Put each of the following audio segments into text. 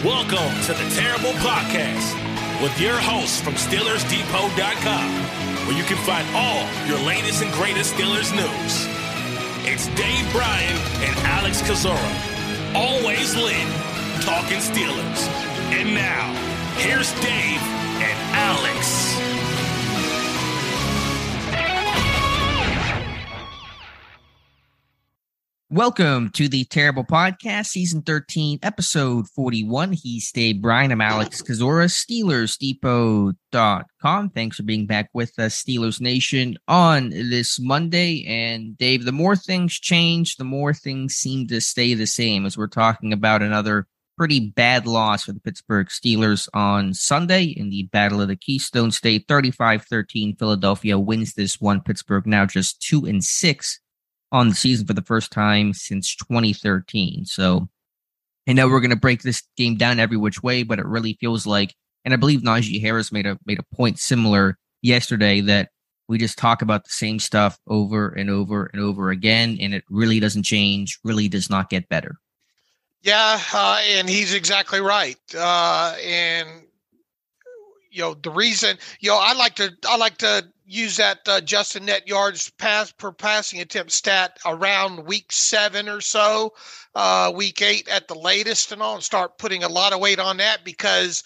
Welcome to the Terrible Podcast with your hosts from SteelersDepot.com, where you can find all your latest and greatest Steelers news. It's Dave Bryan and Alex Kozora, always lit, talking Steelers. And now, here's Dave and Alex. Welcome to the Terrible Podcast, Season 13, Episode 41. He's Dave Bryan. I'm Alex Kozora, SteelersDepot.com. Thanks for being back with us, Steelers Nation, on this Monday. And Dave, the more things change, the more things seem to stay the same, as we're talking about another pretty bad loss for the Pittsburgh Steelers on Sunday in the Battle of the Keystone State. 35-13, Philadelphia wins this one. Pittsburgh now just 2-6. On the season for the first time since 2013. So I know we're going to break this game down every which way, but it really feels like, and I believe Najee Harris made a point similar yesterday, that we just talk about the same stuff over and over and over again, and it really doesn't change, really does not get better. Yeah, and he's exactly right. And the reason, I like to use that Justin net yards per passing attempt stat around week 7 or so, week 8 at the latest, and start putting a lot of weight on that, because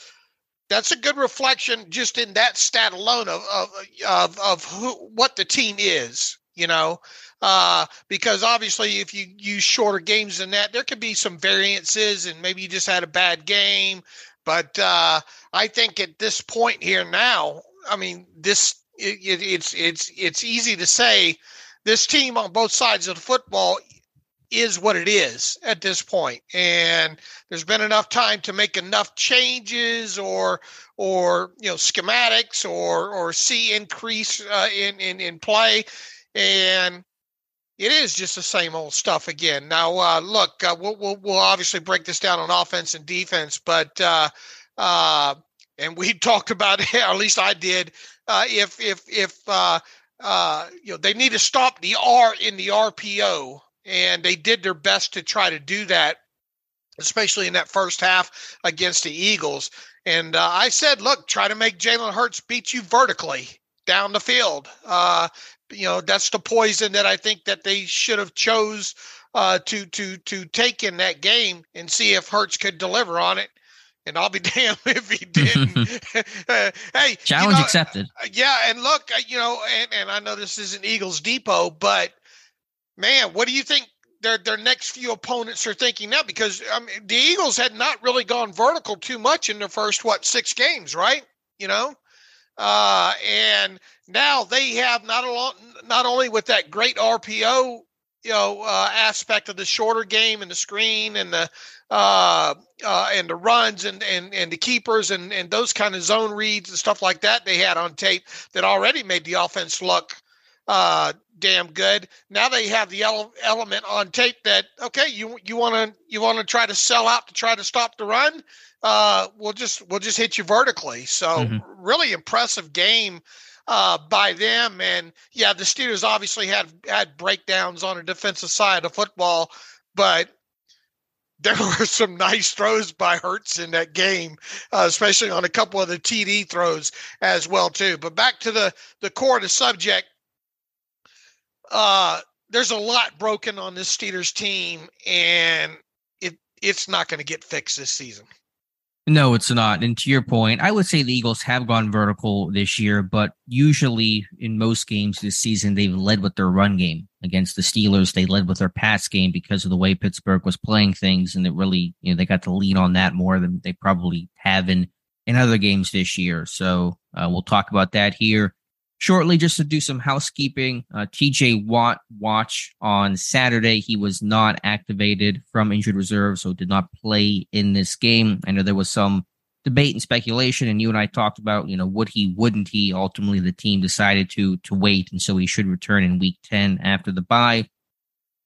that's a good reflection just in that stat alone of what the team is, because obviously if you use shorter games than that, there could be some variances and maybe you just had a bad game. But I think at this point here now, I mean, it's easy to say this team on both sides of the football is what it is at this point. And there's been enough time to make enough changes or schematics or see increase in play. And it is just the same old stuff again. Now, look, we'll obviously break this down on offense and defense, but and we talked about it, or at least I did. If they need to stop the R in the RPO, and they did their best to try to do that, especially in that first half against the Eagles. And I said, look, try to make Jalen Hurts beat you vertically down the field. That's the poison that I think that they should have chose to take in that game and see if Hurts could deliver on it. And I'll be damned if he didn't. Hey, challenge accepted. Yeah, and look, and I know this isn't Eagles Depot, but man, what do you think their next few opponents are thinking now? Because the Eagles had not really gone vertical too much in their first 6 games, right? And now they have not only with that great RPO, aspect of the shorter game and the screen and the runs and the keepers and those kind of zone reads and stuff like that they had on tape that already made the offense look damn good. Now they have the element on tape that, okay, you want to try to sell out to try to stop the run. We'll just hit you vertically. So really impressive game by them. And yeah, the Steelers obviously had breakdowns on the defensive side of football, but there were some nice throws by Hurts in that game, especially on a couple of the TD throws as well too. But back to the core of the subject, there's a lot broken on this Steelers team, and it's not going to get fixed this season. No, it's not. And to your point, I would say the Eagles have gone vertical this year, but usually in most games this season, they've led with their run game. Against the Steelers, they led with their pass game because of the way Pittsburgh was playing things, and it really, they got to lean on that more than they probably have in other games this year. So we'll talk about that here shortly. Just to do some housekeeping, TJ Watt watch on Saturday. He was not activated from injured reserve, so did not play in this game. I know there was some debate and speculation, and you and I talked about, would he, wouldn't he? Ultimately, the team decided to wait, and so he should return in week 10 after the bye.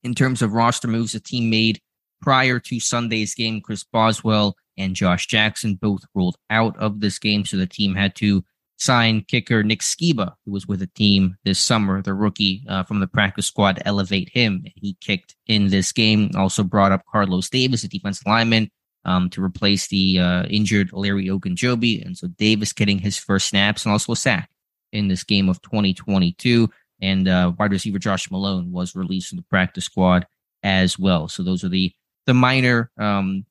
In terms of roster moves the team made prior to Sunday's game, Chris Boswell and Josh Jackson both ruled out of this game, so the team had to sign kicker Nick Skiba, who was with the team this summer, the rookie from the practice squad, to elevate him. He kicked in this game. Also brought up Carlos Davis, a defensive lineman, to replace the injured Larry Ogunjobi. And so Davis getting his first snaps and also a sack in this game of 2022. And wide receiver Josh Malone was released from the practice squad as well. So those are the minor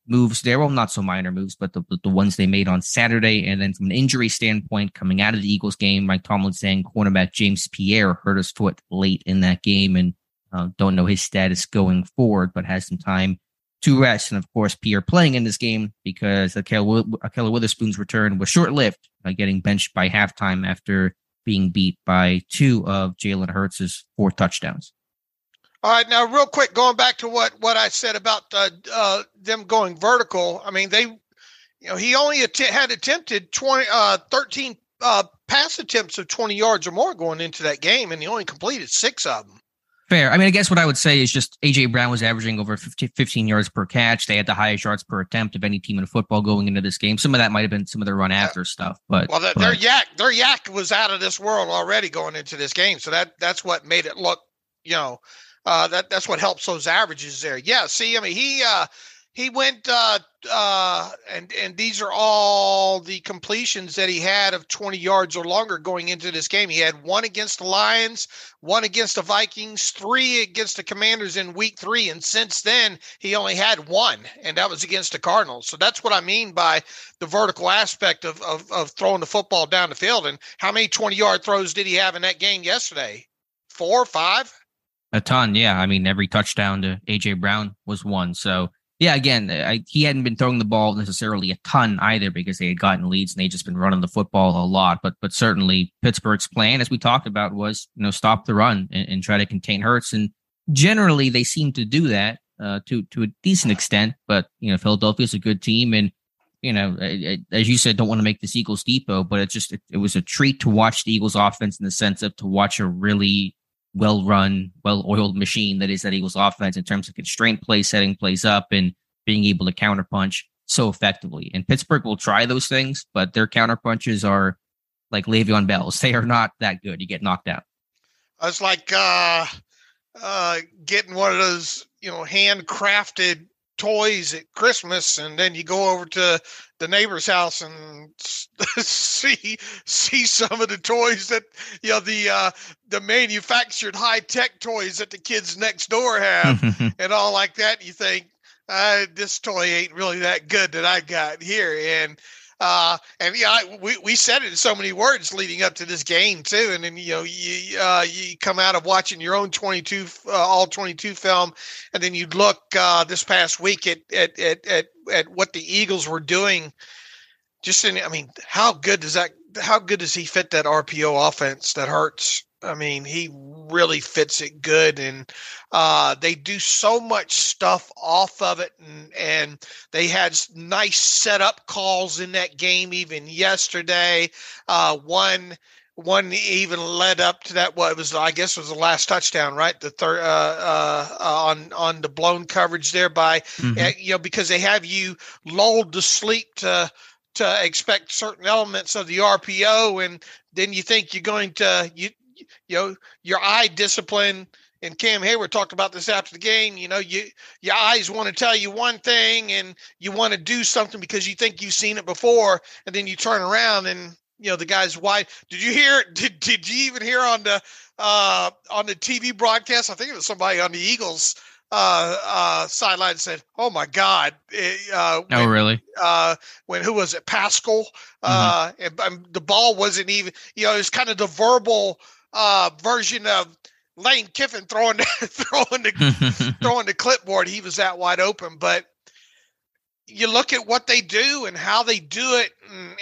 moves there. Well, not so minor moves, but the ones they made on Saturday. And then from an injury standpoint, coming out of the Eagles game, Mike Tomlin saying cornerback James Pierre hurt his foot late in that game and don't know his status going forward, but has some time to rest. And of course, Pierre playing in this game because Ahkello Witherspoon's return was short-lived, getting benched by halftime after being beat by 2 of Jalen Hurts' 4 touchdowns. All right, now real quick, going back to what I said about them going vertical. I mean, he only had attempted 13 pass attempts of 20 yards or more going into that game, and he only completed 6 of them. Fair. I mean, I guess what I would say is just A.J. Brown was averaging over 15 yards per catch. They had the highest yards per attempt of any team in football going into this game. Some of that might have been some of their run after stuff, but their yak was out of this world already going into this game. So that's what made it look, that's what helps those averages there. Yeah. See, I mean, he went, and these are all the completions that he had of 20 yards or longer going into this game. He had 1 against the Lions, 1 against the Vikings, 3 against the Commanders in week 3. And since then, he only had 1, and that was against the Cardinals. So that's what I mean by the vertical aspect of throwing the football down the field. And how many 20-yard throws did he have in that game yesterday? 4 or 5? A ton, yeah. I mean, every touchdown to A.J. Brown was 1. So, yeah, again, he hadn't been throwing the ball necessarily a ton either because they had gotten leads and they'd just been running the football a lot. But certainly Pittsburgh's plan, as we talked about, was stop the run and try to contain Hurts. And generally they seem to do that to a decent extent. But Philadelphia's a good team, and as you said, don't want to make this Eagles depot, but it was a treat to watch the Eagles offense in the sense of to watch a really well-run, well-oiled machine that is that Eagles offense in terms of constraint plays, setting plays up, and being able to counterpunch so effectively. And Pittsburgh will try those things, but their counterpunches are like Le'Veon Bell's. They are not that good. You get knocked out. It's like getting one of those, handcrafted toys at Christmas, and then you go over to the neighbor's house and see some of the toys that the manufactured high-tech toys that the kids next door have and all like that. You think this toy ain't really that good that I got here, and we said it in so many words leading up to this game too. And then you come out of watching your own 22 all 22 film, and then you look this past week at what the Eagles were doing. How good does he fit that RPO offense that Hurts? I mean, he really fits it good, and they do so much stuff off of it, and they had nice setup calls in that game even yesterday. One even led up to that. What it was, I guess, was the last touchdown, right? The third on the blown coverage there by because they have you lulled to sleep to expect certain elements of the RPO, and then you think you're going to your eye discipline, and Cam Hayward talked about this after the game. Your eyes want to tell you one thing, and you want to do something because you think you've seen it before, and then you turn around and the guy's wide. Did you hear? Did you even hear on the TV broadcast? I think it was somebody on the Eagles sideline said, "Oh my God!" Really? When who was it? Pascal. And the ball wasn't even. It was kind of the verbal version of Lane Kiffin throwing the clipboard. He was that wide open. But you look at what they do and how they do it,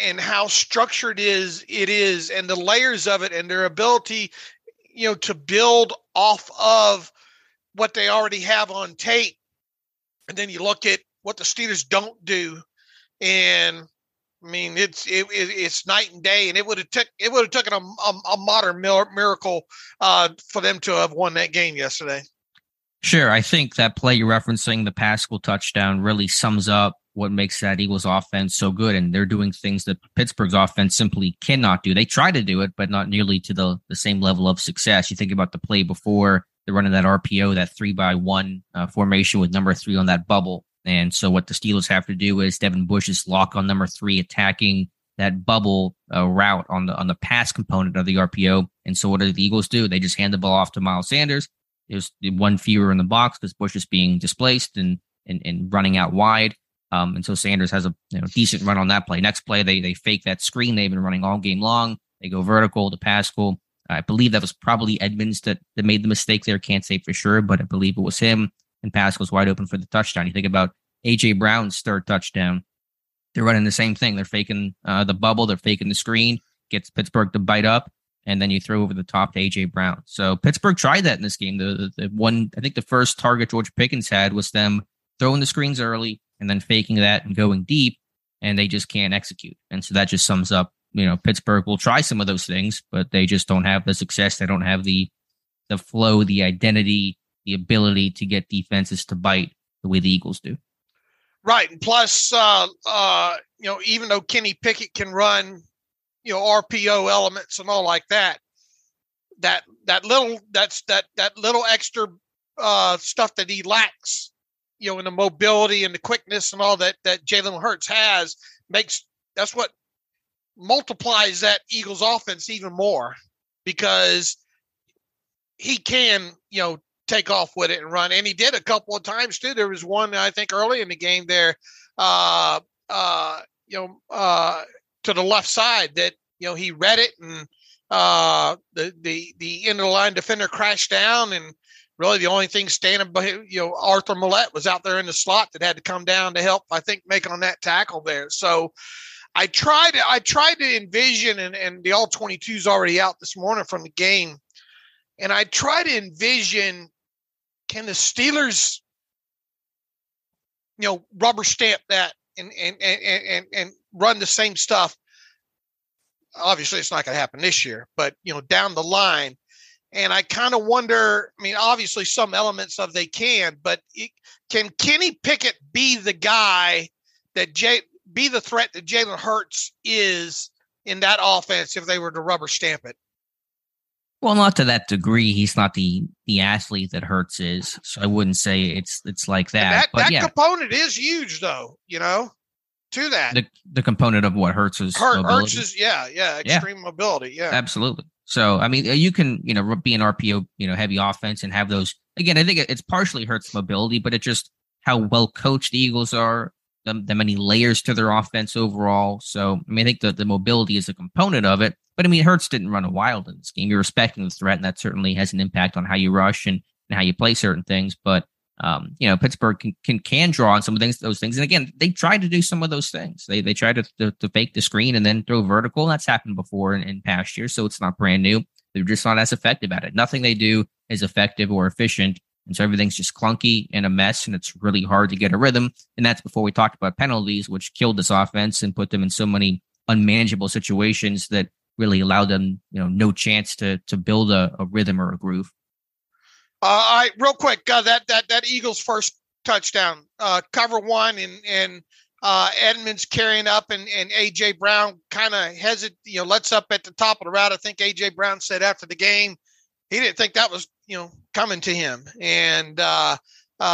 and how structured it is, and the layers of it, and their ability, to build off of what they already have on tape. And then you look at what the Steelers don't do, and I mean, it's night and day, and it would have taken a modern miracle for them to have won that game yesterday. Sure. I think that play you're referencing, the Pascal touchdown, really sums up what makes that Eagles offense so good. And they're doing things that Pittsburgh's offense simply cannot do. They try to do it, but not nearly to the same level of success. You think about the play before, they're running that RPO, that 3-by-1 formation with number 3 on that bubble. And so what the Steelers have to do is Devin Bush's lock on number 3 attacking that bubble route on the pass component of the RPO. And so what do the Eagles do? They just hand the ball off to Miles Sanders. There's one fewer in the box because Bush is being displaced and running out wide. And so Sanders has a decent run on that play. Next play, they fake that screen they've been running all game long. They go vertical to Pascal. I believe that was probably Edmonds that made the mistake there. Can't say for sure, but I believe it was him. And Pascal's wide open for the touchdown. You think about A.J. Brown's third touchdown. They're running the same thing. They're faking the bubble. They're faking the screen. Gets Pittsburgh to bite up. And then you throw over the top to A.J. Brown. So Pittsburgh tried that in this game. The one, I think the first target George Pickens had was them throwing the screens early and then faking that and going deep, and they just can't execute. And so that just sums up, Pittsburgh will try some of those things, but they just don't have the success. They don't have the flow, the identity, the ability to get defenses to bite the way the Eagles do. Right. And plus, even though Kenny Pickett can run, RPO elements and all like that, that little extra stuff that he lacks, in the mobility and the quickness and all that Jalen Hurts has, that's what multiplies that Eagles offense even more, because he can, take off with it and run. And he did a couple of times too. There was one, I think, early in the game there, to the left side that, he read it, and the end of the line defender crashed down, and really the only thing standing by, Arthur Millette was out there in the slot that had to come down to help, I think, make on that tackle there. So I tried to envision, and the all 22 is already out this morning from the game. And I try to envision, can the Steelers, rubber stamp that and run the same stuff? Obviously, it's not going to happen this year, but, down the line. And I kind of wonder, obviously some elements of they can, but can Kenny Pickett be the guy that be the threat that Jalen Hurts is in that offense if they were to rubber stamp it? Well, not to that degree. He's not the athlete that Hurts is, so I wouldn't say it's like that. That component is huge, though. To that the component of what Hurts is. Hurts is extreme mobility. Yeah, absolutely. So you can be an RPO heavy offense and have those. Again, I think it's partially Hurts mobility, but it's just how well coached the Eagles are. The many layers to their offense overall. So I think the mobility is a component of it. But Hurts didn't run a wild in this game. You're respecting the threat, and that certainly has an impact on how you rush and how you play certain things. But Pittsburgh can draw on some of those things. And again, they tried to do some of those things. They tried to fake the screen and then throw vertical. That's happened before in past years, so it's not brand new. They're just not as effective at it. Nothing they do is effective or efficient. And so everything's just clunky and a mess, and it's really hard to get a rhythm. And that's before we talked about penalties, which killed this offense and put them in so many unmanageable situations that really allowed them, no chance to build a rhythm or a groove. All right, real quick, that Eagles first touchdown, cover one, and Edmonds carrying up, and A.J. Brown kind of lets up at the top of the route. I think A.J. Brown said after the game he didn't think that was coming to him, and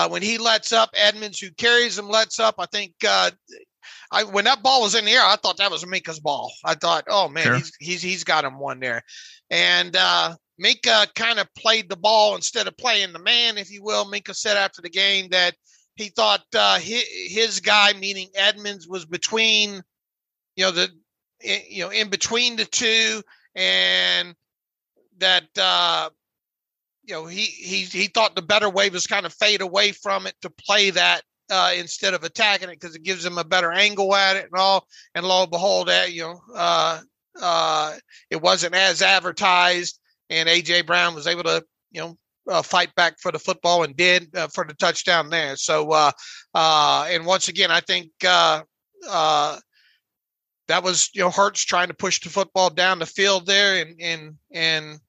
when he lets up, Edmonds, who carries him, lets up. I think when that ball was in the air, I thought that was Minka's ball. I thought, oh man, sure. he's got him one there, and Minka kind of played the ball instead of playing the man, if you will. Minka said after the game that he thought his guy, meaning Edmonds, was between, in between the two, and that he thought the better way was kind of fade away from it to play that instead of attacking it, because it gives him a better angle at it and all. And lo and behold, it wasn't as advertised. And A.J. Brown was able to, fight back for the football and did for the touchdown there. So, and once again, I think that was, Hurts trying to push the football down the field there, and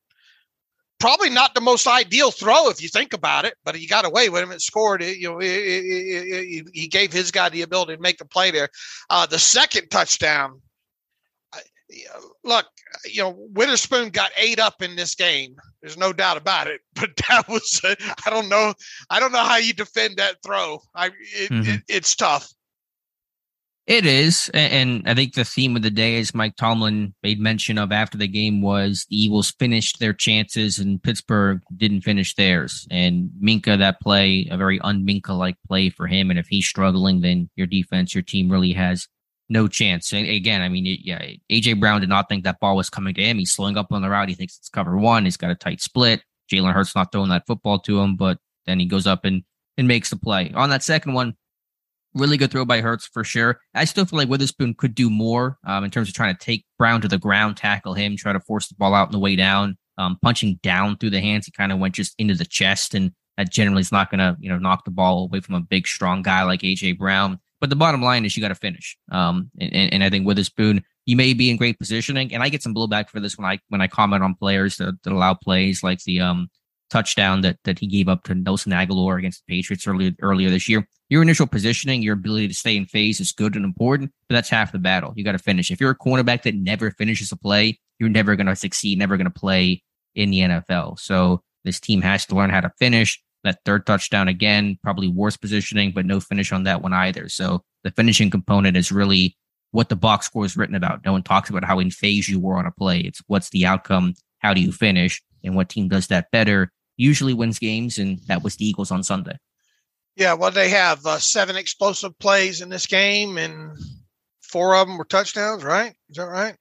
probably not the most ideal throw if you think about it, but he got away with him and scored. He gave his guy the ability to make the play there. The second touchdown, look, Witherspoon got ate up in this game. There's no doubt about it. But that was, I don't know how you defend that throw. It's tough. It is. And I think the theme of the day, as Mike Tomlin made mention of after the game, was the Eagles finished their chances and Pittsburgh didn't finish theirs. And Minka, that play, a very un-Minka-like play for him. And if he's struggling, then your defense, your team really has no chance. And again, I mean, A.J. Brown did not think that ball was coming to him. He's slowing up on the route. He thinks it's cover one. He's got a tight split. Jalen Hurts not throwing that football to him, but then he goes up and makes the play. On that second one, really good throw by Hurts for sure. I still feel like Witherspoon could do more in terms of trying to take Brown to the ground, tackle him, try to force the ball out on the way down, punching down through the hands. He kind of went just into the chest, and that generally is not going to knock the ball away from a big, strong guy like A.J. Brown. But the bottom line is you got to finish. And I think Witherspoon, you may be in great positioning, and I get some blowback for this when I comment on players that allow plays like the touchdown that he gave up to Nelson Aguilar against the Patriots earlier this year. Your initial positioning, your ability to stay in phase is good and important, but that's half the battle. You got to finish. If you're a cornerback that never finishes a play, you're never going to succeed, never going to play in the NFL. So this team has to learn how to finish. That third touchdown, again, probably worse positioning, but no finish on that one either. So the finishing component is really what the box score is written about. No one talks about how in phase you were on a play. It's what's the outcome, how do you finish, and what team does that better usually wins games, and that was the Eagles on Sunday. Yeah, well, they have 7 explosive plays in this game, and 4 of them were touchdowns, right? Is that right?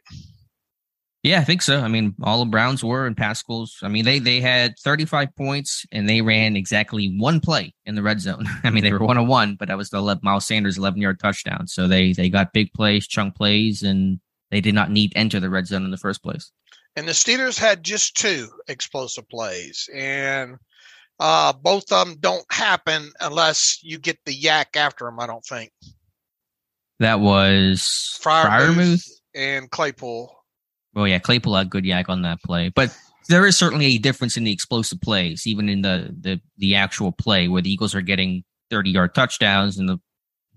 Yeah, I think so. I mean, all the Browns were, and Pascal's. I mean, they had 35 points, and they ran exactly 1 play in the red zone. I mean, they were 1-1, but that was the Miles Sanders 11-yard touchdown. So they got big plays, chunk plays, and they did not need to enter the red zone in the first place. And the Steelers had just 2 explosive plays, and both of them don't happen unless you get the yak after them, I don't think. That was Freiermuth and Claypool. Oh, yeah, Claypool had good yak on that play. But there is certainly a difference in the explosive plays, even in the actual play, where the Eagles are getting 30-yard touchdowns and the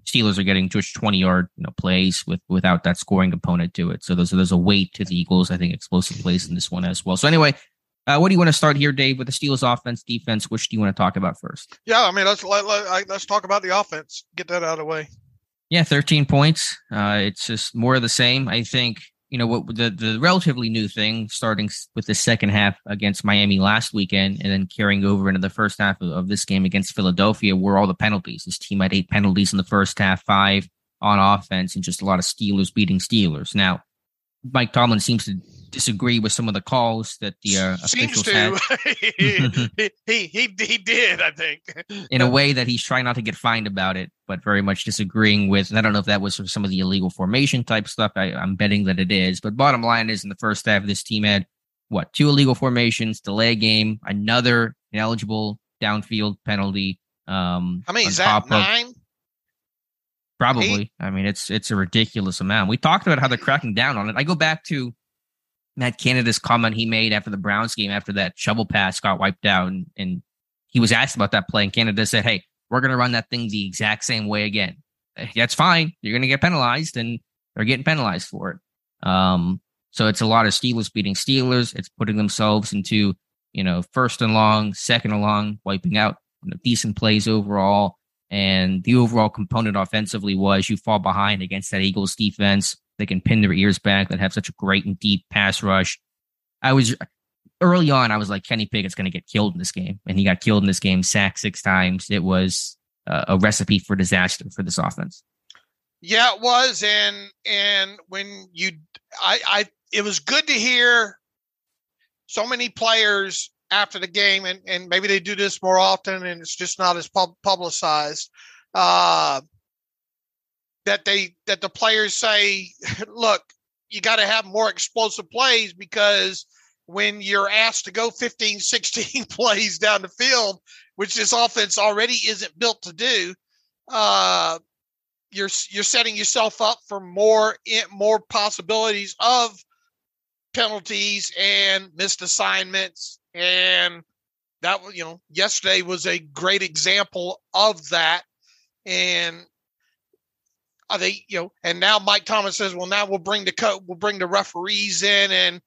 Steelers are getting just 20-yard plays without that scoring component to it. So there's a weight to the Eagles, I think, explosive plays in this one as well. So anyway, what do you want to start here, Dave, with the Steelers offense, defense? Which do you want to talk about first? Yeah, I mean, let's talk about the offense. Get that out of the way. Yeah, 13 points. It's just more of the same. I think, what the relatively new thing, starting with the second half against Miami last weekend and then carrying over into the first half of this game against Philadelphia, were all the penalties. This team had 8 penalties in the first half, 5 on offense, and just a lot of Steelers beating Steelers. Now, Mike Tomlin seems to disagree with some of the calls that the officials had. he did, I think. In a way that he's trying not to get fined about it, but very much disagreeing with. And I don't know if that was for some of the illegal formation type stuff. I'm betting that it is. But bottom line is, in the first half, this team had, 2 illegal formations, delay a game, another ineligible downfield penalty. How many is that? 9? Probably. 8? I mean, it's a ridiculous amount. We talked about how they're cracking down on it. I go back to Matt Canada's comment he made after the Browns game, after that shovel pass got wiped out, and he was asked about that play, and Canada said, hey, we're going to run that thing the exact same way again. That's fine. You're going to get penalized, and they're getting penalized for it. So it's a lot of Steelers beating Steelers. It's putting themselves into, first and long, second and long, wiping out decent plays overall. And the overall component offensively was you fall behind against that Eagles defense. They can pin their ears back, that have such a great and deep pass rush. Early on, I was like, Kenny Pickett's going to get killed in this game. And he got killed in this game, sacked 6 times. It was a recipe for disaster for this offense. Yeah, it was. And when it was good to hear so many players after the game, and maybe they do this more often and it's just not as publicized, that the players say, look, you got to have more explosive plays, because when you're asked to go 15, 16 plays down the field, which this offense already isn't built to do, you're setting yourself up for more possibilities of penalties and missed assignments. And that, yesterday was a great example of that. And they, and now Mike Thomas says, well, now we'll bring the referees in, and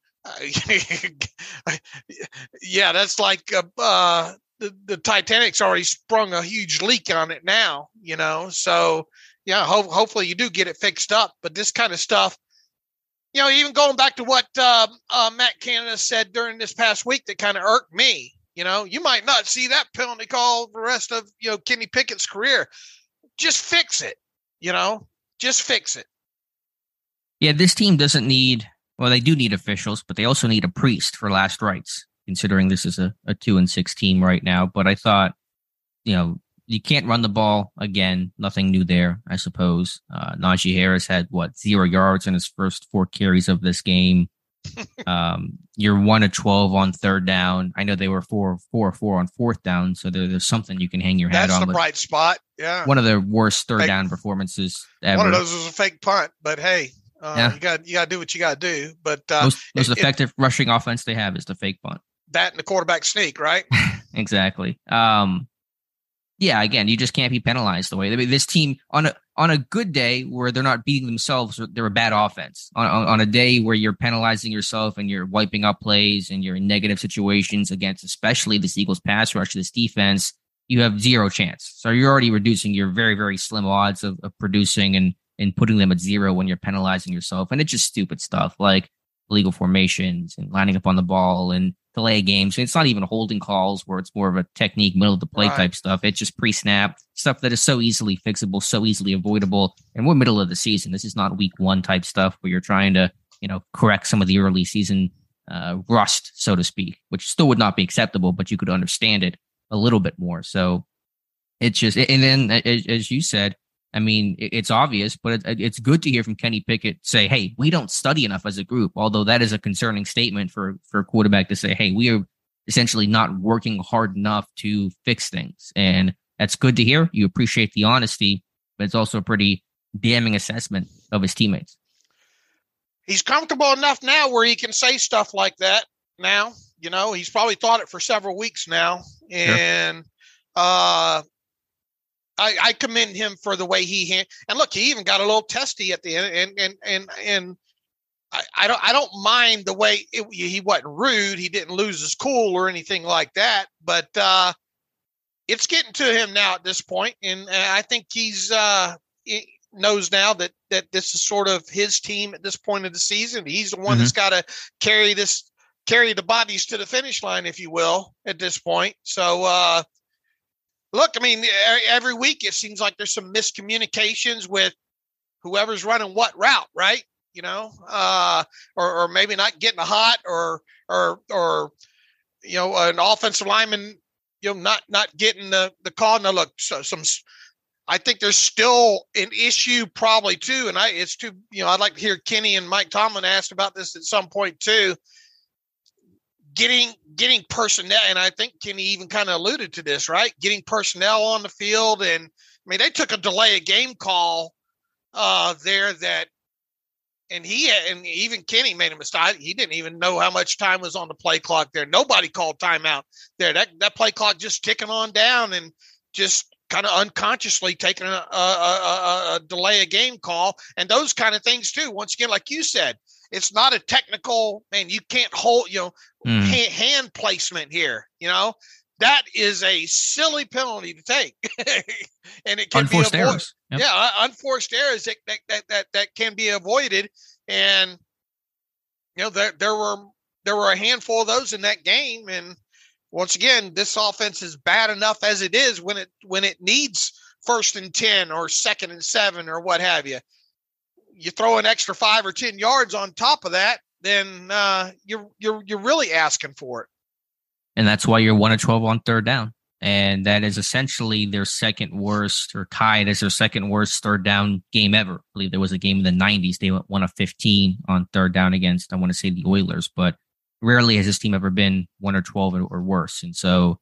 yeah, that's like the Titanic's already sprung a huge leak on it now, So yeah, hopefully you do get it fixed up. But this kind of stuff, even going back to what Matt Canada said during this past week, that kind of irked me. You might not see that penalty call the rest of Kenny Pickett's career. Just fix it. Just fix it. Yeah, this team doesn't need. Well, they do need officials, but they also need a priest for last rites, considering this is a 2-6 team right now. But I thought, you can't run the ball again. Nothing new there, I suppose. Najee Harris had 0 yards in his first 4 carries of this game. You're 1 of 12 on third down. I know they were 4 of 4 on fourth down, so there's something you can hang your hat on. That's the bright spot. Yeah, one of the worst third down performances ever. One of those was a fake punt, but hey. You got to do what you got to do. But most effective rushing offense they have is the fake punt. That and the quarterback sneak, right? Exactly. Yeah. Again, you just can't be penalized the way this team on a good day where they're not beating themselves. They're a bad offense. On a day where you're penalizing yourself and you're wiping up plays and you're in negative situations against, especially this Eagles pass rush, this defense, you have 0 chance. So you're already reducing your very, very slim odds of producing and putting them at 0 when you're penalizing yourself. And it's just stupid stuff like illegal formations and lining up on the ball and delay games. It's not even holding calls where it's more of a technique, middle of the play type stuff. It's just pre-snap stuff that is so easily fixable, so easily avoidable. And we're middle of the season. This is not week 1 type stuff where you're trying to, correct some of the early season rust, so to speak, which still would not be acceptable, but you could understand it a little bit more. So it's just, and then as you said, I mean, it's obvious, but it's good to hear from Kenny Pickett say, hey, we don't study enough as a group, although that is a concerning statement for a quarterback to say, hey, we are essentially not working hard enough to fix things. And that's good to hear. You appreciate the honesty, but it's also a pretty damning assessment of his teammates. He's comfortable enough now where he can say stuff like that now. He's probably thought it for several weeks now. And I commend him for the way and look, he even got a little testy at the end, and I don't mind the way he wasn't rude. He didn't lose his cool or anything like that, but it's getting to him now at this point, and I think he knows now that this is sort of his team at this point of the season. He's the one that's got to carry the bodies to the finish line, if you will, at this point. So. Look, I mean, every week it seems like there's some miscommunications with whoever's running what route, right? Or maybe not getting hot, or an offensive lineman, not getting the call. Now, look, I think there's still an issue probably too, and I'd like to hear Kenny and Mike Tomlin asked about this at some point too. Getting personnel, and I think Kenny even kind of alluded to this, right? Getting personnel on the field, and I mean they took a delay of game call there and even Kenny made a mistake. He didn't even know how much time was on the play clock there. Nobody called timeout there. That play clock just ticking on down and just kind of unconsciously taking a delay of game call, and those kind of things too. Once again, like you said. It's not a technical, man. You can't hold, hand placement here. That is a silly penalty to take, and it can unforced be avoided. Errors. Yep. Yeah, unforced errors that can be avoided, and there were a handful of those in that game. And once again, this offense is bad enough as it is when it needs 1st and 10 or 2nd and 7 or what have you. You throw an extra 5 or 10 yards on top of that, then you're really asking for it. And that's why you're 1 of 12 on third down. And that is essentially their second worst, or tied as their second worst third down game ever. I believe there was a game in the 90s. They went 1 of 15 on third down against, I want to say, the Oilers, but rarely has this team ever been 1 or 12 or worse. And so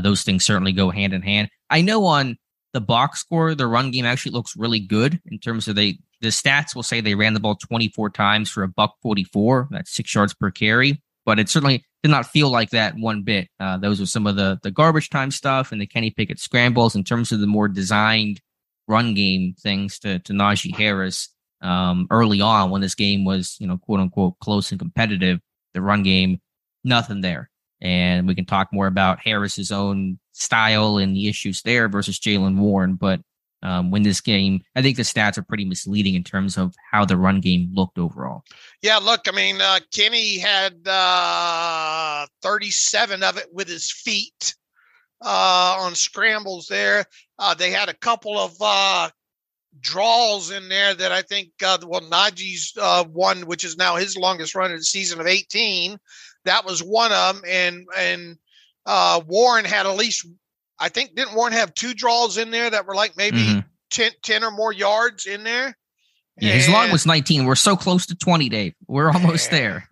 those things certainly go hand in hand. I know on the box score, the run game actually looks really good in terms of the stats will say they ran the ball 24 times for $144. That's 6 yards per carry, but it certainly did not feel like that one bit. Those are some of the garbage time stuff and the Kenny Pickett scrambles in terms of the more designed run game things to Najee Harris early on when this game was, quote unquote, close and competitive. The run game, nothing there. And we can talk more about Harris's own style and the issues there versus Jaylen Warren. But when this game, I think the stats are pretty misleading in terms of how the run game looked overall. Yeah, look, I mean, Kenny had 37 of it with his feet on scrambles there. They had a couple of draws in there that I think, Najee's one, which is now his longest run of the season of 18. That was one of them. And Warren had at least, I think, didn't Warren have 2 draws in there that were like maybe 10 or more yards in there? Yeah, his long was 19. We're so close to 20, Dave. We're almost there.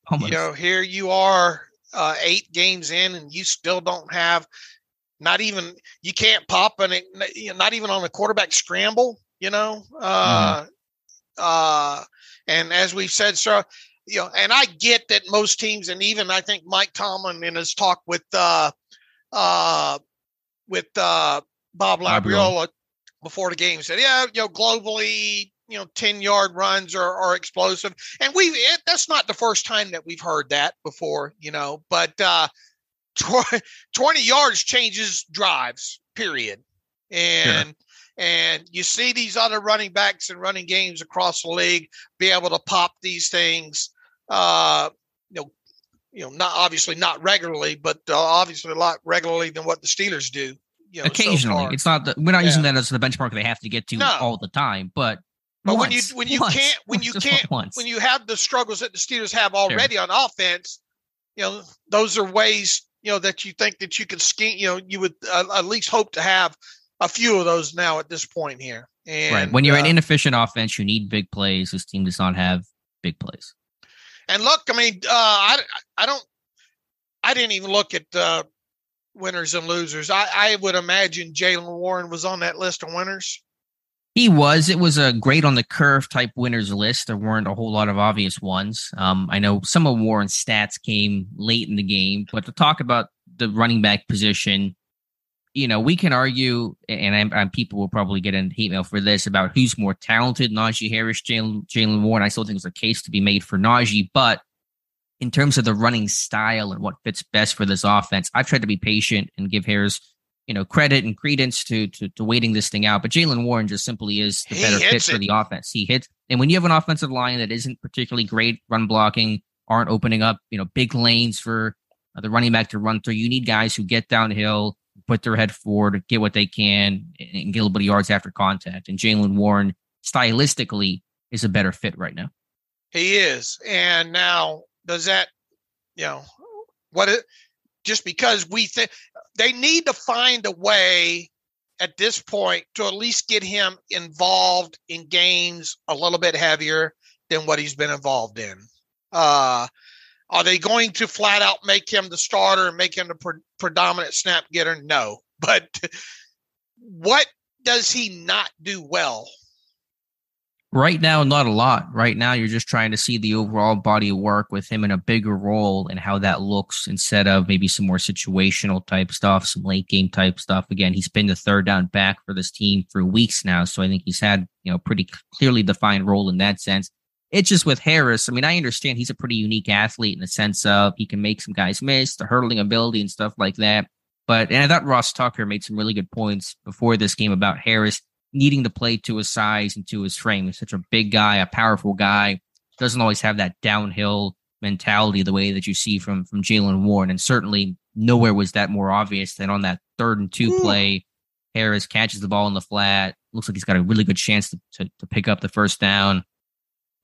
Almost. Here you are 8 games in and you still don't have you can't pop not even on a quarterback scramble, and as we've said, sir, and I get that most teams, and even I think Mike Tomlin in his talk with Bob Labriola before the game said, globally, 10-yard runs are explosive. And that's not the first time that we've heard that before, but 20 yards changes drives, period. And you see these other running backs and running games across the league be able to pop these things, not obviously not regularly, but obviously a lot regularly than what the Steelers do. Occasionally, so it's not we're not using that as the benchmark they have to get to all the time, but when you have the struggles that the Steelers have already on offense, those are ways that you think that you could scheme. You would at least hope to have a few of those now at this point here. And right, when you're an inefficient offense, you need big plays. This team does not have big plays. And look, I mean, I didn't even look at winners and losers. I would imagine Jaylen Warren was on that list of winners. He was. It was a grade on the curve type winners list. There weren't a whole lot of obvious ones. I know some of Warren's stats came late in the game, but to talk about the running back position, we can argue, and people will probably get in hate mail for this, about who's more talented, Najee Harris, Jaylen Warren. I still think there's a case to be made for Najee, but in terms of the running style and what fits best for this offense, I've tried to be patient and give Harris credit and credence to waiting this thing out. But Jaylen Warren just simply is the better fit for the offense. He hits. And when you have an offensive line that isn't particularly great run blocking, aren't opening up, big lanes for the running back to run through, you need guys who get downhill, put their head forward, get what they can, and get a little bit of yards after contact. And Jaylen Warren, stylistically, is a better fit right now. He is. And now, does that, just because we think they need to find a way at this point to at least get him involved in games a little bit heavier than what he's been involved in. Are they going to flat out make him the starter and make him the predominant snap getter? No. But what does he not do well? Right now, not a lot. Right now, you're just trying to see the overall body of work with him in a bigger role and how that looks instead of maybe some more situational type stuff, some late game type stuff. Again, he's been the third down back for this team for weeks now. So I think he's had, pretty clearly defined role in that sense. It's just with Harris. I mean, I understand he's a pretty unique athlete in the sense of he can make some guys miss, the hurdling ability and stuff like that. And I thought Ross Tucker made some really good points before this game about Harris needing to play to his size and to his frame. He's such a big guy, a powerful guy, doesn't always have that downhill mentality the way that you see from Jaylen Warren. And certainly nowhere was that more obvious than on that 3rd and 2 play. Harris catches the ball in the flat. Looks like he's got a really good chance to pick up the first down.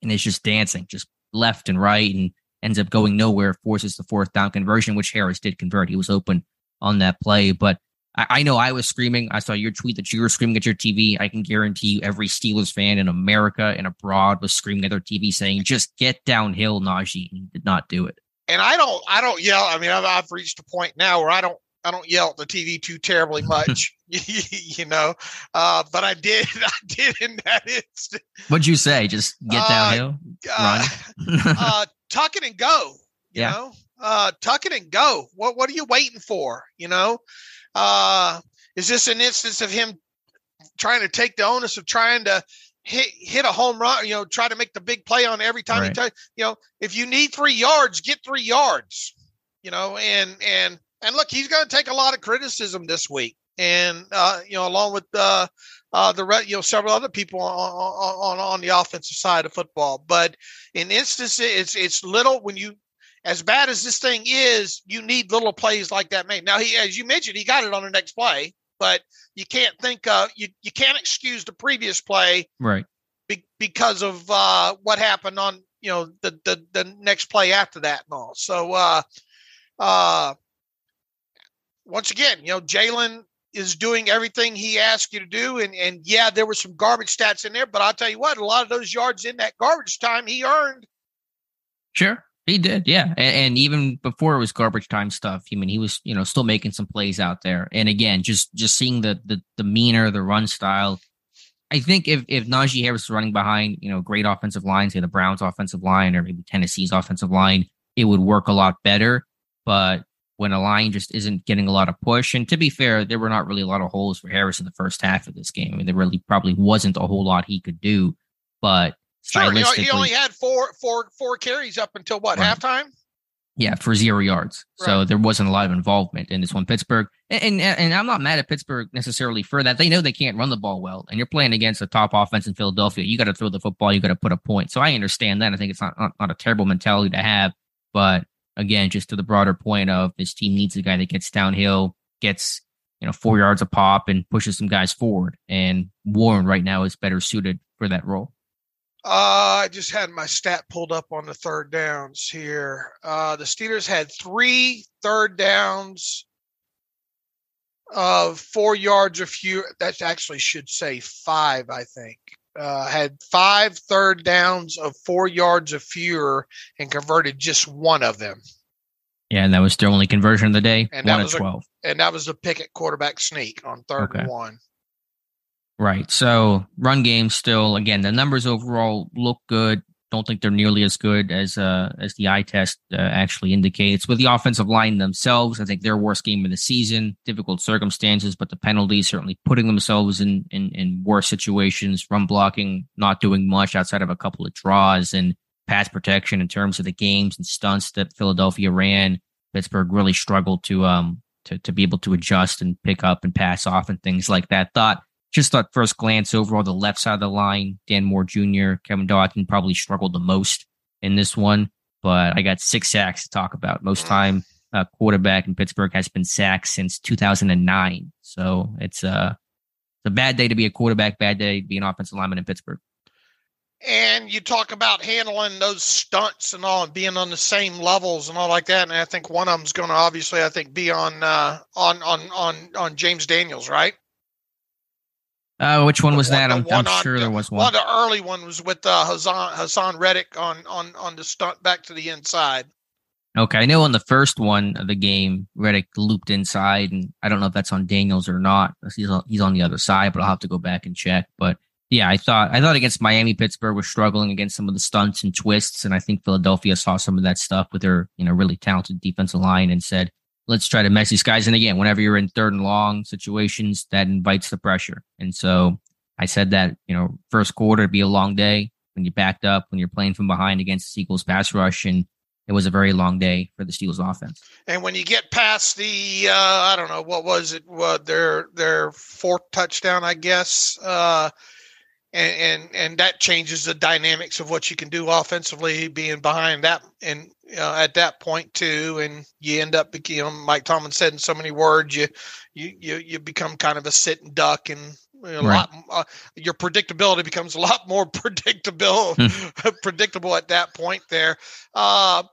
And it's just dancing, just left and right, and ends up going nowhere, forces the 4th down conversion, which Harris did convert. He was open on that play. But I know I was screaming. I saw your tweet that you were screaming at your TV. I can guarantee you every Steelers fan in America and abroad was screaming at their TV saying, just get downhill, Najee. He did not do it. And I don't yell. I mean, I've reached a point now where I don't yell at the TV too terribly much, but I did in that instant. What'd you say? Just get downhill, run, tuck it and go, you know, tuck it and go. What are you waiting for? Is this an instance of him trying to take the onus of trying to hit a home run, try to make the big play on every time he touch. If you need 3 yards, get 3 yards. And look, he's going to take a lot of criticism this week, and along with several other people on the offensive side of football. But in instances, it's little when you. As bad as this thing is, you need little plays like that made. Now, as you mentioned, he got it on the next play, but you can't you can't excuse the previous play, right? Because of what happened on the next play after that and all. So once again, Jalen is doing everything he asked you to do, and yeah, there were some garbage stats in there, but I'll tell you what, a lot of those yards in that garbage time he earned. Sure. He did, yeah. And even before it was garbage time stuff, I mean, he was, still making some plays out there. And again, just seeing the demeanor, the run style. I think if Najee Harris was running behind, great offensive line, say the Browns offensive line or maybe Tennessee's offensive line, it would work a lot better. But when a line just isn't getting a lot of push, and to be fair, there were not really a lot of holes for Harris in the first half of this game. I mean, there really probably wasn't a whole lot he could do, but sure, he only had four carries up until what, halftime? Yeah, for 0 yards. Right. So there wasn't a lot of involvement in this one. Pittsburgh, and I'm not mad at Pittsburgh necessarily for that. They know they can't run the ball well, and you're playing against a top offense in Philadelphia. You got to throw the football. You got to put a point. So I understand that. I think it's not a terrible mentality to have. But again, just to the broader point of this team needs a guy that gets downhill, gets 4 yards a pop, and pushes some guys forward. And Warren right now is better suited for that role. I just had my stat pulled up on the third downs here. The Steelers had 3 third downs of 4 yards or fewer. That actually should say 5, I think. Had 5 third downs of 4 yards or fewer and converted just one of them. Yeah, and that was their only conversion of the day, and 1 of 12. And that was the Pickett quarterback sneak on third and 1. Right. So run game still, again, the numbers overall look good. Don't think they're nearly as good as the eye test actually indicates. With the offensive line themselves, I think their worst game of the season, difficult circumstances, but the penalties certainly putting themselves in worse situations, run blocking, not doing much outside of a couple of draws, and pass protection in terms of the games and stunts that Philadelphia ran. Pittsburgh really struggled to be able to adjust and pick up and pass off and things like that. Just thought first glance overall, the left side of the line, Dan Moore Jr., Kevin Dawson probably struggled the most in this one, but I got 6 sacks to talk about. Most time quarterback in Pittsburgh has been sacked since 2009. So it's a bad day to be a quarterback, bad day to be an offensive lineman in Pittsburgh. And you talk about handling those stunts and all, and being on the same levels and all like that. And I think one of them's going to obviously, I think, be on James Daniels, right? Which one was that? I'm sure there was one. One of the early one was with Hassan Reddick on the stunt back to the inside. Okay, I know on the first one of the game, Reddick looped inside, and I don't know if that's on Daniels or not. He's on the other side, but I'll have to go back and check. But yeah, I thought against Miami, Pittsburgh was struggling against some of the stunts and twists, and I think Philadelphia saw some of that stuff with their really talented defensive line and said, let's try to mess these guys. And again, whenever you're in third and long situations, that invites the pressure. And so I said that, first quarter would be a long day when you backed up, when you're playing from behind against the Eagles pass rush. And it was a very long day for the Steelers offense. And when you get past the, I don't know, what was it? Their 4th touchdown, I guess. And that changes the dynamics of what you can do offensively, being behind that and at that point too. And you end up, Mike Tomlin said in so many words, you become kind of a sitting duck, and your predictability becomes a lot more predictable at that point there. There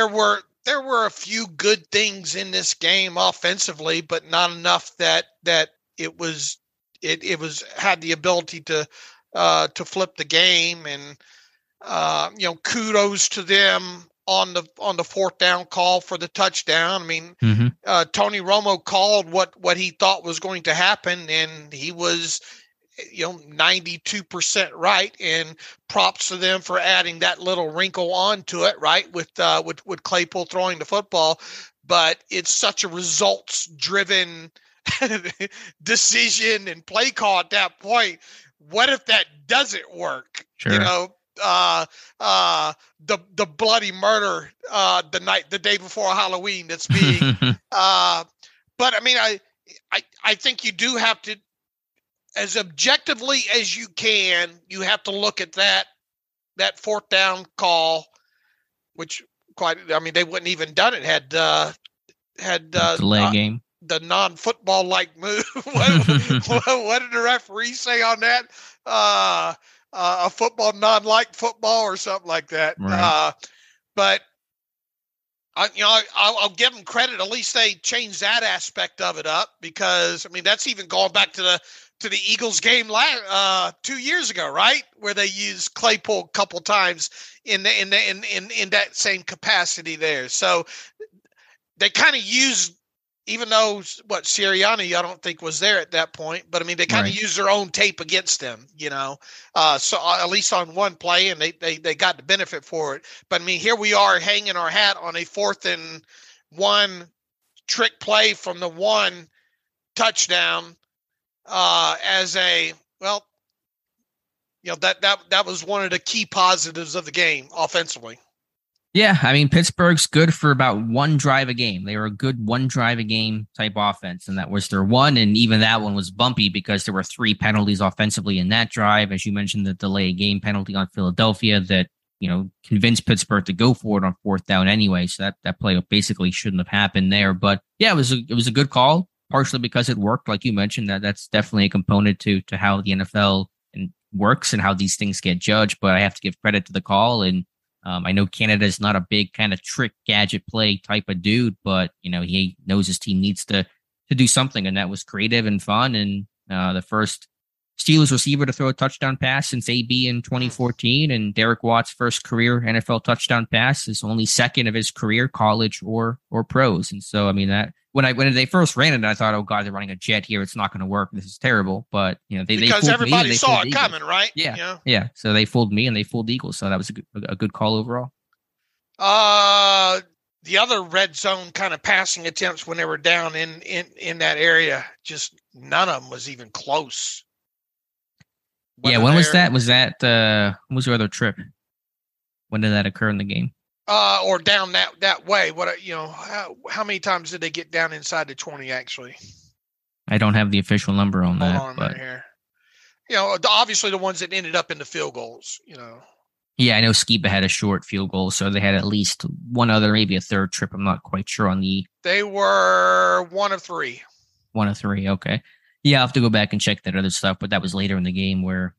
were a few good things in this game offensively, but not enough that it was had the ability to flip the game. And kudos to them on the 4th down call for the touchdown. I mean, Tony Romo called what he thought was going to happen, and he was 92% right, and props to them for adding that little wrinkle onto it, right, with Claypool throwing the football. But it's such a results driven decision and play call at that point. What if that doesn't work? Sure. You know, the bloody murder the day before Halloween that's being but I mean I think you do have to, as objectively as you can, you have to look at that fourth down call, which they wouldn't even done it had delay game, the non-football like move. what did the referee say on that? A football non-like football or something like that. Right. But I'll give them credit. At least they changed that aspect of it up, because I mean that's even going back to the Eagles game 2 years ago, right, where they used Claypool a couple times in that same capacity there. So they kind of used, even though Sirianni I don't think was there at that point, but I mean they kind of used their own tape against them, so at least on one play, and they got the benefit for it. But I mean, here we are hanging our hat on a 4th and 1 trick play from the 1 touchdown as a, that was one of the key positives of the game offensively. Yeah, I mean, Pittsburgh's good for about one drive a game. They were a good one drive a game type offense, and that was their one. And even that one was bumpy because there were 3 penalties offensively in that drive. As you mentioned, the delay game penalty on Philadelphia that, convinced Pittsburgh to go for it on 4th down anyway. So that play basically shouldn't have happened there. But yeah, it was a good call, partially because it worked. Like you mentioned, that's definitely a component to how the NFL works and how these things get judged. But I have to give credit to the call. And I know Canada's not a big kind of trick gadget play type of dude, but he knows his team needs to do something, and that was creative and fun. And the first Steelers receiver to throw a touchdown pass since AB in 2014, and Derek Watt's first career NFL touchdown pass is only second of his career, college or pros. And so, I mean, that when they first ran it, I thought, oh God, they're running a jet here. It's not going to work. This is terrible. But because everybody saw it coming, right? Yeah, yeah. So they fooled me and they fooled the Eagles. So that was a good call overall. The other red zone kind of passing attempts when they were down in that area, just none of them was even close. When was that? Was that when was your other trip? When did that occur in the game? Or down that way. How many times did they get down inside the 20? Actually, I don't have the official number on that. Hold on a minute here. Obviously the ones that ended up in the field goals. Yeah, I know Skiba had a short field goal, so they had at least one other, maybe a third trip. I'm not quite sure on the. They were 1 of 3. 1 of 3. Okay. Yeah, I'll have to go back and check that other stuff, but that was later in the game where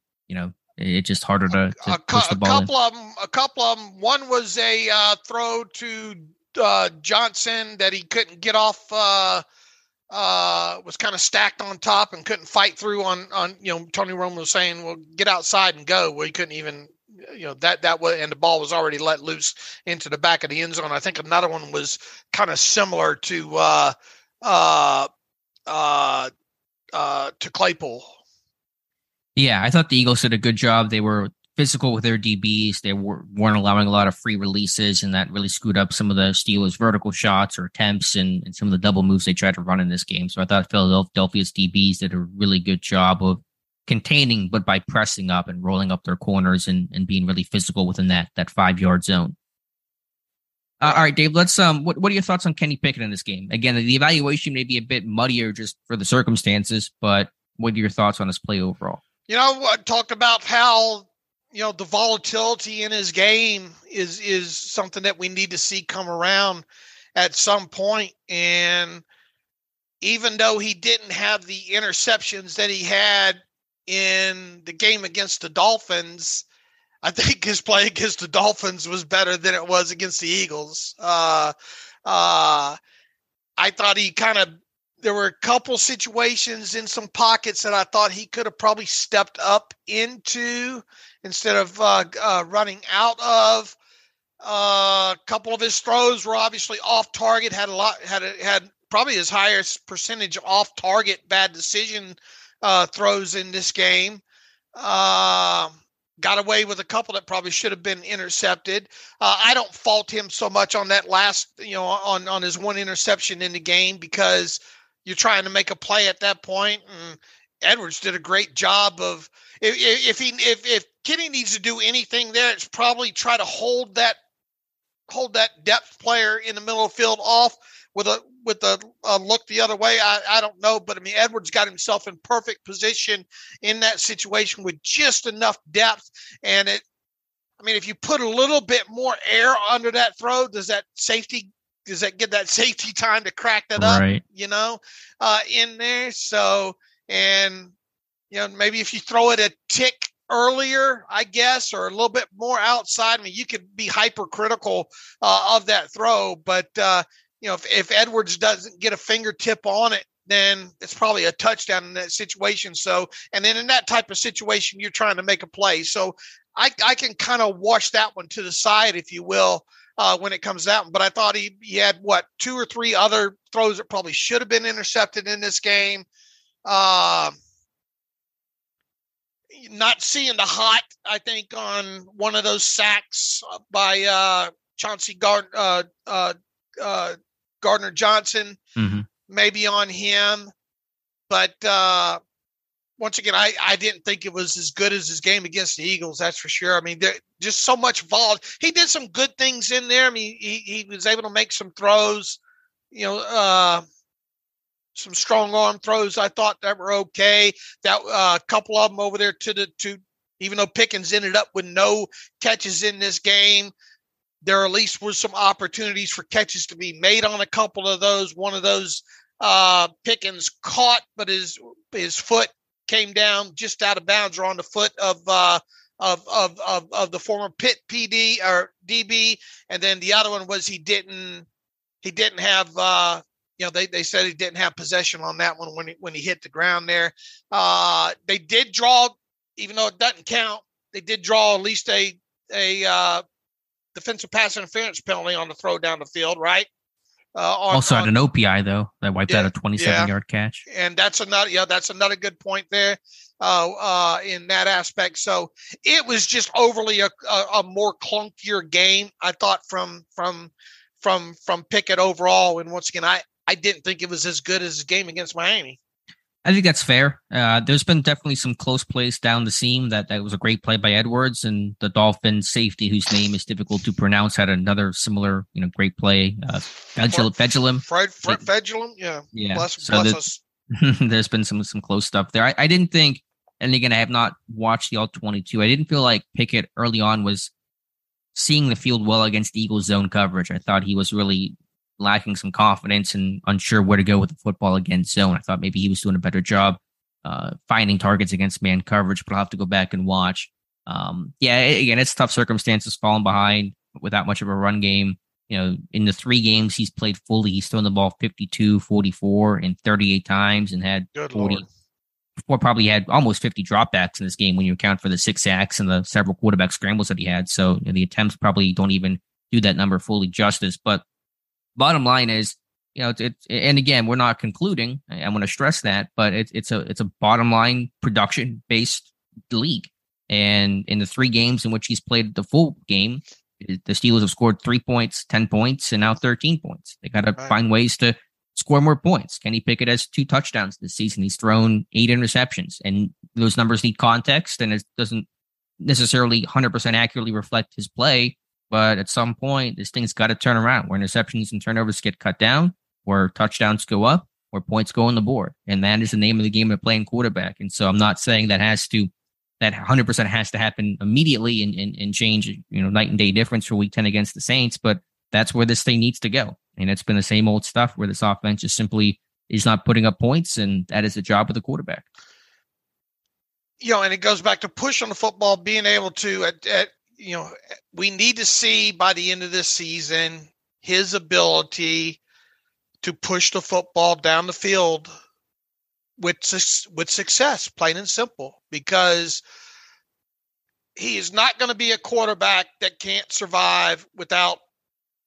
it's just harder to push the ball. A couple of them. One was a throw to Johnson that he couldn't get off. Was kind of stacked on top and couldn't fight through on. Tony Romo was saying, "Well, get outside and go." Well, he couldn't even. That was, and the ball was already let loose into the back of the end zone. I think another one was kind of similar to Claypool. Yeah, I thought the Eagles did a good job. They were physical with their DBs. They weren't allowing a lot of free releases, and that really screwed up some of the Steelers' vertical shots or attempts and some of the double moves they tried to run in this game. So I thought Philadelphia's DBs did a really good job of containing, but by pressing up and rolling up their corners and being really physical within that 5-yard zone. All right, Dave, let's what are your thoughts on Kenny Pickett in this game? Again, the evaluation may be a bit muddier just for the circumstances, but what are your thoughts on his play overall? I talked about how, the volatility in his game is something that we need to see come around at some point. And even though he didn't have the interceptions that he had in the game against the Dolphins, I think his play against the Dolphins was better than it was against the Eagles. I thought there were a couple situations in some pockets that I thought he could have probably stepped up into instead of running out of. A couple of his throws were obviously off target, had probably his highest percentage off target bad decision throws in this game. Got away with a couple that probably should have been intercepted. I don't fault him so much on that last, on his one interception in the game because, you're trying to make a play at that point. And Edwards did a great job of if Kenny needs to do anything there, it's probably try to hold that depth player in the middle of the field off with a look the other way. I don't know, but I mean, Edwards got himself in perfect position in that situation with just enough depth. And if you put a little bit more air under that throw, does that give that safety time to crack that up, right. In there? So, and, maybe if you throw it a tick earlier, I guess, or a little bit more outside, I mean, you could be hypercritical of that throw. But, if Edwards doesn't get a fingertip on it, then it's probably a touchdown in that situation. So, and then in that type of situation, you're trying to make a play. So I can kind of wash that one to the side, if you will, when it comes to that one. But I thought he had, 2 or 3 other throws that probably should have been intercepted in this game. Not seeing the hot, I think, on one of those sacks by Chauncey Gardner Johnson, maybe on him. But once again, I didn't think it was as good as his game against the Eagles. That's for sure. I mean, there just so much vol. He did some good things in there. I mean, he was able to make some throws, some strong arm throws. I thought that were okay. That a couple of them over there to even though Pickens ended up with no catches in this game, there at least was some opportunities for catches to be made on a couple of those. One of those Pickens caught, but his foot came down just out of bounds or on the foot of the former Pitt PD or DB. And then the other one was he didn't have they said he didn't have possession on that one when he hit the ground there. They did draw, even though it doesn't count, they did draw at least a defensive pass interference penalty on the throw down the field, right? Also had an OPI though that wiped out a 27-yard catch, and that's another good point there in that aspect. So it was just overly a more clunkier game, I thought, from Pickett overall. And once again, I didn't think it was as good as his game against Miami. I think that's fair. There's been definitely some close plays down the seam. That was a great play by Edwards, and the Dolphins safety, whose name is difficult to pronounce, had another similar, great play. Fedulum. Fred Fedulum, yeah. Bless us. There's been some close stuff there. I didn't think, and again, I have not watched the all 22. I didn't feel like Pickett early on was seeing the field well against the Eagles zone coverage. I thought he was really lacking some confidence and unsure where to go with the football against zone. I thought maybe he was doing a better job finding targets against man coverage, but I'll have to go back and watch. Again, it's tough circumstances, falling behind without much of a run game. In the 3 games he's played fully, he's thrown the ball 52, 44, and 38 times and had 40. Before probably had almost 50 dropbacks in this game when you account for the 6 sacks and the several quarterback scrambles that he had. So the attempts probably don't even do that number fully justice. But bottom line is, and again, we're not concluding. I want to stress that, but it's a bottom line production based league. And in the 3 games in which he's played the full game, the Steelers have scored 3 points, 10 points, and now 13 points. They got to find ways to score more points. Kenny Pickett has 2 touchdowns this season. He's thrown 8 interceptions, and those numbers need context, and it doesn't necessarily 100% accurately reflect his play. But at some point, this thing's got to turn around where interceptions and turnovers get cut down, where touchdowns go up, where points go on the board. And that is the name of the game of playing quarterback. And so I'm not saying that 100% has to happen immediately and change, night and day difference for week 10 against the Saints. But that's where this thing needs to go. And it's been the same old stuff where this offense just simply is not putting up points. And that is the job of the quarterback. And it goes back to pushing the football, being able to, we need to see by the end of this season his ability to push the football down the field with success, plain and simple, because he is not going to be a quarterback that can't survive without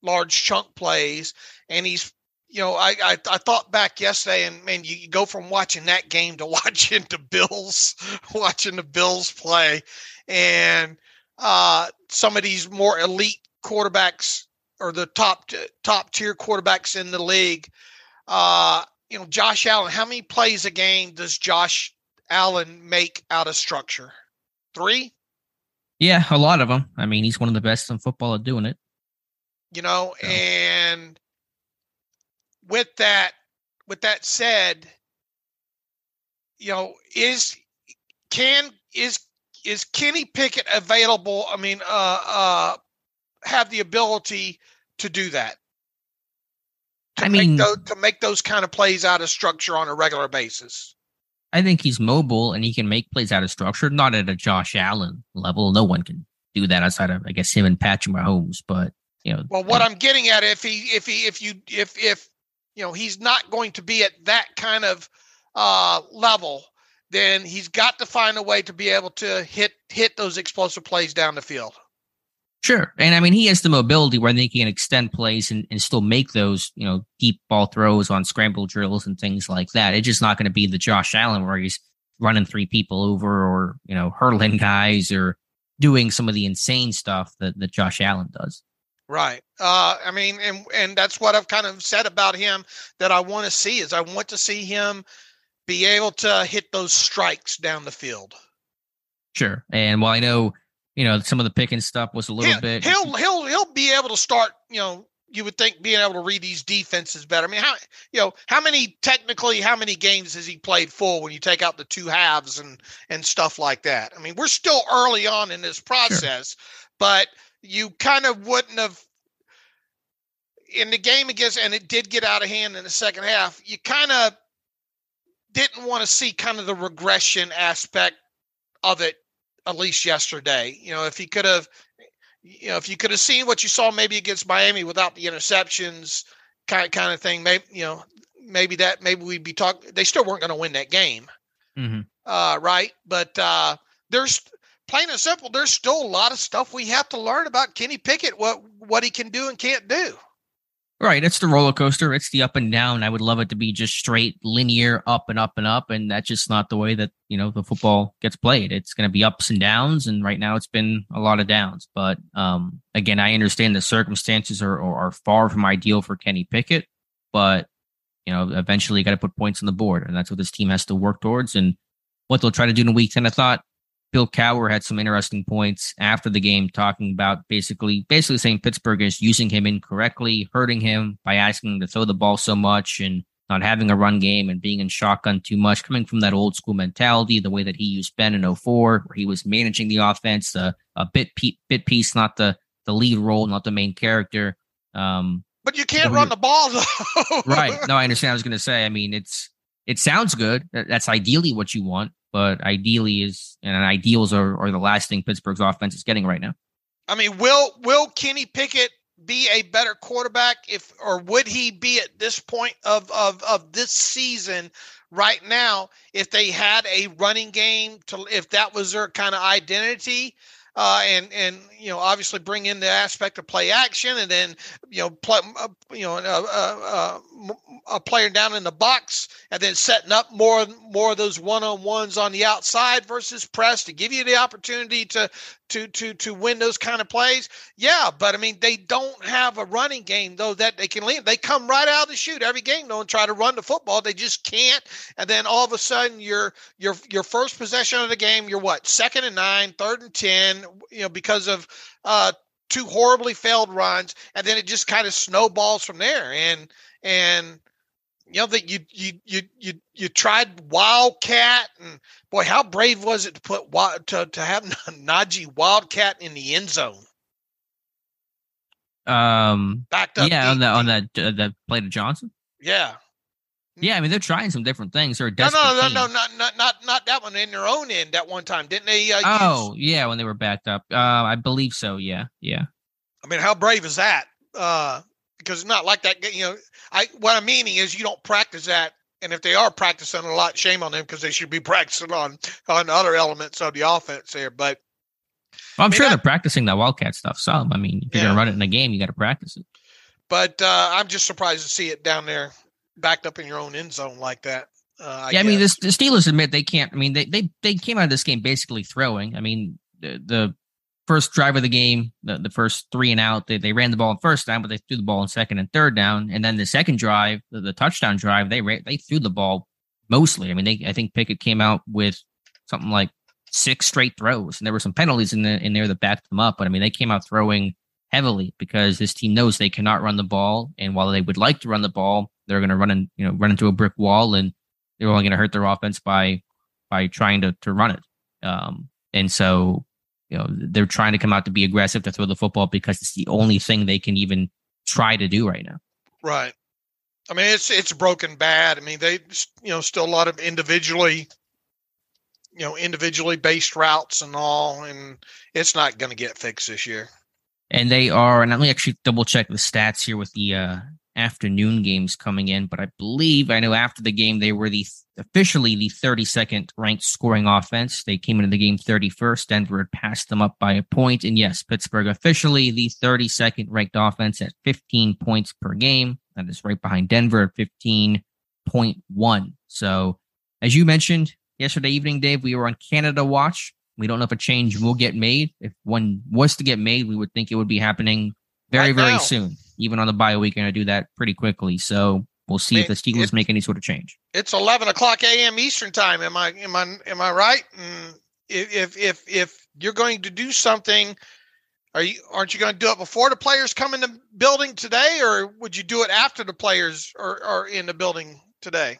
large chunk plays. And he's, I thought back yesterday, and man, you go from watching that game to watching the Bills play, and some of these more elite quarterbacks or the top tier quarterbacks in the league, Josh Allen, how many plays a game does Josh Allen make out of structure? 3? Yeah, a lot of them. I mean, he's one of the best in football at doing it. And with that said, is Kenny Pickett available? I mean, have the ability to do that? To make those kind of plays out of structure on a regular basis. I think he's mobile and he can make plays out of structure, not at a Josh Allen level. No one can do that outside of, I guess, him and Patrick Mahomes. But well, what I'm getting at, if he's not going to be at that kind of level, then he's got to find a way to be able to hit those explosive plays down the field. Sure. And I mean, he has the mobility where he can extend plays and still make those, deep ball throws on scramble drills and things like that. It's just not going to be the Josh Allen where he's running 3 people over or, hurling guys or doing some of the insane stuff that Josh Allen does. Right. I mean, and that's what I've kind of said about him that I want to see is I want to see him be able to hit those strikes down the field. Sure. And while I know, some of the picking stuff was a little bit. He'll be able to start. You would think being able to read these defenses better. I mean, how many games has he played full when you take out the 2 halves and stuff like that? I mean, we're still early on in this process, but you kind of wouldn't have in the game against, and it did get out of hand in the second half. You kind of didn't want to see kind of the regression aspect of it. At least yesterday, if you could have seen what you saw maybe against Miami without the interceptions kind of thing, maybe we'd be talking, they still weren't going to win that game. Mm-hmm. Right. But there's plain and simple, there's still a lot of stuff we have to learn about Kenny Pickett, what he can do and can't do. Right. It's the roller coaster. It's the up and down. I would love it to be just straight linear up and up and up. And that's just not the way that, the football gets played. It's going to be ups and downs. And right now it's been a lot of downs. But again, I understand the circumstances are far from ideal for Kenny Pickett. But, eventually you got to put points on the board. And that's what this team has to work towards. And what they'll try to do in week 10, I thought Bill Cowher had some interesting points after the game talking about basically saying Pittsburgh is using him incorrectly, hurting him by asking him to throw the ball so much and not having a run game and being in shotgun too much, coming from that old school mentality, the way that he used Ben in 04, where he was managing the offense, a bit piece, not the lead role, not the main character. But you can't run the ball, though. Right. No, I understand. I was going to say, I mean, it sounds good. That's ideally what you want. But ideals are the last thing Pittsburgh's offense is getting right now. I mean, will Kenny Pickett be a better quarterback or would he be at this point of this season right now if they had a running game if that was their kind of identity? And obviously bring in the aspect of play action, and then a player down in the box, and then setting up more of those one-on-ones on the outside versus press to give you the opportunity to win those kind of plays. Yeah, but I mean they don't have a running game though that they can lean. They come right out of the chute every game though and try to run the football. They just can't. And then all of a sudden your first possession of the game, you're what, 2nd and 9, 3rd and 10, because of 2 horribly failed runs, and then it just kind of snowballs from there. And that you tried Wildcat, and boy, how brave was it to put to have Najee Wildcat in the end zone? Backed up. Yeah, on that play to Johnson. Yeah. Yeah, I mean they're trying some different things. They're no, not that one in their own end. That one time, didn't they? Yeah, when they were backed up, I believe so. Yeah. I mean, how brave is that? Because it's not like that. What I'm meaning is you don't practice that, and if they are practicing a lot, shame on them because they should be practicing on other elements of the offense there. But I'm sure they're practicing that Wildcat stuff. Some, I mean, if you're gonna run it in a game, you got to practice it. But I'm just surprised to see it down there, backed up in your own end zone like that. I mean, the Steelers admit they can't. I mean, they came out of this game basically throwing. I mean, the first drive of the game, the first 3 and out, they ran the ball in first down, but they threw the ball in second and third down. And then the second drive, the touchdown drive, they threw the ball mostly. I mean, I think Pickett came out with something like 6 straight throws, and there were some penalties in there that backed them up. But I mean, they came out throwing heavily because this team knows they cannot run the ball, and while they would like to run the ball, they're going to run into a brick wall, and they're only going to hurt their offense by trying to run it. And so, they're trying to come out to be aggressive to throw the football because it's the only thing they can even try to do right now. Right. I mean, it's broken bad. I mean, they, still a lot of individually based routes and all, and it's not going to get fixed this year. And they are, and let me actually double check the stats here with the afternoon games coming in, but I know after the game, they were officially the 32nd ranked scoring offense. They came into the game 31st. Denver had passed them up by a point. And yes, Pittsburgh officially the 32nd ranked offense at 15 points per game. That is right behind Denver at 15.1. So as you mentioned yesterday evening, Dave, we were on Canada watch. We don't know if a change will get made. If one was to get made, we would think it would be happening very, very soon. Even on the bye week, going to do that pretty quickly. So we'll see if the Steelers make any sort of change. It's 11:00 a.m. Eastern time. Am I right? And if you're going to do something, aren't you going to do it before the players come in the building today, or would you do it after the players are in the building today?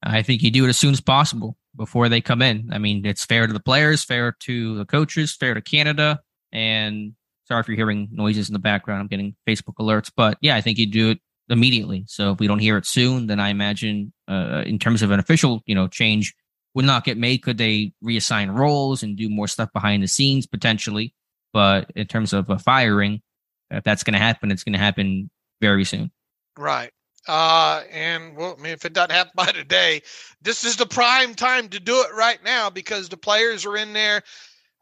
I think you do it as soon as possible before they come in. I mean, it's fair to the players, fair to the coaches, fair to Canada. And sorry if you're hearing noises in the background. I'm getting Facebook alerts. But yeah, I think you do it immediately. So if we don't hear it soon, then I imagine in terms of an official, change would not get made. Could they reassign roles and do more stuff behind the scenes potentially? But in terms of a firing, if that's going to happen, it's going to happen very soon. Right. And well, I mean, if it doesn't happen by today, this is the prime time to do it right now because the players are in there.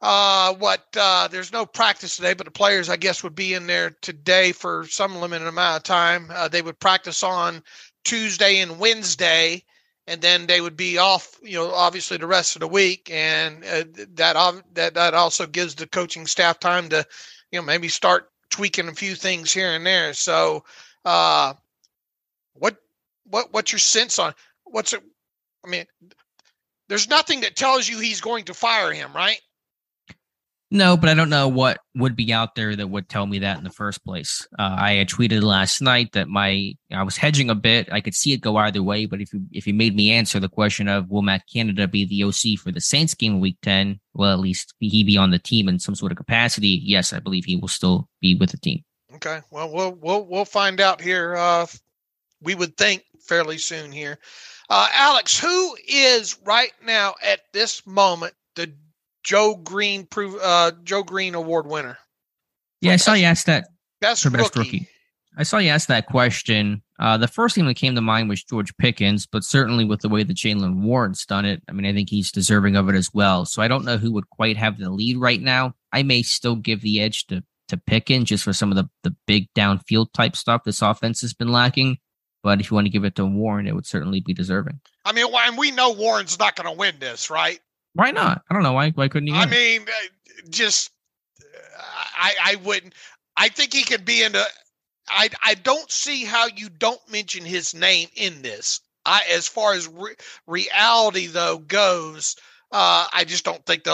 There's no practice today, but the players, I guess, would be in there today for some limited amount of time. They would practice on Tuesday and Wednesday, and then they would be off, obviously the rest of the week. And that also gives the coaching staff time to, maybe start tweaking a few things here and there. So, what's your sense on there's nothing that tells you he's going to fire him, right? No, but I don't know what would be out there that would tell me that in the first place. I had tweeted last night that I was hedging a bit. I could see it go either way, but if you made me answer the question of will Matt Canada be the OC for the Saints game in Week 10, well, at least he be on the team in some sort of capacity. Yes, I believe he will still be with the team. Okay, well, we'll find out here. We would think fairly soon here. Alex, who is right now at this moment the Joe Green Award winner? Yeah, I saw you ask that. Best rookie. I saw you ask that question. The first name that came to mind was George Pickens, but certainly with the way that Jaylen Warren's done it, I mean, I think he's deserving of it as well. So I don't know who would quite have the lead right now. I may still give the edge to Pickens just for some of the big downfield type stuff this offense has been lacking. But if you want to give it to Warren, it would certainly be deserving. I mean, we know Warren's not going to win this, right? Why not? I don't know. Why couldn't he win? I mean, I wouldn't. I think he could be in the – I don't see how you don't mention his name in this. As far as reality, though, goes, I just don't think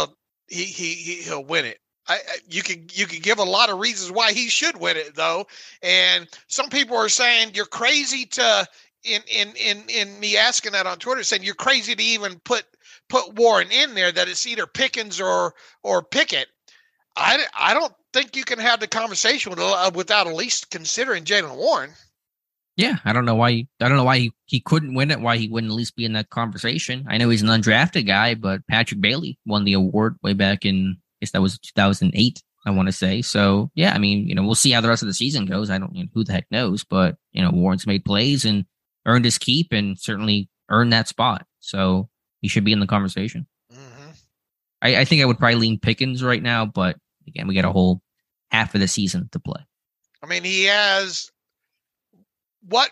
he'll win it. You could give a lot of reasons why he should win it, though. And some people are saying you're crazy to in me asking that on Twitter, saying you're crazy to even put Warren in there, that it's either Pickens or Pickett. I don't think you can have the conversation without at least considering Jaylen Warren. Yeah, I don't know why he couldn't win it, why he wouldn't at least be in that conversation. I know he's an undrafted guy, but Patrick Bailey won the award way back in, I guess that was 2008, I want to say. So, yeah, I mean, we'll see how the rest of the season goes. I don't who the heck knows, but, Warren's made plays and earned his keep and certainly earned that spot. So he should be in the conversation. Mm-hmm. I think I would probably lean Pickens right now, but again, we got a whole half of the season to play. I mean, he has what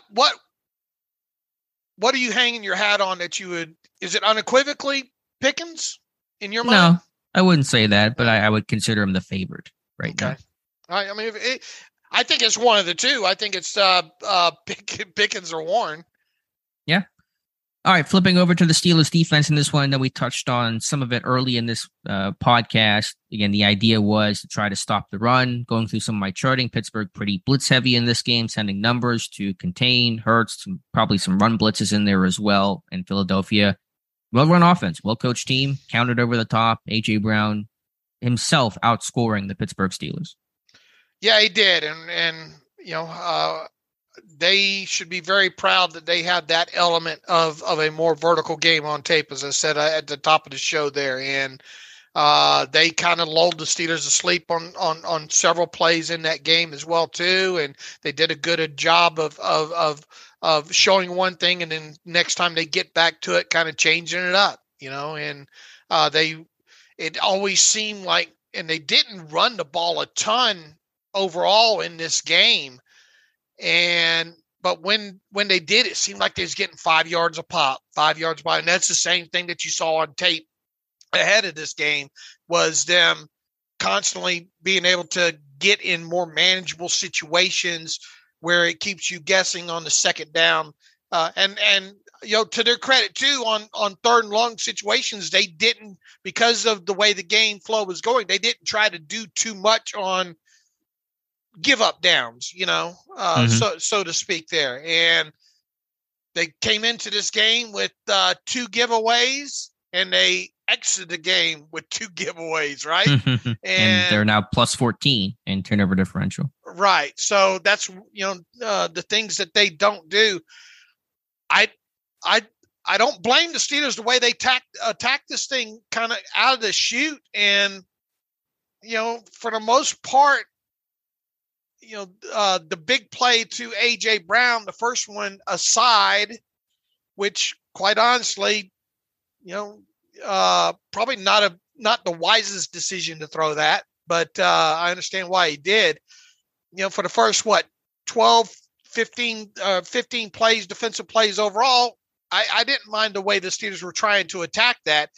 are you hanging your hat on that you would, is it unequivocally Pickens in your mind? I wouldn't say that, but I would consider him the favorite right now. I mean, I think it's one of the two. I think it's Pickens or Warren. Yeah. All right, flipping over to the Steelers defense in this one, that we touched on some of it early in this podcast. Again, the idea was to try to stop the run. Going through some of my charting, Pittsburgh pretty blitz heavy in this game, sending numbers to contain Hurts, probably some run blitzes in there as well. And Philadelphia, well-run offense, well-coached team, counted over the top. A.J. Brown himself outscoring the Pittsburgh Steelers. Yeah, he did. And they should be very proud that they had that element of a more vertical game on tape, as I said at the top of the show there. And they kind of lulled the Steelers asleep on several plays in that game as well, too. And they did a good job of showing one thing, and then next time they get back to it, kind of changing it up, and it always seemed like, and they didn't run the ball a ton overall in this game. But when they did, it seemed like they was getting 5 yards a pop. And that's the same thing that you saw on tape ahead of this game, was them constantly being able to get in more manageable situations where it keeps you guessing on the second down. And to their credit too, on third and long situations, they didn't, because of the way the game flow was going, they didn't try to do too much on give up downs, so to speak there. And they came into this game with 2 giveaways, and they exited the game with 2 giveaways, right? And they're now plus 14 in turnover differential. Right. So that's, the things that they don't do. I don't blame the Steelers the way they attack this thing kind of out of the chute. And, for the most part, the big play to A.J. Brown, the first one aside, which quite honestly, probably not the wisest decision to throw that, but I understand why he did. For the first, 15 plays, defensive plays overall, I didn't mind the way the Steelers were trying to attack that.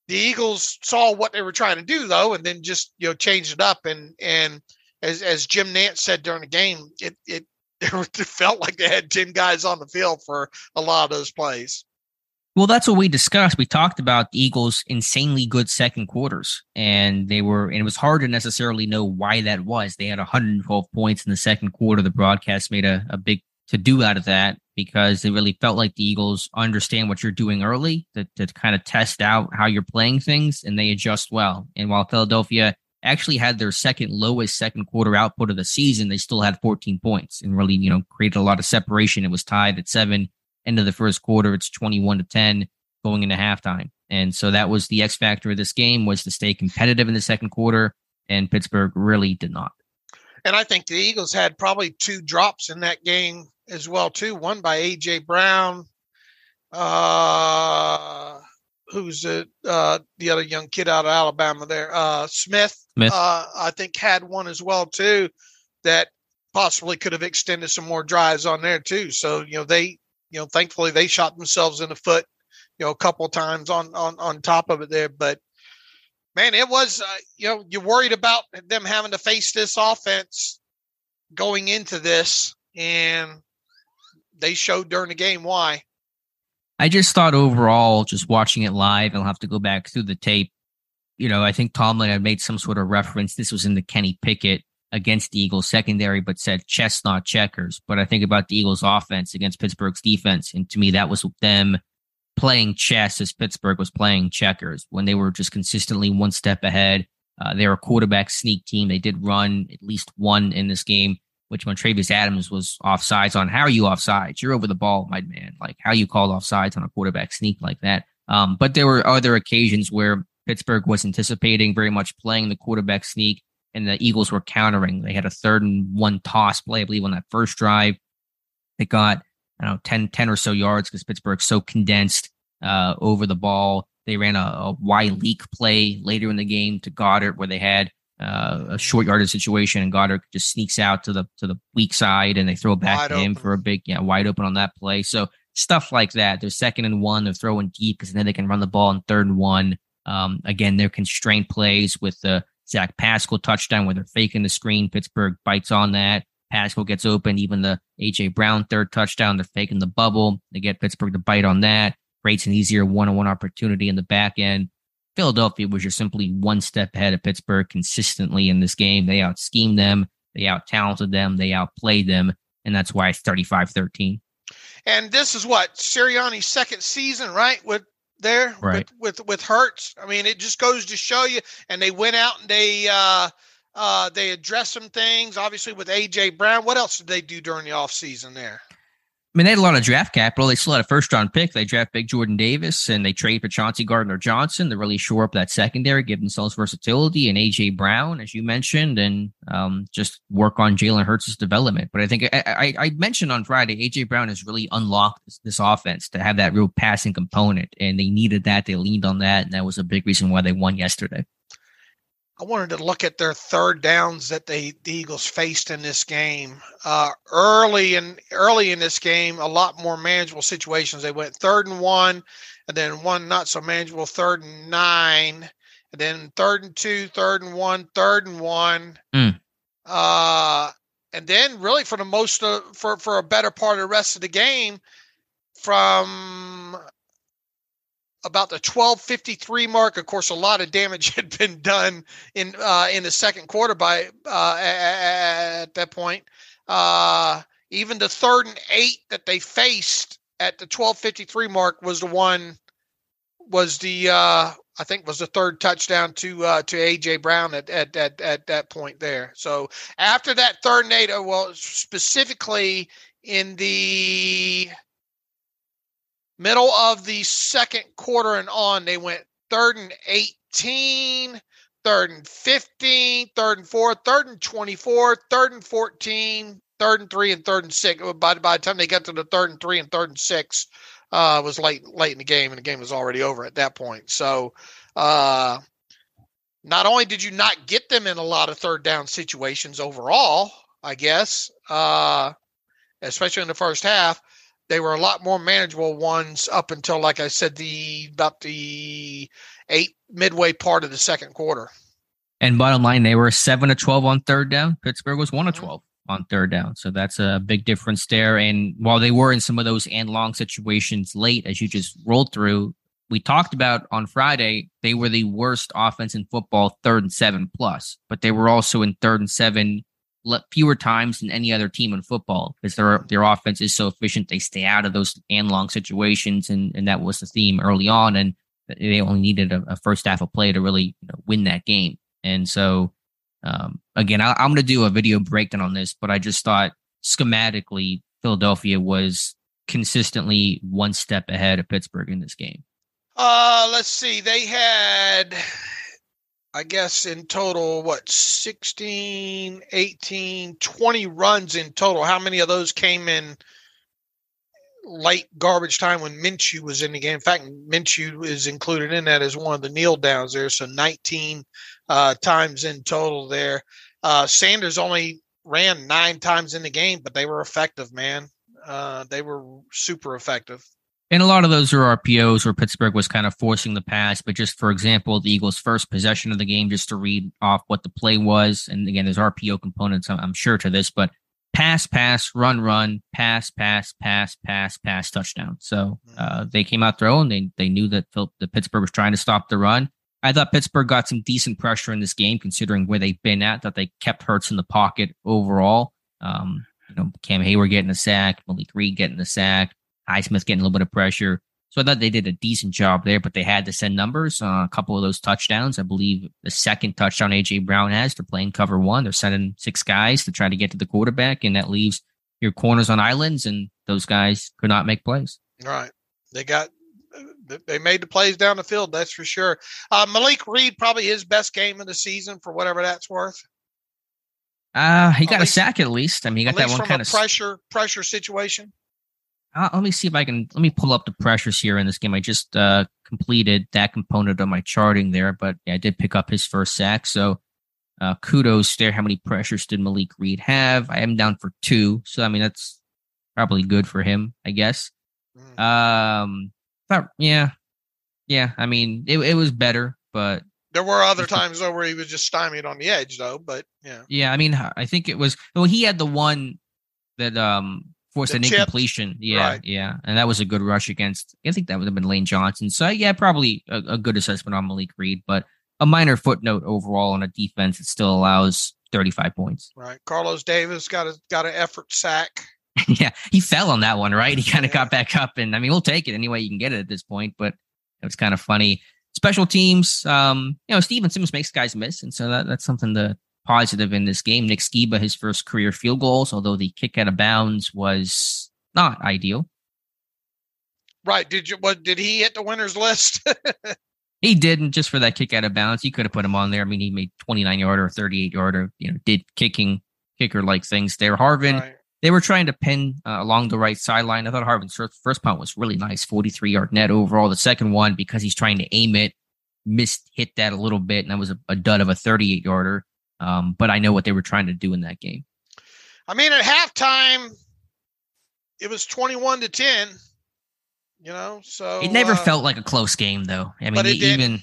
The Eagles saw what they were trying to do, though, and then just, changed it up. And as Jim Nantz said during the game, it felt like they had 10 guys on the field for a lot of those plays. Well, that's what we discussed. We talked about the Eagles' insanely good second quarters, and it was hard to necessarily know why that was. They had 112 points in the second quarter. The broadcast made a big to-do out of that, because they really felt like the Eagles understand what you're doing early to kind of test out how you're playing things, and they adjust well. And while Philadelphia actually had their second lowest second quarter output of the season, they still had 14 points and really, created a lot of separation. It was tied at 7. End of the first quarter, it's 21-10 going into halftime. And so that was the X factor of this game, was to stay competitive in the second quarter, and Pittsburgh really did not. And I think the Eagles had probably 2 drops in that game as well, too. One by A.J. Brown, who's the other young kid out of Alabama there, Smith. I think had one as well, too, that possibly could have extended some more drives on there, too. So, thankfully they shot themselves in the foot, a couple of times on top of it there. But, man, it was, you're worried about them having to face this offense going into this, and they showed during the game why. I just thought overall, just watching it live, I'll have to go back through the tape. I think Tomlin had made some sort of reference. This was in the Kenny Pickett against the Eagles secondary, but said chess, not checkers. But I think about the Eagles offense against Pittsburgh's defense, and to me, that was them playing chess as Pittsburgh was playing checkers, when they were just consistently one step ahead. They were a quarterback sneak team. They did run at least one in this game, which when Travis Adams was offsides on. How are you offsides? You're over the ball, my man. Like, how you called offsides on a quarterback sneak like that? But there were other occasions where Pittsburgh was anticipating very much playing the quarterback sneak, and the Eagles were countering. They had a 3rd and 1 toss play, I believe, on that first drive. They got, 10 or so yards because Pittsburgh's so condensed over the ball. They ran a Y leak play later in the game to Goddard, where they had a short yardage situation, and Goddard just sneaks out to the weak side, and they throw it back wide to him for a big, wide open on that play. So stuff like that. They're 2nd and 1. They're throwing deep because then they can run the ball in 3rd and 1. Again, their constrained plays with the Zach Pascal touchdown where they're faking the screen. Pittsburgh bites on that. Pascal gets open. Even the A.J. Brown third touchdown, they're faking the bubble. They get Pittsburgh to bite on that. Creates an easier one-on-one opportunity in the back end. Philadelphia was just simply one step ahead of Pittsburgh consistently in this game. They out-schemed them. They out-talented them. They outplayed them. And that's why it's 35-13. And this is what? Sirianni's second season, right? With Hurts. I mean, it just goes to show you. And they went out and they addressed some things, obviously, with A.J. Brown. What else did they do during the offseason there? I mean, they had a lot of draft capital. They still had a first-round pick. They draft big Jordan Davis, and they trade for Chauncey Gardner-Johnson to really shore up that secondary, give themselves versatility, and A.J. Brown, as you mentioned, and just work on Jalen Hurts' development. But I think I mentioned on Friday, A.J. Brown has really unlocked this offense to have that real passing component, and they needed that. They leaned on that, and that was a big reason why they won yesterday. I wanted to look at their third downs that the Eagles faced in this game. Early in this game, a lot more manageable situations. They went 3rd and 1, and then one not so manageable 3rd and 9, and then 3rd and 2, 3rd and 1, 3rd and 1. And then really for the most for a better part of the rest of the game, from about the 12:53 mark. Of course, a lot of damage had been done in the second quarter by at that point. Even the 3rd and 8 that they faced at the 12:53 mark was the third touchdown to A.J. Brown at that point there. So after that 3rd and 8, well, specifically in the middle of the second quarter and on, they went 3rd and 18, 3rd and 15, 3rd and 4, 3rd and 24, 3rd and 14, 3rd and 3, and 3rd and 6. By the time they got to the 3rd and 3 and 3rd and 6, was late in the game, and the game was already over at that point. So not only did you not get them in a lot of third down situations overall, I guess, especially in the first half, they were a lot more manageable ones up until, like I said, about the midway part of the second quarter. And bottom line, they were 7 of 12 on third down. Pittsburgh was 1 of 12 on third down. So that's a big difference there. And while they were in some of those and long situations late, as you just rolled through, we talked about on Friday, they were the worst offense in football, 3rd and 7 plus, but they were also in 3rd and 7 fewer times than any other team in football because their offense is so efficient. They stay out of those and long situations, and that was the theme early on. And they only needed a first half of play to really win that game. And so, again, I'm going to do a video breakdown on this, but I just thought schematically Philadelphia was consistently one step ahead of Pittsburgh in this game. Let's see. They had, I guess, in total, 16, 18, 20 runs in total. How many of those came in late garbage time when Minshew was in the game? In fact, Minshew is included in that as one of the kneel downs there. So 19 times in total there. Sanders only ran 9 times in the game, but they were effective, man. They were super effective. And a lot of those are RPOs where Pittsburgh was kind of forcing the pass. But just for example, the Eagles' first possession of the game, just to read off what the play was. And again, there's RPO components, I'm sure, to this, but pass, run, pass, touchdown. So they came out throwing. They knew that Pittsburgh was trying to stop the run. I thought Pittsburgh got some decent pressure in this game, considering where they've been at, that they kept Hurts in the pocket overall. Cam Hayward getting a sack, Malik Reed getting a sack, Highsmith getting a little bit of pressure. So I thought they did a decent job there, but they had to send numbers on a couple of those touchdowns. I believe the second touchdown A.J. Brown has, they're playing cover 1. They're sending 6 guys to try to get to the quarterback, and that leaves your corners on islands, and those guys could not make plays. Right. They made the plays down the field, that's for sure. Malik Reed, probably his best game of the season for whatever that's worth. He got a sack at least. I mean, he got that one kind of pressure situation. Let me see if let me pull up the pressures here in this game. I just completed that component of my charting there, but yeah, I did pick up his first sack. So kudos there. How many pressures did Malik Reed have? I am down for 2. So, I mean, that's probably good for him, I guess. Yeah, I mean, it was better, but there were other times though where he was just stymied on the edge though. But yeah. Yeah, I mean, I think it was. Well, he had the one that forced an incompletion. Yeah, right. yeah, and that was a good rush against. I think that would have been Lane Johnson. So yeah, probably a good assessment on Malik Reed, but a minor footnote overall on a defense that still allows 35 points. Right. Carlos Davis got an effort sack. Yeah, he fell on that one, right? He kind of got back up, and I mean, we'll take it any way you can get it at this point. But it was kind of funny. Special teams, Steven Sims makes guys miss, and so that's something to positive in this game. Nick Skiba, his first career field goals, although the kick out of bounds was not ideal. Right. Did he hit the winner's list? He didn't, just for that kick out of bounds. You could have put him on there. I mean, he made 29-yarder or 38-yarder, did kicker-like things there. Harvin, right. They were trying to pin along the right sideline. I thought Harvin's first punt was really nice, 43-yard net overall. The second one, because he's trying to aim it, hit that a little bit, and that was a dud of a 38-yarder. But I know what they were trying to do in that game. I mean, at halftime, it was 21-10. So it never felt like a close game, though. I mean, but it didn't.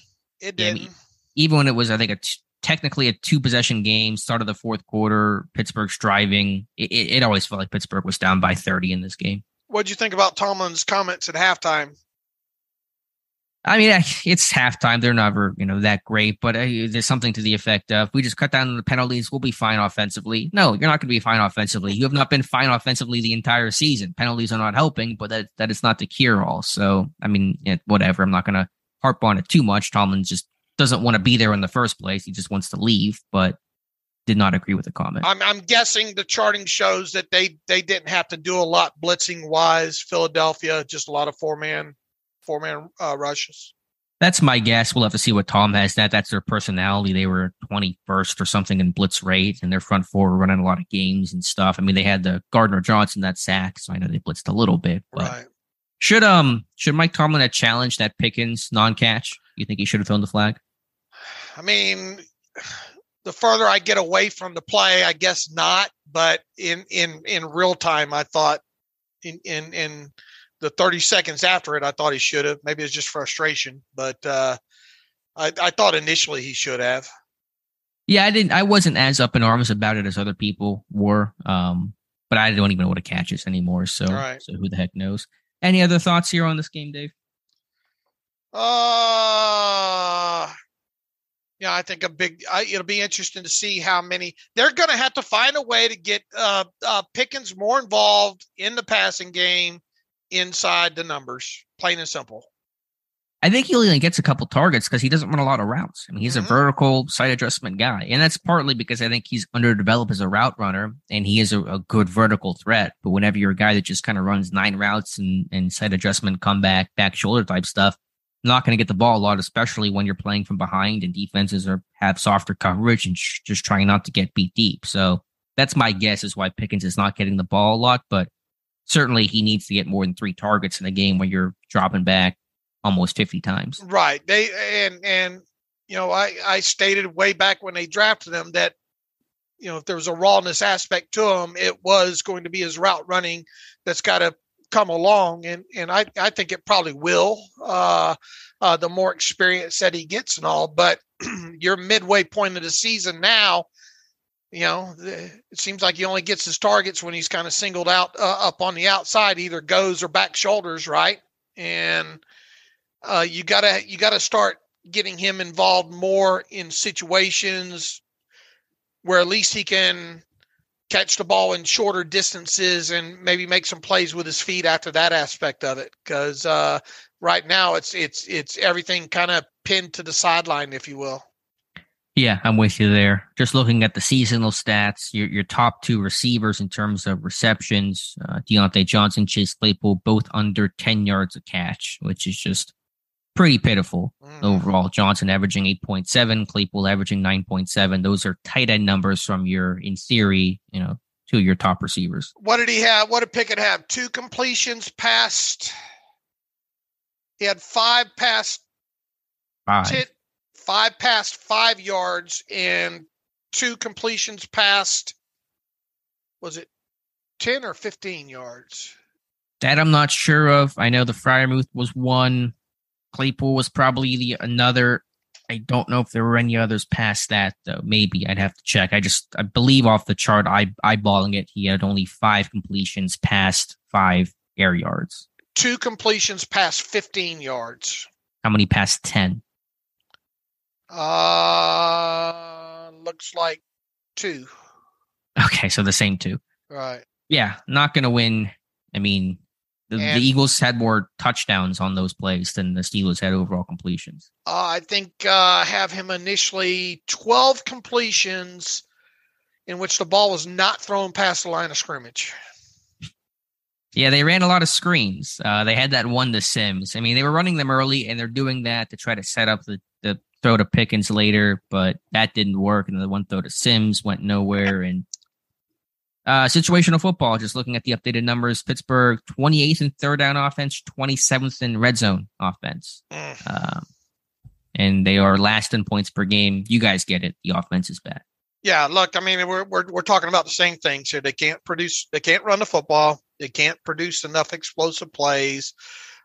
Even when it was, I think, technically a 2-possession game, start of the fourth quarter, Pittsburgh's driving. It always felt like Pittsburgh was down by 30 in this game. What'd you think about Tomlin's comments at halftime? I mean, it's halftime. They're never, that great, but there's something to the effect of, we just cut down on the penalties, we'll be fine offensively. No, you're not going to be fine offensively. You have not been fine offensively the entire season. Penalties are not helping, but that is not the cure-all. So, I mean, whatever. I'm not going to harp on it too much. Tomlin just doesn't want to be there in the first place. He just wants to leave, but did not agree with the comment. I'm guessing the charting shows that they didn't have to do a lot blitzing-wise. Philadelphia, just a lot of four-man rushes. That's my guess. We'll have to see what Tom has. That's their personality. They were 21st or something in blitz rate, and their front four were running a lot of games and stuff. I mean, they had the Gardner Johnson that sack, so I know they blitzed a little bit. But right. Should Mike Tomlin have challenged that Pickens non-catch? You think he should have thrown the flag? I mean, the further I get away from the play, I guess not. But in real time, I thought in the 30 seconds after it, I thought he should have. Maybe it's just frustration, but I thought initially he should have. Yeah, I wasn't as up in arms about it as other people were, but I don't even know what a catch is anymore. So, right. So who the heck knows? Any other thoughts here on this game, Dave? Yeah, I think it'll be interesting to see how many they're going to have to find a way to get Pickens more involved in the passing game inside the numbers, plain and simple. I think he only gets a couple targets because he doesn't run a lot of routes. I mean, he's a vertical side adjustment guy, and that's partly because I think he's underdeveloped as a route runner, and he is a good vertical threat. But whenever you're a guy that just kind of runs 9 routes and side adjustment, comeback, back shoulder type stuff, not going to get the ball a lot, especially when you're playing from behind and defenses have softer coverage and just trying not to get beat deep. So that's my guess is why Pickens is not getting the ball a lot, but certainly he needs to get more than 3 targets in a game where you're dropping back almost 50 times. Right. I stated way back when they drafted him that, if there was a rawness aspect to him, it was going to be his route running that's got to come along. And I think it probably will, the more experience that he gets and all, but your midway point of the season now, it seems like he only gets his targets when he's kind of singled out up on the outside, either goes or back shoulders. Right. And you gotta start getting him involved more in situations where at least he can catch the ball in shorter distances and maybe make some plays with his feet after that aspect of it. Because right now it's everything kind of pinned to the sideline, if you will. Yeah, I'm with you there. Just looking at the seasonal stats, your top 2 receivers in terms of receptions, Deontay Johnson, Chase Claypool, both under 10 yards a catch, which is just pretty pitiful overall. Johnson averaging 8.7, Claypool averaging 9.7. Those are tight end numbers from in theory, 2 of your top receivers. What did he have? What did Pickett have? 2 completions past. He had 5 past 5 past 5 yards and 2 completions past, was it 10 or 15 yards? That I'm not sure of. I know the Freiermuth was one. Claypool was probably another. I don't know if there were any others past that, though. Maybe I'd have to check. I believe off the chart, eyeballing it, he had only 5 completions past 5 air yards. 2 completions past 15 yards. How many past 10? Looks like 2. Okay, so the same 2. Right. Yeah, not going to win. I mean, the Eagles had more touchdowns on those plays than the Steelers had overall completions. I think have him initially 12 completions in which the ball was not thrown past the line of scrimmage. Yeah, they ran a lot of screens. They had that one to Sims. I mean, they were running them early, and they're doing that to try to set up the throw to Pickens later, but that didn't work. And the one throw to Sims went nowhere. And situational football, just looking at the updated numbers, Pittsburgh 28th in third down offense, 27th in red zone offense. And they are last in points per game. You guys get it. The offense is bad. Yeah, look, I mean, we're talking about the same things here. They can't run the football. They can't produce enough explosive plays.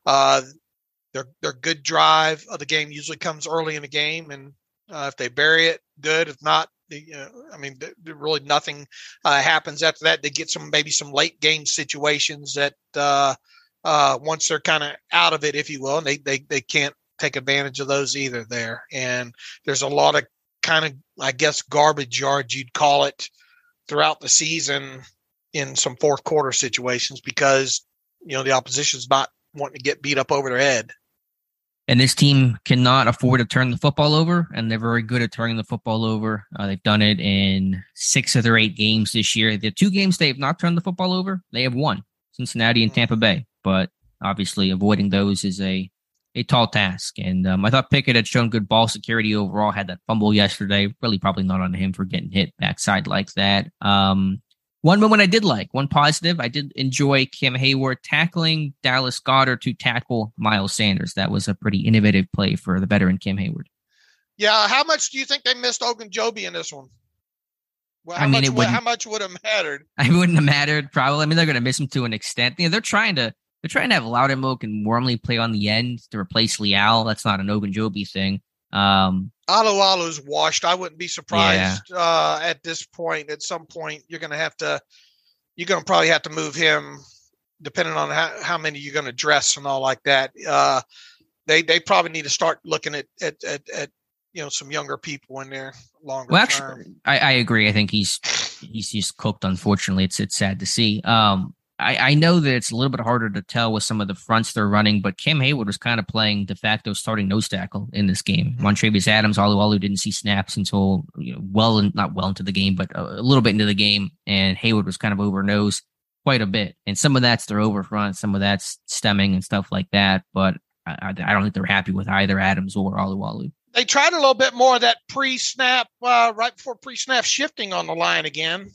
Their good drive of the game usually comes early in the game, and if they bury it, good. If not, really nothing happens after that. They get maybe some late game situations that once they're kind of out of it, if you will, and they can't take advantage of those either there. And there's a lot of kind of, I guess, garbage yards, you'd call it, throughout the season in some fourth quarter situations because, the opposition's not wanting to get beat up over their head. And this team cannot afford to turn the football over, and they're very good at turning the football over. They've done it in 6 of their 8 games this year. The 2 games they have not turned the football over, they have won, Cincinnati and Tampa Bay. But obviously avoiding those is a tall task. And I thought Pickett had shown good ball security overall, had that fumble yesterday. Really probably not on him for getting hit backside like that. One moment I did like, one positive, I did enjoy Cam Hayward tackling Dallas Goedert to tackle Miles Sanders. That was a pretty innovative play for the veteran Cam Hayward. Yeah, how much do you think they missed Ogunjobi in this one? Well, how much would have mattered? It wouldn't have mattered, probably. I mean, they're going to miss him to an extent. They're trying to have Loudermilk and Wormley play on the end to replace Leal. That's not an Ogunjobi thing. Alualu's washed. I wouldn't be surprised at this point. At some point, you're going to probably have to move him, depending on how many you're going to dress and all like that. They probably need to start looking at some younger people in there longer. Well, actually, I agree. I think he's just cooked. Unfortunately, it's sad to see. I know that it's a little bit harder to tell with some of the fronts they're running, but Cam Hayward was kind of playing de facto starting nose tackle in this game. Mm-hmm. Montravius Adams, Alualu didn't see snaps until not well into the game, but a little bit into the game, and Hayward was kind of over nose quite a bit. And some of that's their over front, some of that's stemming and stuff like that. But I don't think they're happy with either Adams or Alualu. They tried a little bit more of that pre-snap, right before pre-snap shifting on the line again.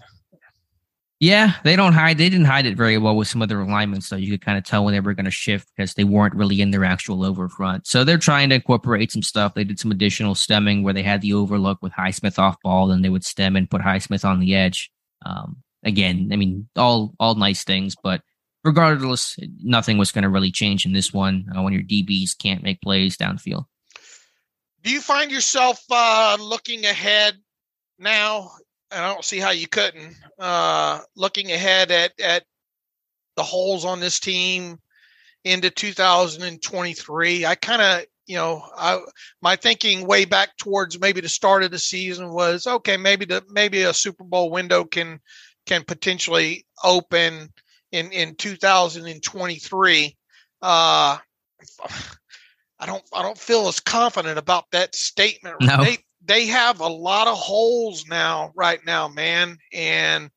Yeah, they didn't hide it very well with some of their alignments, so you could kind of tell when they were going to shift because they weren't really in their actual over front. So they're trying to incorporate some stuff. They did some additional stemming where they had the overlook with Highsmith off ball, then they would stem and put Highsmith on the edge. Again, I mean, all nice things, but regardless, nothing was going to really change in this one when your DBs can't make plays downfield. Do you find yourself looking ahead now? And I don't see how you couldn't. Looking ahead at the holes on this team into 2023, I kind of, my thinking way back towards maybe the start of the season was, okay, maybe a Super Bowl window can potentially open in 2023. I don't feel as confident about that statement. No. They have a lot of holes right now, man. And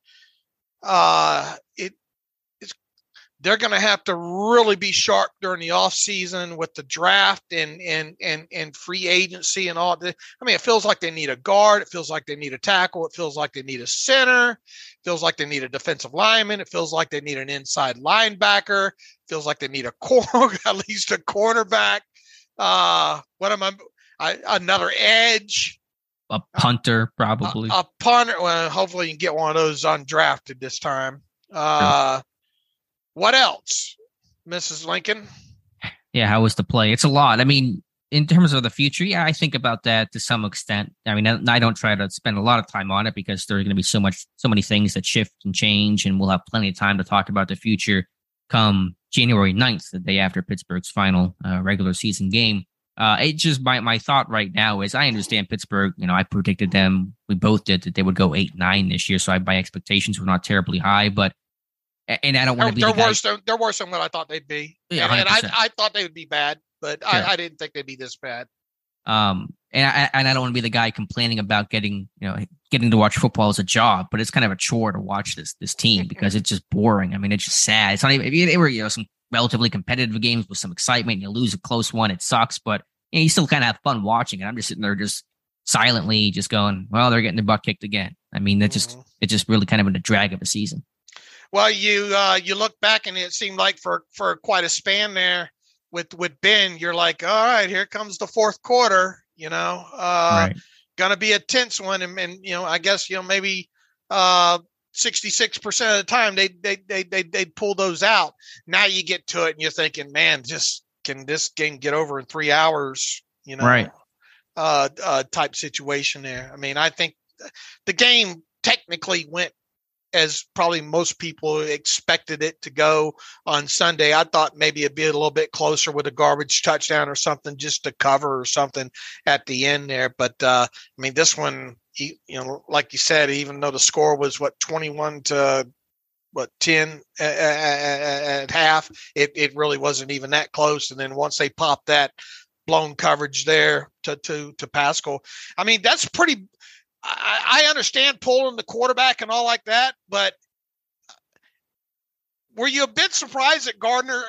they're going to have to really be sharp during the off season with the draft and free agency and all that. I mean, it feels like they need a guard. It feels like they need a tackle. It feels like they need a center. It feels like they need a defensive lineman. It feels like they need an inside linebacker. It feels like they need at least a cornerback. Another edge. A punter, probably. A punter. Well, hopefully you can get one of those undrafted this time. Sure. What else, Mrs. Lincoln? Yeah, how was the play? It's a lot. I mean, in terms of the future, yeah, I think about that to some extent. I mean, I don't try to spend a lot of time on it because there are going to be so many things that shift and change, and we'll have plenty of time to talk about the future come January 9th, the day after Pittsburgh's final regular season game. It just my thought right now is I understand Pittsburgh. I predicted them. We both did that they would go 8-9 this year, so my expectations were not terribly high, but. And I don't want to be they're worse than what I thought they'd be. Yeah, and I thought they would be bad, but sure. I didn't think they'd be this bad. And I don't want to be the guy complaining about getting to watch football as a job, but it's kind of a chore to watch this team because it's just boring. I mean, it's just sad. It's not even if they were some relatively competitive games with some excitement. You lose a close one, it sucks, but you still kind of have fun watching it. I'm just sitting there just silently just going, well, they're getting their butt kicked again. I mean, it's just really kind of been a drag of a season. Well, you look back and it seemed like for quite a span there with Ben, you're like, all right, here comes the fourth quarter, right. Gonna be a tense one. And I guess, maybe 66% of the time they'd pull those out. Now you get to it and you're thinking, man, just can this game get over in 3 hours, right. Type situation there. I mean, I think the game technically went as probably most people expected it to go on Sunday. I thought maybe it'd be a little bit closer with a garbage touchdown or something just to cover or something at the end there. But I mean, this one, like you said, even though the score was 21 to 10 at half, it really wasn't even that close. And then once they popped that blown coverage there to Pascal, I mean, that's pretty. I understand pulling the quarterback and all like that, but were you a bit surprised that Gardner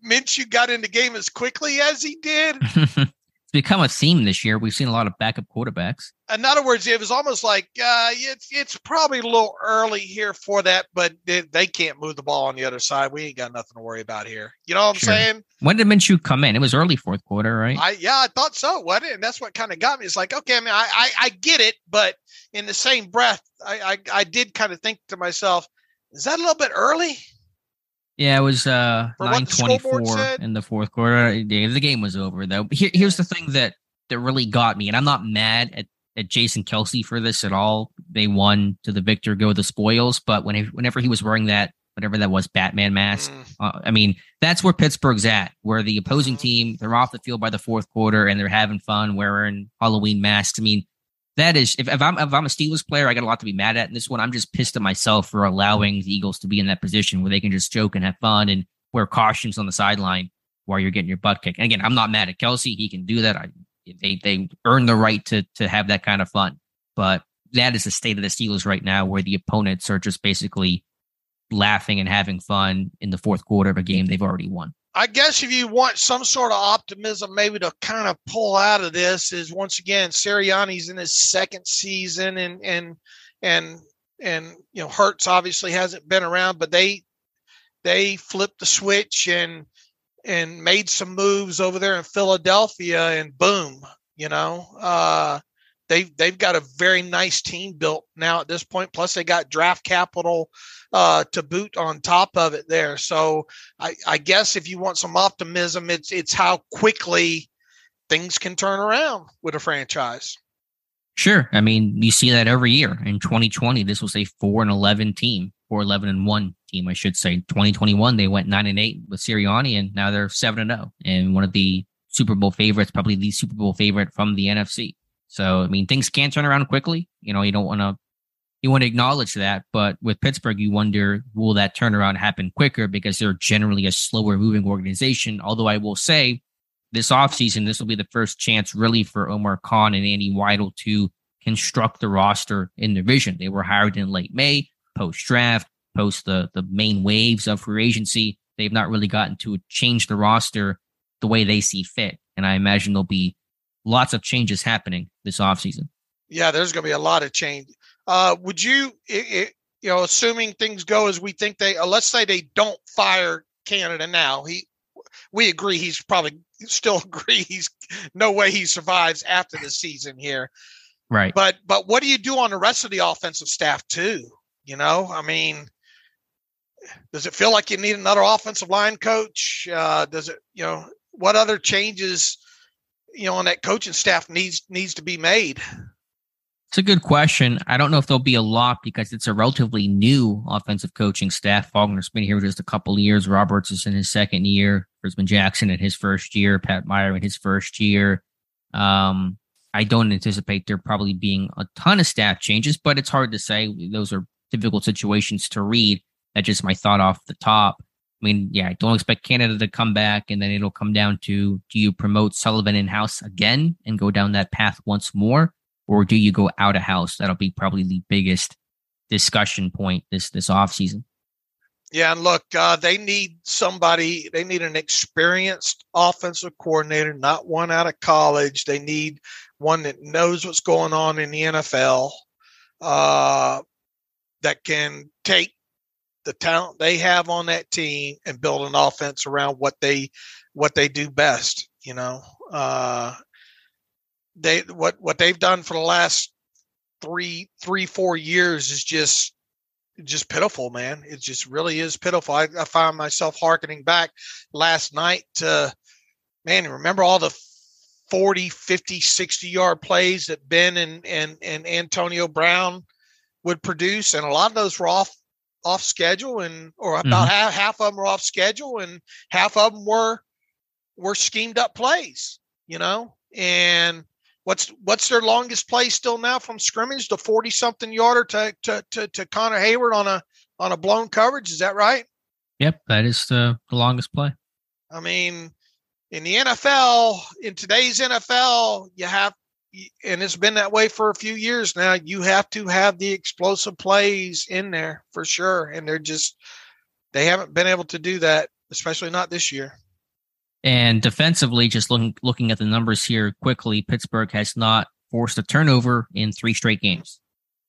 Minshew got in the game as quickly as he did? It's become a theme this year. We've seen a lot of backup quarterbacks. In other words, it was almost like it's probably a little early here for that, but they can't move the ball on the other side. We ain't got nothing to worry about here. You know what I'm saying? When did Minshew come in? It was early fourth quarter, right? I thought so, wasn't it? And that's what kind of got me. It's like, okay, I mean, I get it, but in the same breath, I did kind of think to myself, is that a little bit early? Yeah, it was 9:24 in the fourth quarter. The game was over, though. Here's the thing that really got me, and I'm not mad at Jason Kelce for this at all. They won to the victor, go the spoils. But whenever he was wearing that, whatever that was, Batman mask, I mean, that's where Pittsburgh's at, where the opposing team, they're off the field by the fourth quarter, and they're having fun wearing Halloween masks. I mean, that is, if I'm a Steelers player, I got a lot to be mad at in this one. I'm just pissed at myself for allowing the Eagles to be in that position where they can just joke and have fun and wear costumes on the sideline while you're getting your butt kicked. And again, I'm not mad at Kelce. He can do that. They earn the right to have that kind of fun. But that is the state of the Steelers right now, where the opponents are just basically laughing and having fun in the fourth quarter of a game they've already won. I guess if you want some sort of optimism, maybe to kind of pull out of this, is once again Sirianni's in his second season, and Hurts obviously hasn't been around, but they flipped the switch and made some moves over there in Philadelphia, and boom, they've got a very nice team built now at this point. Plus they got draft capital to boot on top of it there. So I guess if you want some optimism, it's how quickly things can turn around with a franchise. Sure. I mean, you see that every year. In 2020, this was a 4-11 team, 4-11-1 team, I should say. 2021, they went 9-8 with Sirianni, and now they're 7-0 and one of the Super Bowl favorites, probably the Super Bowl favorite from the NFC. So, I mean, things can turn around quickly. You want to acknowledge that, but with Pittsburgh, you wonder, will that turnaround happen quicker because they're generally a slower moving organization? Although I will say this offseason, this will be the first chance really for Omar Khan and Andy Weidel to construct the roster in their vision. They were hired in late May, post-draft, post the main waves of free agency. They've not really gotten to change the roster the way they see fit. And I imagine there'll be lots of changes happening this offseason. Yeah, there's going to be a lot of change. Would you, assuming things go as we think let's say they don't fire Canada now. We agree he's no way he survives after the season here. Right. But what do you do on the rest of the offensive staff too? I mean, does it feel like you need another offensive line coach? Does it, what other changes, on that coaching staff needs to be made? It's a good question. I don't know if there'll be a lot because it's a relatively new offensive coaching staff. Faulkner's been here just a couple of years. Roberts is in his second year. There's been Jackson in his first year. Pat Meyer in his first year. I don't anticipate there probably being a ton of staff changes, but it's hard to say. Those are difficult situations to read. That's just my thought off the top. I mean, yeah, I don't expect Canada to come back, and then it'll come down to, do you promote Sullivan in-house again and go down that path once more, or do you go out of house? That'll be probably the biggest discussion point this offseason. Yeah, and look, they need somebody. They need an experienced offensive coordinator, not one out of college. They need one that knows what's going on in the NFL, that can take the talent they have on that team and build an offense around what they do best. What they've done for the last 4 years is just pitiful, man. It just really is pitiful. I found myself hearkening back last night to, man, remember all the 40, 50, 60-yard plays that Ben and Antonio Brown would produce, and a lot of those were off schedule, or about half of them were off schedule, and half of them were schemed up plays, and what's their longest play still now from scrimmage? The 40-something yarder to Connor Hayward on a blown coverage. Is that right? Yep, that is the longest play. I mean, in the NFL, in today's NFL, you have, and it's been that way for a few years now, you have to have the explosive plays in there for sure. And they haven't been able to do that, especially not this year. And defensively, just looking at the numbers here quickly, Pittsburgh has not forced a turnover in 3 straight games.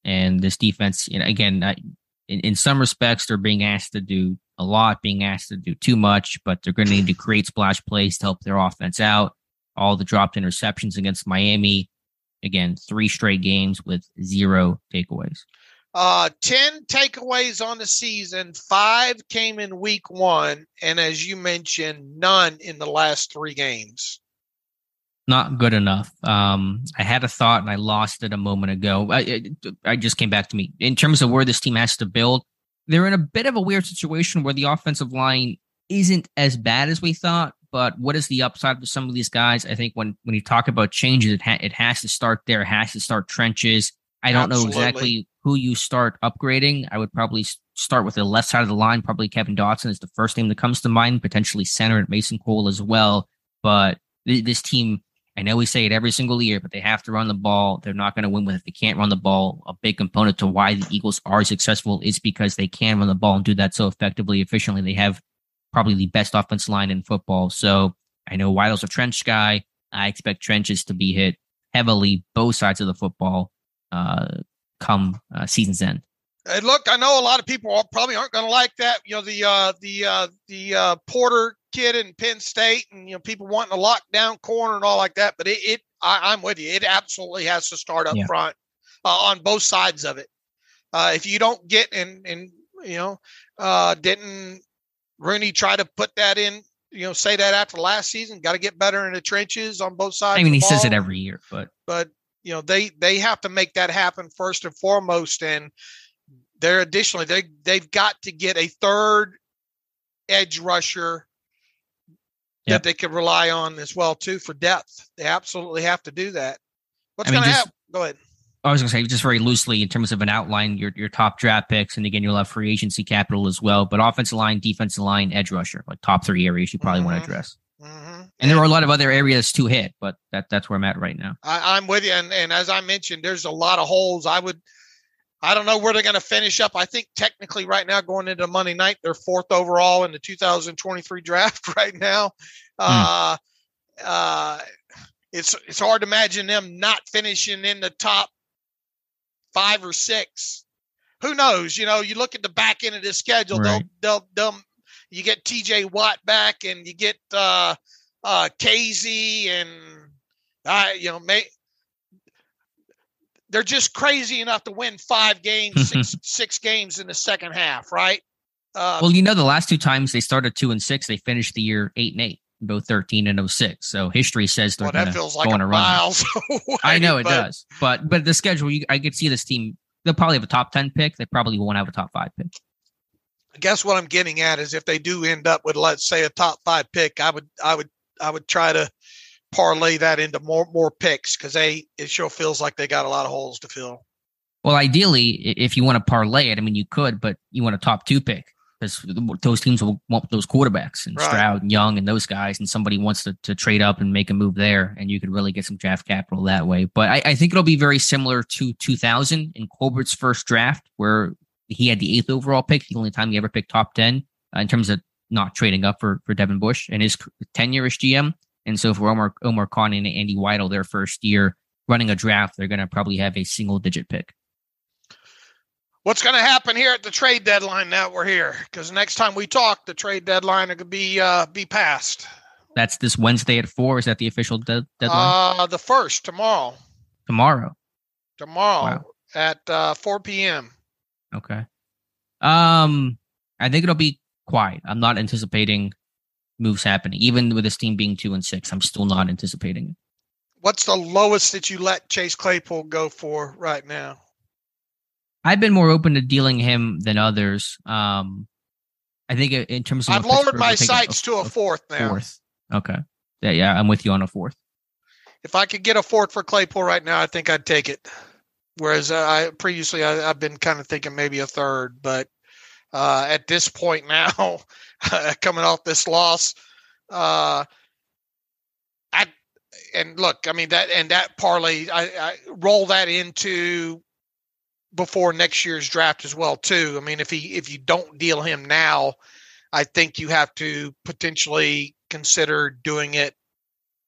And this defense, again, in some respects, they're being asked to do a lot, being asked to do too much, but they're going to need to create splash plays to help their offense out. All the dropped interceptions against Miami. Again, 3 straight games with 0 takeaways. 10 takeaways on the season. 5 came in week 1. And as you mentioned, none in the last 3 games. Not good enough. I had a thought and I lost it a moment ago. I just came back to me. In terms of where this team has to build, they're in a bit of a weird situation where the offensive line isn't as bad as we thought. But what is the upside for some of these guys? I think when you talk about changes, it has to start there. It has to start trenches. I don't know exactly who you start upgrading. I would probably start with the left side of the line. Probably Kevin Dotson is the first name that comes to mind, potentially center at Mason Cole as well. But this team, I know we say it every single year, but they have to run the ball. They're not going to win with it. They can't run the ball. A big component to why the Eagles are successful is because they can run the ball and do that so effectively, efficiently. They have probably the best offense line in football. So I know Weidel's a trench guy. I expect trenches to be hit heavily, both sides of the football, come season's end. Hey, look, I know a lot of people probably aren't going to like that. The Porter kid in Penn State, and people wanting a lockdown corner and all like that. But I'm with you. It absolutely has to start up front on both sides of it. If you don't get didn't Rooney try to put that in? Say that after last season, got to get better in the trenches on both sides. I mean, he says it every year, but they have to make that happen first and foremost, and they've got to get a third edge rusher that they can rely on as well too for depth. They absolutely have to do that. What's going to happen? Go ahead. I was going to say, just very loosely in terms of an outline, your top draft picks, and again, you'll have free agency capital as well, but offensive line, defensive line, edge rusher, like top 3 areas you probably want to address. Mm-hmm. And there are a lot of other areas to hit, but that's where I'm at right now. I'm with you. And as I mentioned, there's a lot of holes. I don't know where they're going to finish up. I think technically right now going into Monday night, they're 4th overall in the 2023 draft right now. It's hard to imagine them not finishing in the top 5 or 6. Who knows? You look at the back end of this schedule. Right. They'll you get TJ Watt back, and you get Casey, and they're just crazy enough to win 5 games, 6 games in the second half, right? Well, the last 2 times they started 2-6, they finished the year 8-8. both 13 and 06. So history says they're going to feels like go on a run. miles away, I know it does, but the schedule, I could see this team. They'll probably have a top 10 pick. They probably won't have a top 5 pick. I guess what I'm getting at is if they do end up with, let's say, a top 5 pick, I would try to parlay that into more picks because it sure feels like they got a lot of holes to fill. Well, ideally, if you want to parlay it, I mean, you could, but you want a top 2 pick because those teams will want those quarterbacks and Stroud and Young and those guys, and somebody wants to trade up and make a move there, and you could really get some draft capital that way. But I think it'll be very similar to 2000 in Colbert's first draft, where he had the 8th overall pick, the only time he ever picked top 10 in terms of not trading up for Devin Bush and his tenure as GM. And so for Omar Khan and Andy Weidel, their first year running a draft, they're going to probably have a single-digit pick. What's going to happen here at the trade deadline now we're here? Because next time we talk, the trade deadline will be passed. That's this Wednesday at 4. Is that the official deadline? The 1st, tomorrow. Tomorrow Wow. At 4 p.m. Okay. I think it'll be quiet. I'm not anticipating moves happening. Even with this team being 2-6, I'm still not anticipating it. What's the lowest that you let Chase Claypool go for right now? I've been more open to dealing him than others. I think in terms of... I've lowered my sights to a 4th now. 4th. Okay. Yeah, I'm with you on a 4th. If I could get a 4th for Claypool right now, I think I'd take it. Whereas I've been kind of thinking maybe a 3rd, but at this point now, coming off this loss, that parlay, I roll that into before next year's draft as well too. I mean, if you don't deal him now, I think you have to potentially consider doing it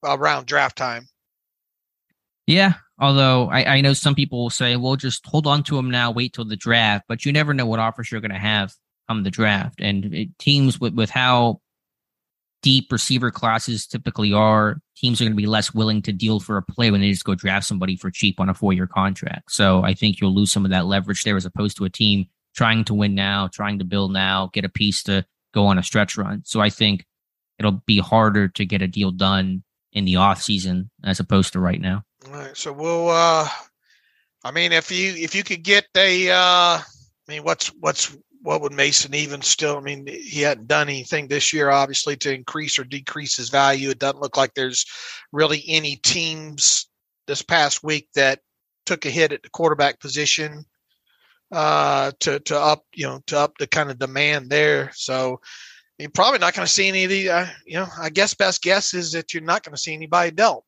around draft time. Yeah, although I know some people will say, well, just hold on to him now, wait till the draft, but you never know what offers you're going to have come the draft. And teams with how deep receiver classes typically are, teams are going to be less willing to deal for a player when they just go draft somebody for cheap on a 4-year contract. So I think you'll lose some of that leverage there as opposed to a team trying to win now, trying to build now, get a piece to go on a stretch run. So I think it'll be harder to get a deal done in the off season as opposed to right now. All right. So we'll, if you could get what would Mason even still, he hadn't done anything this year, obviously, to increase or decrease his value. It doesn't look like there's really any teams this past week that took a hit at the quarterback position to up the kind of demand there. So you're probably not going to see any of the, I guess best guess is that you're not going to see anybody dealt.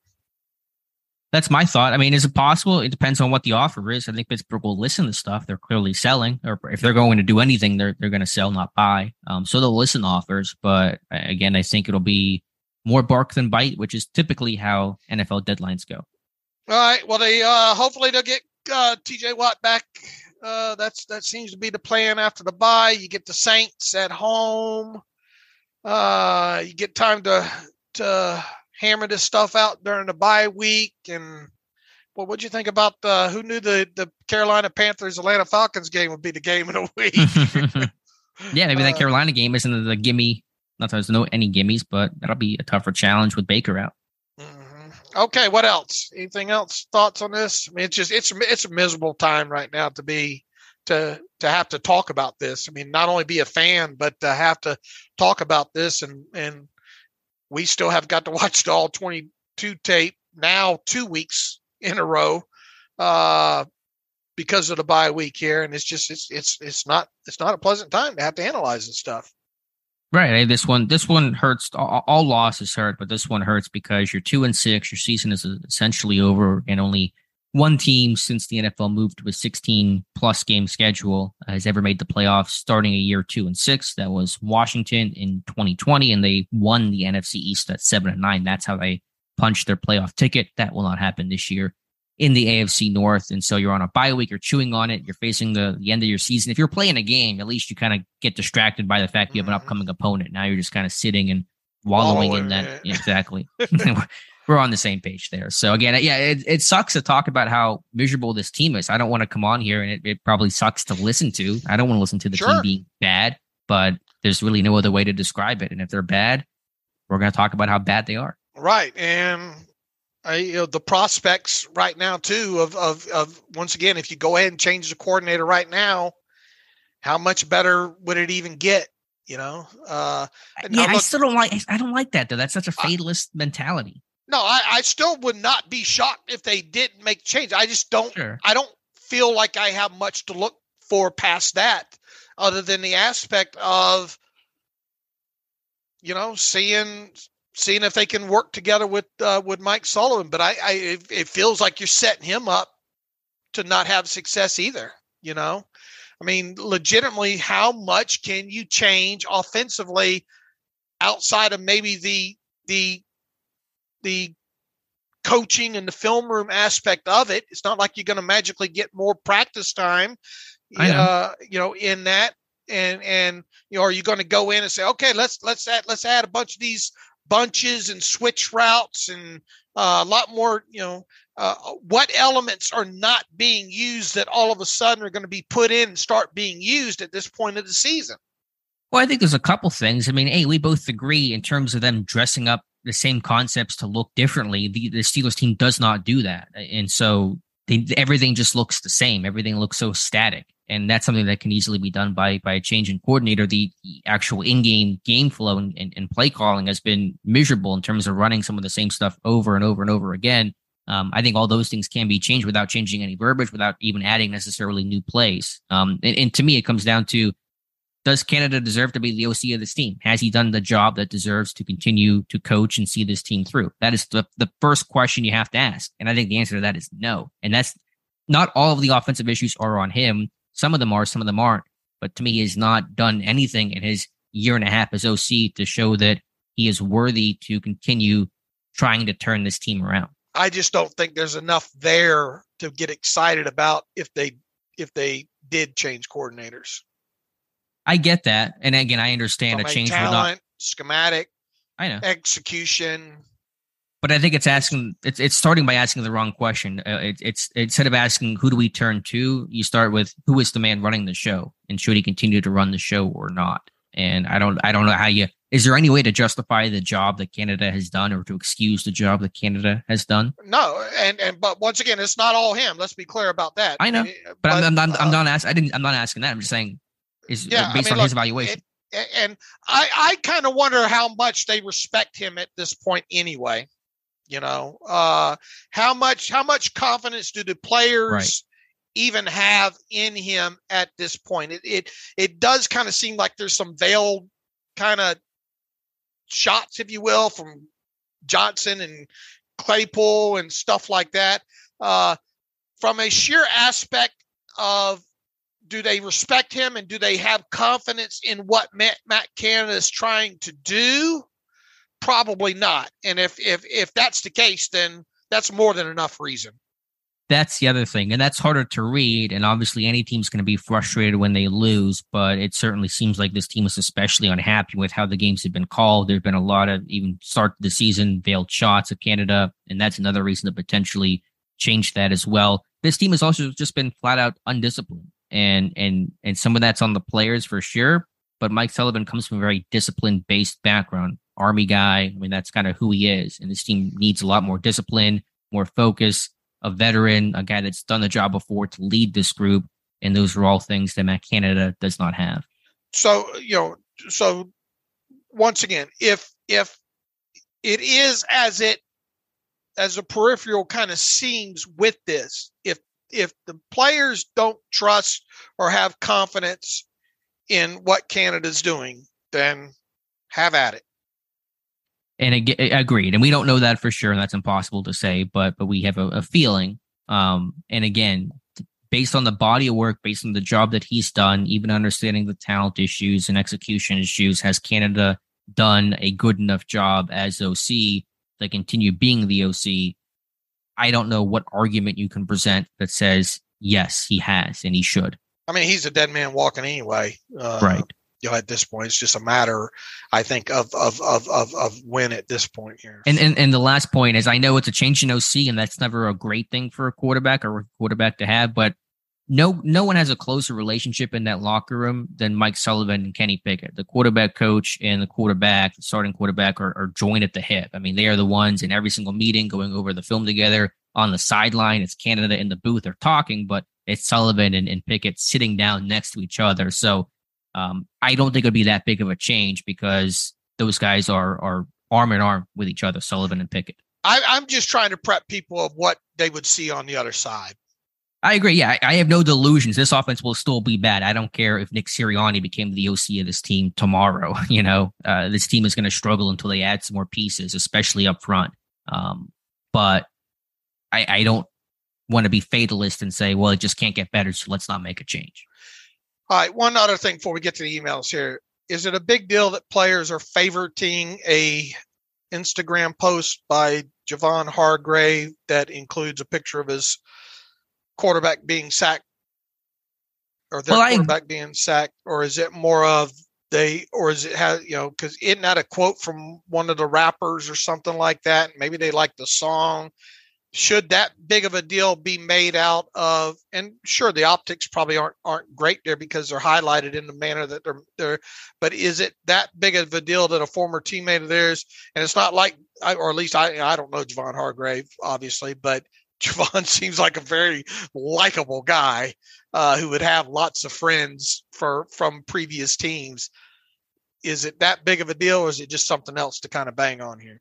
That's my thought. I mean, is it possible? It depends on what the offer is. I think Pittsburgh will listen to stuff. They're clearly selling, or if they're going to do anything, they're going to sell, not buy. So they'll listen to offers. But again, I think it'll be more bark than bite, which is typically how NFL deadlines go. All right. Well, they hopefully they'll get TJ Watt back. That seems to be the plan after the bye. You get the Saints at home. You get time to hammer this stuff out during the bye week. And what'd you think about who knew the Carolina Panthers Atlanta Falcons game would be the game of the week? Yeah, maybe that Carolina game isn't the gimme. Not that there's any gimmies, but that'll be a tougher challenge with Baker out. Mm-hmm. Okay, what else? Anything else? Thoughts on this? I mean, it's a miserable time right now to have to talk about this. I mean, not only be a fan, but to have to talk about this, and we still have got to watch the all 22 tape now 2 weeks in a row because of the bye week here, and it's not a pleasant time to have to analyze this stuff. Right. This one hurts. All losses hurt, but this one hurts because you're 2-6. Your season is essentially over, and only one team since the NFL moved to a 16-plus game schedule has ever made the playoffs starting a year 2-6. That was Washington in 2020, and they won the NFC East at 7-9. That's how they punched their playoff ticket. That will not happen this year in the AFC North. And so you're on a bye week. You're chewing on it. You're facing the end of your season. If you're playing a game, at least you kind of get distracted by the fact you have an upcoming opponent. Now you're just kind of sitting and wallowing in that. Yeah, exactly. We're on the same page there. So again, yeah, it sucks to talk about how miserable this team is. I don't want to come on here, and it probably sucks to listen to. I don't want to listen to the team being bad, but there's really no other way to describe it. And if they're bad, we're going to talk about how bad they are. Right. And the prospects right now too of once again, if you go ahead and change the coordinator right now, how much better would it even get? I don't like that though. That's such a fatalist mentality. No, I still would not be shocked if they didn't make change. I just don't. Sure. I don't feel like I have much to look for past that, other than the aspect of, seeing if they can work together with Mike Sullivan. But it feels like you're setting him up to not have success either. I mean, legitimately, how much can you change offensively outside of maybe the coaching and the film room aspect of it? It's not like you're going to magically get more practice time, in that. And are you going to go in and say, okay, let's add a bunch of these bunches and switch routes and a lot more, what elements are not being used that all of a sudden are going to be put in and start being used at this point of the season? Well, I think there's a couple things. I mean, we both agree in terms of them dressing up the same concepts to look differently. The Steelers team does not do that. And so everything just looks the same. Everything looks so static. And that's something that can easily be done by a change in coordinator. The actual in-game game flow and play calling has been miserable in terms of running some of the same stuff over and over and over again. I think all those things can be changed without changing any verbiage, without even adding necessarily new plays. And to me, it comes down to, does Canada deserve to be the OC of this team? Has he done the job that deserves to continue to coach and see this team through? That is the first question you have to ask. And I think the answer to that is no. And that's not all of the offensive issues are on him. Some of them are, some of them aren't. But to me, he has not done anything in his year and a half as OC to show that he is worthy to continue trying to turn this team around. I just don't think there's enough there to get excited about if they did change coordinators. I get that. And again, I understand a change talent, schematic, I know, execution. But I think it's starting by asking the wrong question. It's instead of asking who do we turn to, you start with who is the man running the show, and should he continue to run the show or not? And I don't know is there any way to justify the job that Canada has done or to excuse the job that Canada has done? No, but once again, it's not all him. Let's be clear about that. I know, but I'm not asking. I'm not asking that. I'm just saying, based on his evaluation. And I kind of wonder how much they respect him at this point anyway. How much confidence do the players even have in him at this point? It does kind of seem like there's some veiled kind of shots, if you will, from Johnson and Claypool and stuff like that. From a sheer aspect of, do they respect him and do they have confidence in what Matt Canada is trying to do? Probably not. And if that's the case, then that's more than enough reason. That's the other thing. And that's harder to read. And obviously any team's going to be frustrated when they lose, but it certainly seems like this team is especially unhappy with how the games have been called. There've been a lot of, even start the season, veiled shots of Canada. And that's another reason to potentially change that as well. This team has also just been flat out undisciplined. And some of that's on the players for sure. But Mike Sullivan comes from a very discipline-based background. Army guy. I mean, that's kind of who he is. And this team needs a lot more discipline, more focus, a veteran, a guy that's done the job before to lead this group. And those are all things that Matt Canada does not have. So, so once again, if it is as a peripheral kind of seems with this, if the players don't trust or have confidence in what Canada's doing, then have at it. And agreed. And we don't know that for sure. And that's impossible to say, but we have a feeling. And again, based on the body of work, based on the job that he's done, even understanding the talent issues and execution issues, has Canada done a good enough job as OC to continue being the OC? I don't know what argument you can present that says, yes, he has, and he should. I mean, he's a dead man walking anyway. Right. At this point, it's just a matter, I think, of when at this point here. And the last point is, I know it's a change in OC, and that's never a great thing for a quarterback or a quarterback to have. But no one has a closer relationship in that locker room than Mike Sullivan and Kenny Pickett. The quarterback coach and the starting quarterback are joined at the hip. I mean, they are the ones in every single meeting going over the film together. On the sideline, it's Canada in the booth are talking, but it's Sullivan and Pickett sitting down next to each other. So I don't think it'll be that big of a change because those guys are arm in arm with each other, Sullivan and Pickett. I'm just trying to prep people of what they would see on the other side. I agree. Yeah, I have no delusions. This offense will still be bad. I don't care if Nick Sirianni became the OC of this team tomorrow. This team is going to struggle until they add some more pieces, especially up front. But I don't want to be fatalist and say, well, it just can't get better, so let's not make a change. All right, one other thing before we get to the emails here. Is it a big deal that players are favoriting a Instagram post by Javon Hargrave that includes a picture of his quarterback being sacked or their quarterback being sacked? Or is it more of because isn't that a quote from one of the rappers or something like that? Maybe they like the song. Should that big of a deal be made out of? And sure, the optics probably aren't great there because they're highlighted in the manner that they're. But is it that big of a deal that a former teammate of theirs? And it's not like, or at least I don't know Javon Hargrave, obviously, but Javon seems like a very likable guy who would have lots of friends from previous teams. Is it that big of a deal, or is it just something else to kind of bang on here?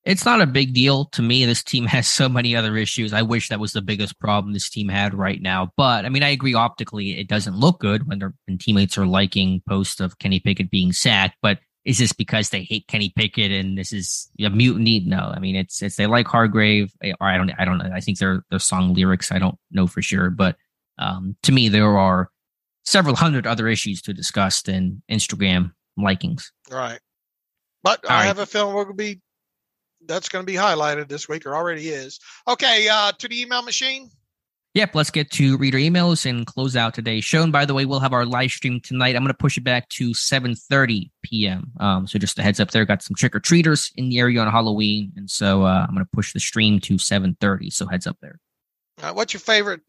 It's not a big deal to me. This team has so many other issues. I wish that was the biggest problem this team had right now. But I mean, I agree optically, it doesn't look good when teammates are liking posts of Kenny Pickett being sacked. But is this because they hate Kenny Pickett and this is a mutiny? No, I mean, it's they like Hargrave, or I don't know. I think they're song lyrics. I don't know for sure. But to me, there are several hundred other issues to discuss than Instagram likings. Right. But I have a feeling that's going to be highlighted this week, or already is. Okay, to the email machine. Yep, let's get to reader emails and close out today's show. And by the way, we'll have our live stream tonight. I'm going to push it back to 7:30 p.m. So just a heads up there, got some trick-or-treaters in the area on Halloween. And so I'm going to push the stream to 7:30. So heads up there. What's your favorite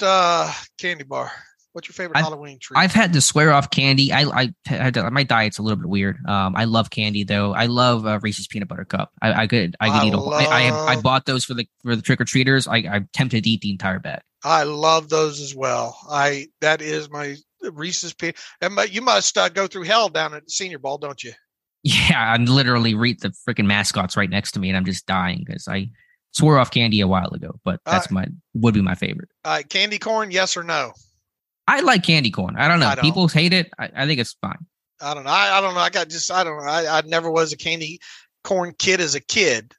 candy bar? What's your favorite Halloween treat? I've had to swear off candy. My diet's a little bit weird. I love candy though. I love Reese's peanut butter cup. I could eat a whole. I bought those for the trick or treaters. I'm tempted to eat the entire bag. I love those as well. That is my Reese's peanut. You must go through hell down at the Senior Bowl, don't you? Yeah, I literally read the freaking mascots right next to me, and I'm just dying because I swore off candy a while ago. But would be my favorite. Candy corn, yes or no? I like candy corn. I don't know. People hate it. I think it's fine. I don't know. I don't know. I don't know. I never was a candy corn kid as a kid.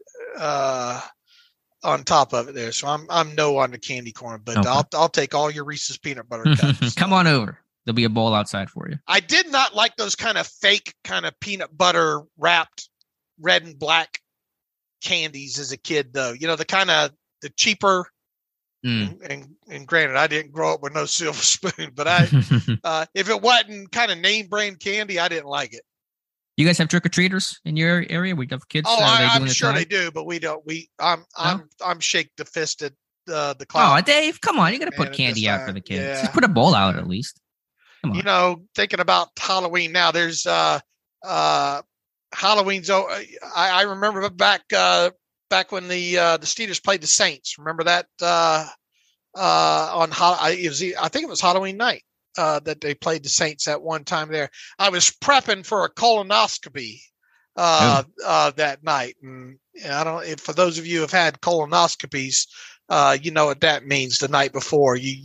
On top of it there, so I'm no on the candy corn, but okay. I'll take all your Reese's peanut butter cups. Come on over. There'll be a bowl outside for you. I did not like those kind of fake kind of peanut butter wrapped red and black candies as a kid, though. The kind of the cheaper. And granted, I didn't grow up with no silver spoon, but if it wasn't kind of name brand candy, I didn't like it. You guys have trick or treaters in your area? We have kids. Oh, I'm sure they do, but we don't. I'm shake the fist at the cloud. Oh, Dave, come on! You got to put candy out for the kids. Yeah. Just put a bowl out at least. Come on. Thinking about Halloween now. There's Halloween's. I remember back when the Steelers played the Saints. Remember that I think it was Halloween night that they played the Saints at one time there. I was prepping for a colonoscopy that night. And I don't, for those of you who have had colonoscopies, you know what that means. The night before, you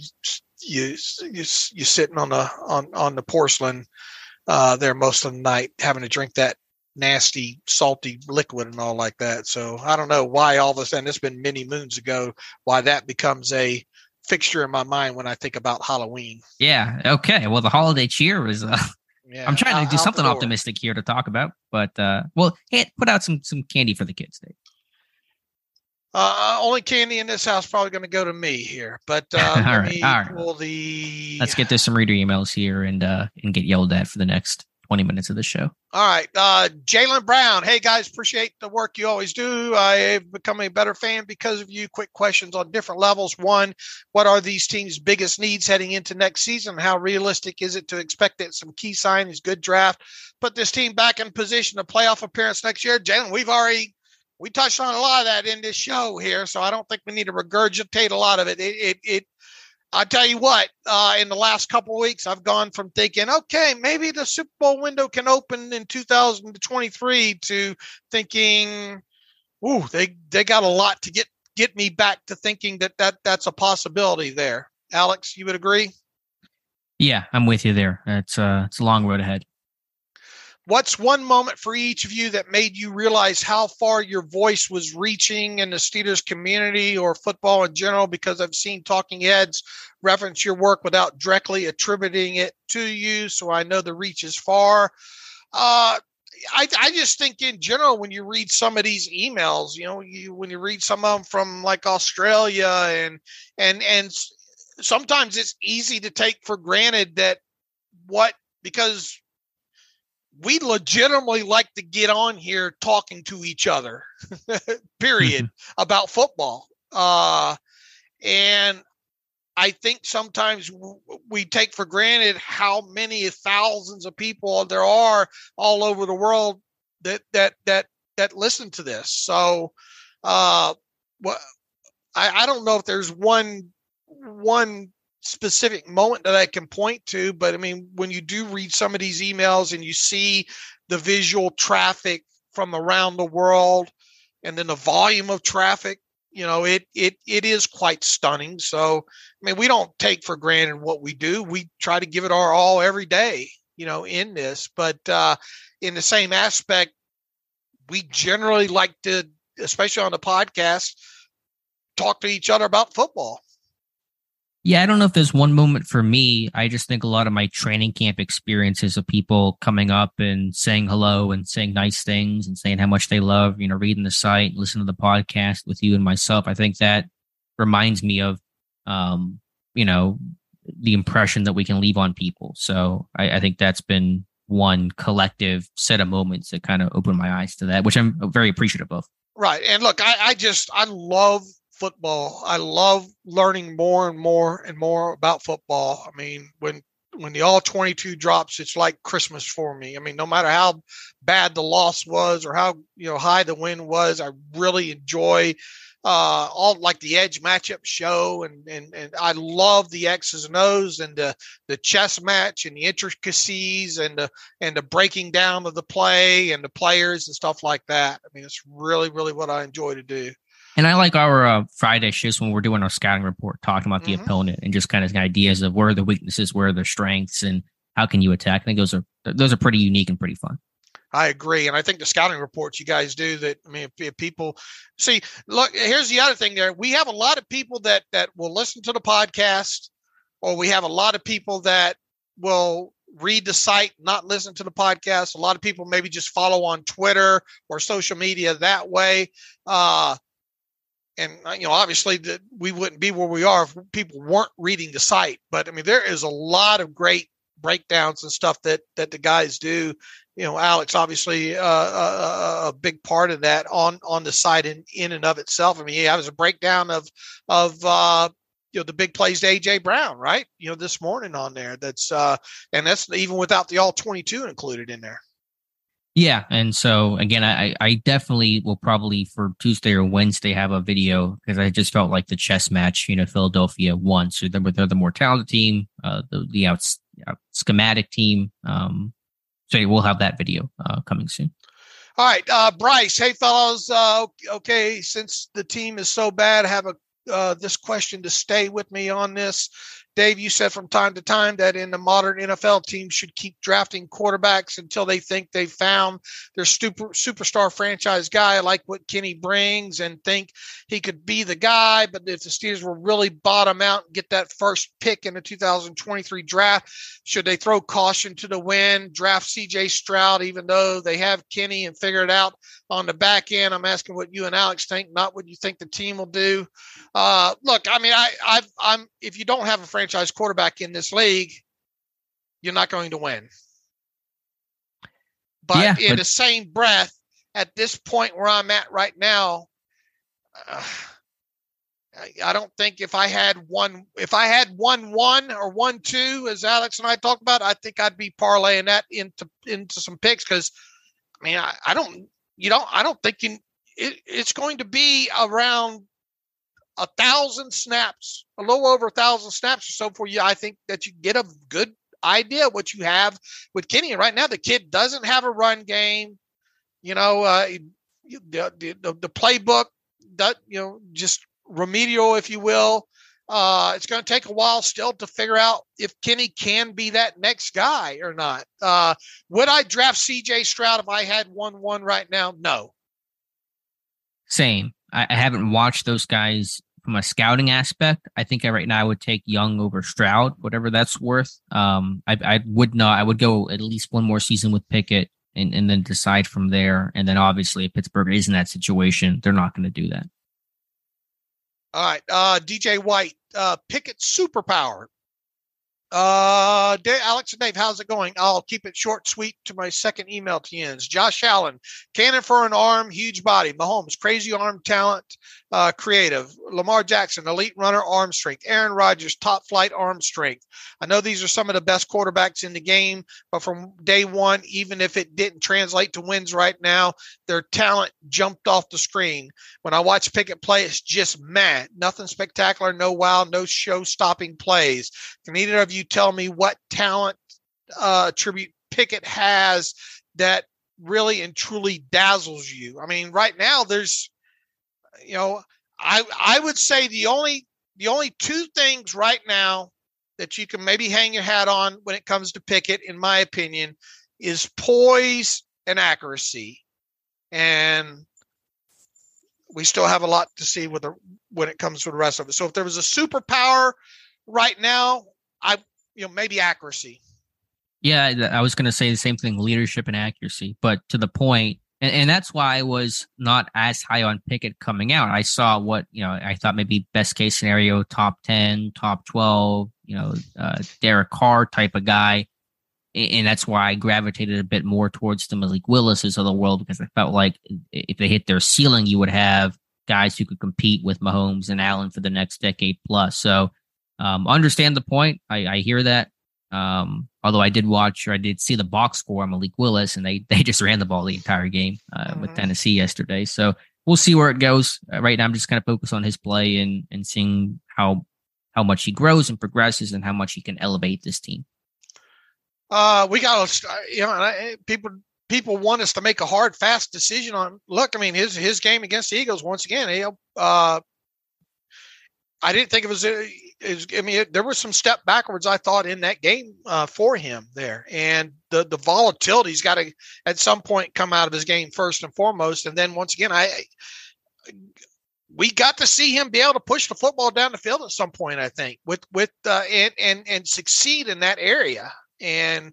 sitting on the porcelain there most of the night, having to drink that nasty, salty liquid and all like that. So I don't know why all of a sudden, it's been many moons ago, why that becomes a fixture in my mind when I think about Halloween. Yeah. Okay. Well, the holiday cheer was, I'm trying to do something optimistic here to talk about, but, put out some candy for the kids, Dave. Only candy in this house probably going to go to me here, but all right. Let's get to some reader emails here and get yelled at for the next 20 minutes of the show. All right. Jalen Brown. Hey, guys, appreciate the work you always do. I've become a better fan because of you. Quick questions on different levels. One, what are these teams' biggest needs heading into next season? How realistic is it to expect that some key signings, good draft, put this team back in position to playoff appearance next year? Jalen, we touched on a lot of that in this show here, so I don't think we need to regurgitate a lot of it. I'll tell you what, in the last couple of weeks, I've gone from thinking, okay, maybe the Super Bowl window can open in 2023 to thinking, ooh, they got a lot to get me back to thinking that's a possibility there. Alex, you would agree? Yeah, I'm with you there. It's a long road ahead. What's one moment for each of you that made you realize how far your voice was reaching in the Steelers community or football in general? Because I've seen talking heads reference your work without directly attributing it to you, so I know the reach is far. I just think in general, when you read some of these emails, when you read some of them from like Australia and sometimes it's easy to take for granted that because we legitimately like to get on here talking to each other, period, about football. And I think sometimes we take for granted how many thousands of people there are all over the world that listen to this. So, I don't know if there's one specific moment that I can point to, but I mean, when you do read some of these emails and you see the visual traffic from around the world and then the volume of traffic, it is quite stunning. So, I mean, we don't take for granted what we do. We try to give it our all every day, in this, but in the same aspect, we generally like to, especially on the podcast, talk to each other about football. Yeah, I don't know if there's one moment for me. I just think a lot of my training camp experiences of people coming up and saying hello and saying nice things and saying how much they love, reading the site, listening to the podcast with you and myself. I think that reminds me of, the impression that we can leave on people. So I think that's been one collective set of moments that kind of opened my eyes to that, which I'm very appreciative of. Right. And look, I love football. I love learning more and more and more about football. I mean, when the all 22 drops, it's like Christmas for me. I mean, no matter how bad the loss was or how high the win was, I really enjoy all like the edge matchup show, and I love the X's and O's and the chess match and the intricacies and the breaking down of the play and the players and stuff like that. I mean, it's really, really what I enjoy to do. And I like our Friday shifts when we're doing our scouting report, talking about the opponent and just kind of ideas of where are the weaknesses, where are their strengths, and how can you attack. I think those are pretty unique and pretty fun. I agree. And I think the scouting reports you guys do that, I mean, if people see, look, here's the other thing there. We have a lot of people that will listen to the podcast, or we have a lot of people that will read the site, not listen to the podcast. A lot of people maybe just follow on Twitter or social media that way. And, obviously we wouldn't be where we are if people weren't reading the site. But, I mean, there is a lot of great breakdowns and stuff that the guys do. Alex, obviously a big part of that on the site in and of itself. I mean, he has a breakdown of the big plays to A.J. Brown, right? This morning on there. That's even without the all 22 included in there. Yeah. And so, again, I definitely will probably for Tuesday or Wednesday have a video because I just felt like the chess match, Philadelphia won. So they're the more talented team, the schematic team. So we'll have that video coming soon. All right. Bryce, hey, fellows. Okay, since the team is so bad, I have this question to stay with me on this. Dave, you said from time to time that in the modern NFL, teams should keep drafting quarterbacks until they think they've found their superstar franchise guy. I like what Kenny brings and think he could be the guy. But if the Steelers will really bottom out and get that first pick in the 2023 draft, should they throw caution to the wind, draft C.J. Stroud, even though they have Kenny and figure it out on the back end? I'm asking what you and Alex think, not what you think the team will do. Look, I mean, I'm if you don't have a franchise quarterback in this league, you're not going to win. But in the same breath, at this point where I'm at right now, I don't think if I had 1-1 or 1-2, as Alex and I talked about, I think I'd be parlaying that into some picks. Because I mean, I don't think it's going to be around 1,000 snaps, a little over 1,000 snaps or so for you. I think that you get a good idea what you have with Kenny. And right now, the kid doesn't have a run game. You know, the playbook, that, you know, just remedial, if you will. It's going to take a while still to figure out if Kenny can be that next guy or not. Would I draft CJ Stroud if I had 1-1 right now? No. Same. I haven't watched those guys from a scouting aspect. I think right now I would take Young over Stroud, whatever that's worth. I would not. I would go at least one more season with Pickett and then decide from there. And then obviously if Pittsburgh is in that situation, they're not going to do that. All right. DJ White, Pickett superpower. Alex and Dave, how's it going? I'll keep it short, sweet to my second email to you. Josh Allen, cannon for an arm, huge body. Mahomes, crazy arm talent, creative. Lamar Jackson, elite runner, arm strength. Aaron Rodgers, top flight arm strength. I know these are some of the best quarterbacks in the game, but from day one, even if it didn't translate to wins right now, their talent jumped off the screen. When I watch Pickett play, it's just mad. Nothing spectacular, no wow, no show-stopping plays. Can either of you tell me what talent attribute Pickett has that really and truly dazzles you? I mean, right now there's, you know, I would say the only two things right now that you can maybe hang your hat on when it comes to Pickett, in my opinion, is poise and accuracy. And we still have a lot to see when it comes to the rest of it. So if there was a superpower right now, maybe accuracy. Yeah, I was going to say the same thing, leadership and accuracy. But to the point, and that's why I was not as high on Pickett coming out. I saw what, I thought maybe best case scenario, top 10, top 12, Derek Carr type of guy. And that's why I gravitated a bit more towards the Malik Willis's of the world, because I felt like if they hit their ceiling, you would have guys who could compete with Mahomes and Allen for the next decade plus. So understand the point. I hear that. Although I did see the box score on Malik Willis, and they just ran the ball the entire game with Tennessee yesterday. So we'll see where it goes. Right now, I'm just kind of focused on his play and seeing how much he grows and progresses and how much he can elevate this team. We got to, people want us to make a hard, fast decision on. Look, I mean, his game against the Eagles once again. I didn't think it was. There was some step backwards, I thought, in that game for him there, and the volatility's got to at some point come out of his game first and foremost, and then once again, we got to see him be able to push the football down the field at some point. I think and succeed in that area, and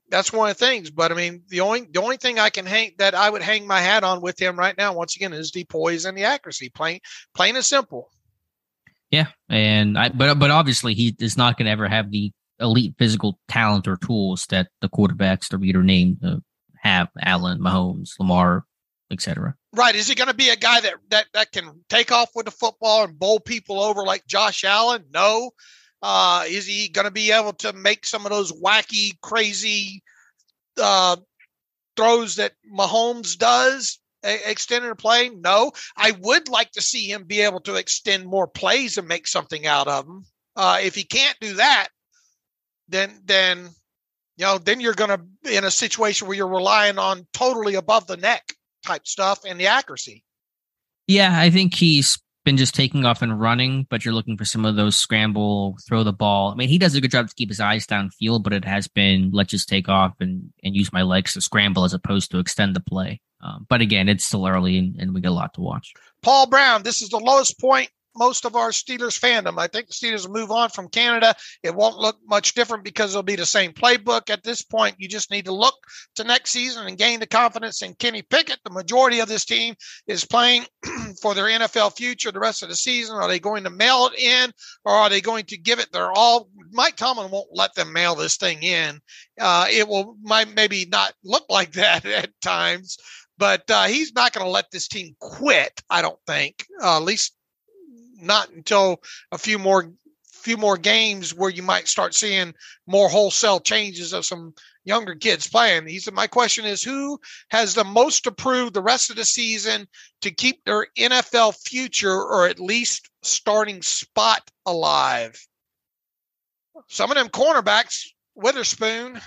that's one of the things. But I mean, the only thing I would hang my hat on with him right now, once again, is the poise and the accuracy, plain and simple. Yeah, but obviously he is not going to ever have the elite physical talent or tools that the quarterbacks the reader named have: Allen, Mahomes, Lamar, etc. Right? Is he going to be a guy that can take off with the football and bowl people over like Josh Allen? No. Is he going to be able to make some of those wacky, crazy throws that Mahomes does? Extended play? No. I would like to see him be able to extend more plays and make something out of them. If he can't do that, then you're going to be in a situation where you're relying on totally above the neck type stuff and the accuracy. Yeah, I think he's been just taking off and running, but you're looking for some of those scramble, throw the ball. I mean, he does a good job to keep his eyes downfield, but it has been, let's just take off and use my legs to scramble as opposed to extend the play. But again, it's still early and we got a lot to watch. Paul Brown, this is the lowest point most of our Steelers fandom. I think the Steelers will move on from Canada. It won't look much different because it'll be the same playbook. At this point, you just need to look to next season and gain the confidence in Kenny Pickett. The majority of this team is playing for their NFL future the rest of the season. Are they going to mail it in, or are they going to give it their all? Mike Tomlin won't let them mail this thing in. It might maybe not look like that at times, but he's not going to let this team quit, I don't think, at least not until a few more games where you might start seeing more wholesale changes of some younger kids playing. My question is, who has the most to prove the rest of the season to keep their NFL future, or at least starting spot, alive? Some of them cornerbacks, Witherspoon.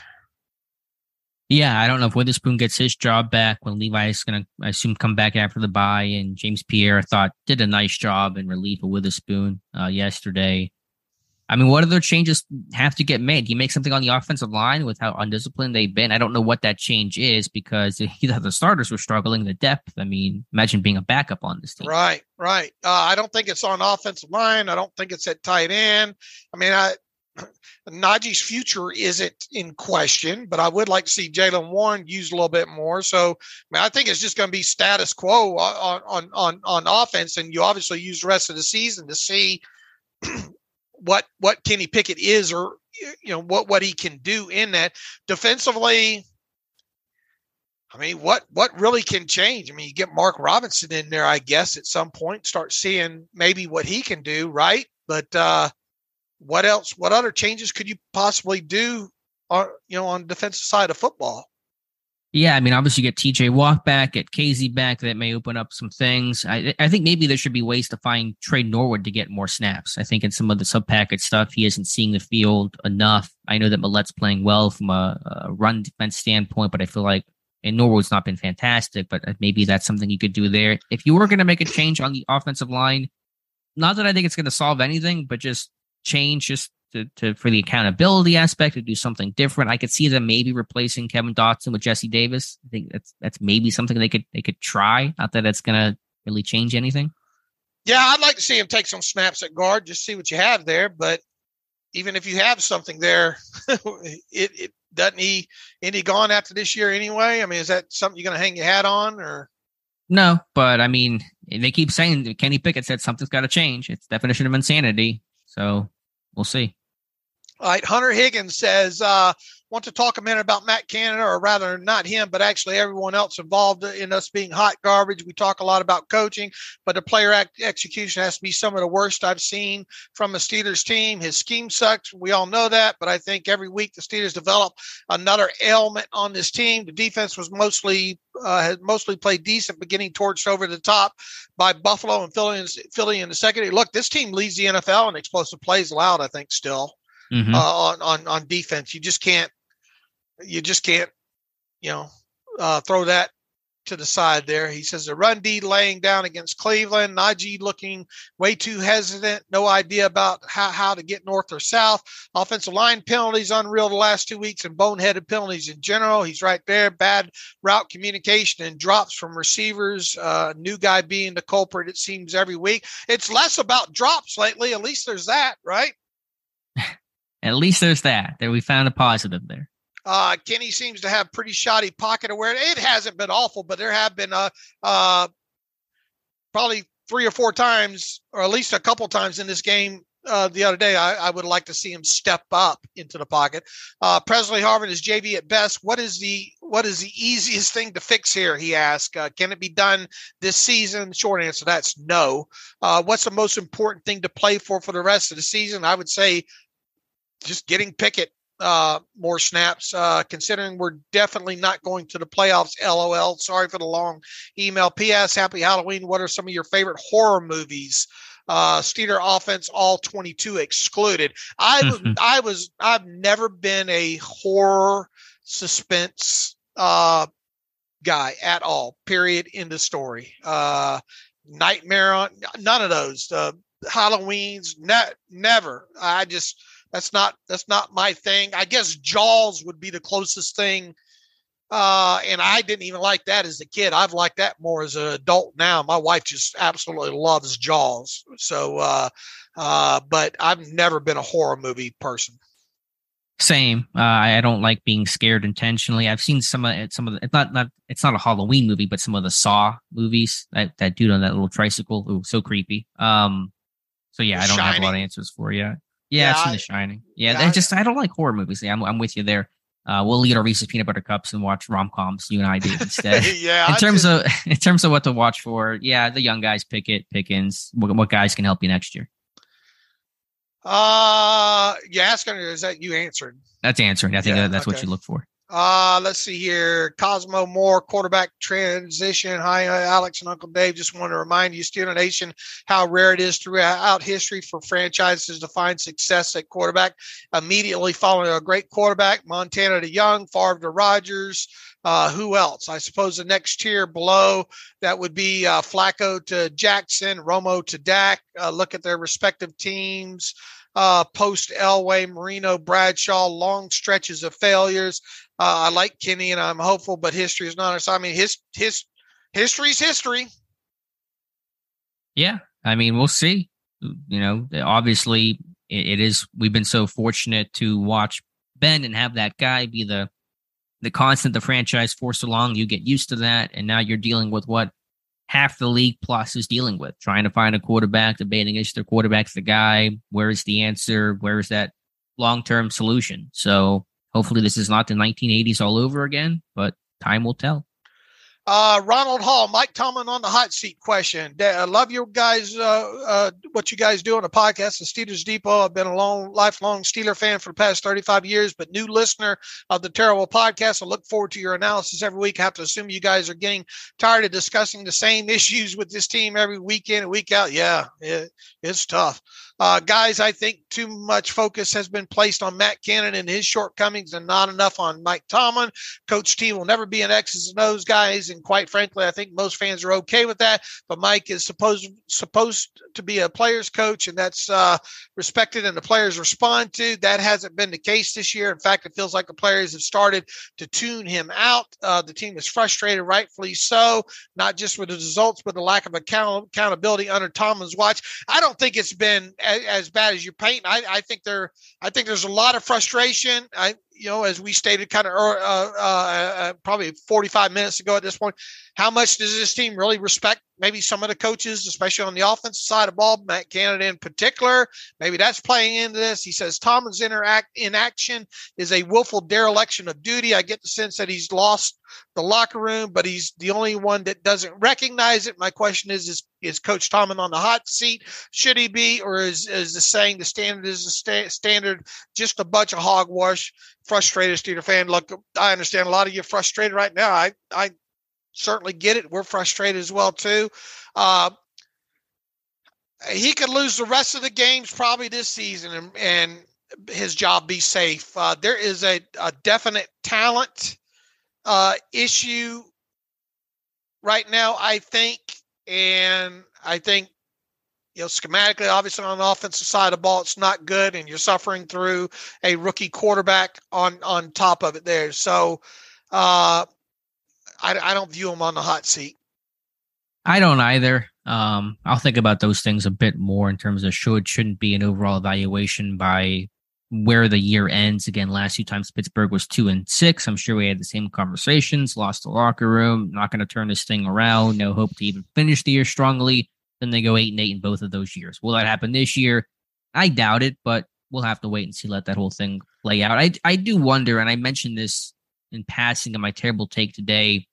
Yeah, I don't know if Witherspoon gets his job back when Levi's going to, I assume, come back after the bye. And James Pierre, I thought, did a nice job in relief of Witherspoon yesterday. I mean, what other changes have to get made? Do you make something on the offensive line with how undisciplined they've been? I don't know what that change is, because either the starters were struggling, the depth. I mean, imagine being a backup on this team. Right. I don't think it's on offensive line. I don't think it's at tight end. I mean, Najee's future isn't in question, but I would like to see Jaylen Warren used a little bit more. So, I mean, I think it's just going to be status quo on offense, and you obviously use the rest of the season to see what Kenny Pickett is, or what he can do in that. Defensively, I mean, what really can change? I mean, you get Mark Robinson in there, I guess, at some point, start seeing maybe what he can do, right? But what else? What other changes could you possibly do on the defensive side of football? Yeah, I mean, obviously you get TJ Watt back, get KZ back. That may open up some things. I think maybe there should be ways to find Trey Norwood to get more snaps. I think in some of the sub-package stuff, he isn't seeing the field enough. I know that Millette's playing well from a run defense standpoint, but I feel like, and Norwood's not been fantastic, but maybe that's something you could do there. If you were going to make a change on the offensive line, not that I think it's going to solve anything, but just change to for the accountability aspect, to do something different. I could see them maybe replacing Kevin Dotson with Jesse Davis. I think that's maybe something they could try. Not that it's going to really change anything. Yeah, I'd like to see him take some snaps at guard, just see what you have there. But even if you have something there, it doesn't he gone after this year anyway? I mean, is that something you're going to hang your hat on, or? No, but I mean, they keep saying that Kenny Pickett said something's got to change. It's definition of insanity. So we'll see. All right. Hunter Higgins says, want to talk a minute about Matt Canada, or rather not him, but actually everyone else involved in us being hot garbage. We talk a lot about coaching, but the player execution has to be some of the worst I've seen from a Steelers team. His scheme sucks. We all know that, but I think every week the Steelers develop another ailment on this team. The defense was has mostly played decent, but getting torched over the top by Buffalo and Philly in the second. Look, this team leads the NFL in explosive plays allowed, I think, still. Mm-hmm. On defense, you just can't, throw that to the side there. He says the run D laying down against Cleveland. Najee looking way too hesitant. No idea about how to get north or south. Offensive line penalties unreal the last 2 weeks, and boneheaded penalties in general. He's right there. Bad route communication and drops from receivers. New guy being the culprit, it seems, every week. It's less about drops lately. At least there's that, right? At least there's that. There, we found a positive there. Kenny seems to have pretty shoddy pocket awareness. It hasn't been awful, but there have been probably 3 or 4 times, or at least a couple times in this game the other day. I would like to see him step up into the pocket. Presley Harvin is JV at best. What is the easiest thing to fix here? He asked. Can it be done this season? Short answer, that's no. What's the most important thing to play for the rest of the season? I would say just getting Pickett more snaps, considering we're definitely not going to the playoffs. LOL. Sorry for the long email. P.S. Happy Halloween. What are some of your favorite horror movies? Steeler offense, all 22 excluded. I've never been a horror suspense guy at all. Period. End of story. Nightmare on none of those. Halloween's never. That's not my thing. I guess Jaws would be the closest thing And I didn't even like that as a kid. I've liked that more as an adult now. My wife just absolutely loves Jaws. So, but I've never been a horror movie person. Same. I don't like being scared intentionally. I've seen some of the. It's not a Halloween movie, but some of the Saw movies. That dude on that little tricycle, ooh, so creepy. So yeah, I don't have a lot of answers for you. Yeah, I've seen The Shining. Yeah, I don't like horror movies. Yeah, I'm with you there. We'll eat our Reese's peanut butter cups and watch rom-coms. You and I do instead. Yeah. In terms of what to watch for, yeah, the young guys, Pickens. What guys can help you next year? You asking, or is that you answered? That's answering. I think that's okay. What you look for. Let's see here. Cosmo Moore, quarterback transition. Hi, Alex and Uncle Dave. Just want to remind you, Steeler Nation, how rare it is throughout history for franchises to find success at quarterback immediately following a great quarterback. Montana to Young, Favre to Rodgers. Who else? I suppose the next tier below that would be Flacco to Jackson, Romo to Dak. Look at their respective teams. Post Elway, Marino, Bradshaw, long stretches of failures. I like Kenny and I'm hopeful, but history is not. So I mean, history's history. Yeah. I mean, we'll see. You know, obviously it is, we've been so fortunate to watch Ben and have that guy be the constant the franchise for so long. You get used to that. And now you're dealing with what half the league plus is dealing with, trying to find a quarterback, debating is their quarterback's the guy. Where is the answer? Where is that long-term solution? So hopefully this is not the 1980s all over again, but time will tell. Ronald Hall, Mike Tomlin on the hot seat question. I love you guys, what you guys do on the podcast, the Steelers Depot. I've been a lifelong Steeler fan for the past 35 years, but new listener of the Terrible Podcast. I look forward to your analysis every week. I have to assume you guys are getting tired of discussing the same issues with this team every week in and week out. Yeah, it's tough. Guys, I think too much focus has been placed on Matt Cannon and his shortcomings and not enough on Mike Tomlin. Coach T will never be an X's and O's guys, and quite frankly, I think most fans are okay with that. But Mike is supposed to be a player's coach, and that's respected and the players respond to. That hasn't been the case this year. In fact, it feels like the players have started to tune him out. The team is frustrated, rightfully so, not just with the results, but the lack of accountability under Tomlin's watch. I don't think it's been as bad as you're painting. I think there's a lot of frustration. As we stated kind of probably 45 minutes ago at this point, how much does this team really respect maybe some of the coaches, especially on the offensive side of the ball, Matt Cannon in particular? Maybe that's playing into this. He says Tomlin's inaction is a willful dereliction of duty. I get the sense that he's lost the locker room, but he's the only one that doesn't recognize it. My question is Coach Tomlin on the hot seat? Should he be, or is the saying the standard is the standard just a bunch of hogwash? Frustrated Steeler fan. Look, I understand a lot of you are frustrated right now. I certainly get it. We're frustrated as well too. He could lose the rest of the games probably this season and his job be safe. There is a definite talent issue right now, I think. And I think, schematically, obviously on the offensive side of the ball, it's not good. And you're suffering through a rookie quarterback on top of it there. So I don't view him on the hot seat. I don't either. I'll think about those things a bit more in terms of shouldn't be an overall evaluation by where the year ends. Again, last few times Pittsburgh was 2-6. I'm sure we had the same conversations, lost the locker room, not going to turn this thing around. No hope to even finish the year strongly. Then they go 8-8 in both of those years. Will that happen this year? I doubt it, but we'll have to wait and see, let that whole thing play out. I do wonder, and I mentioned this in passing in my terrible take today,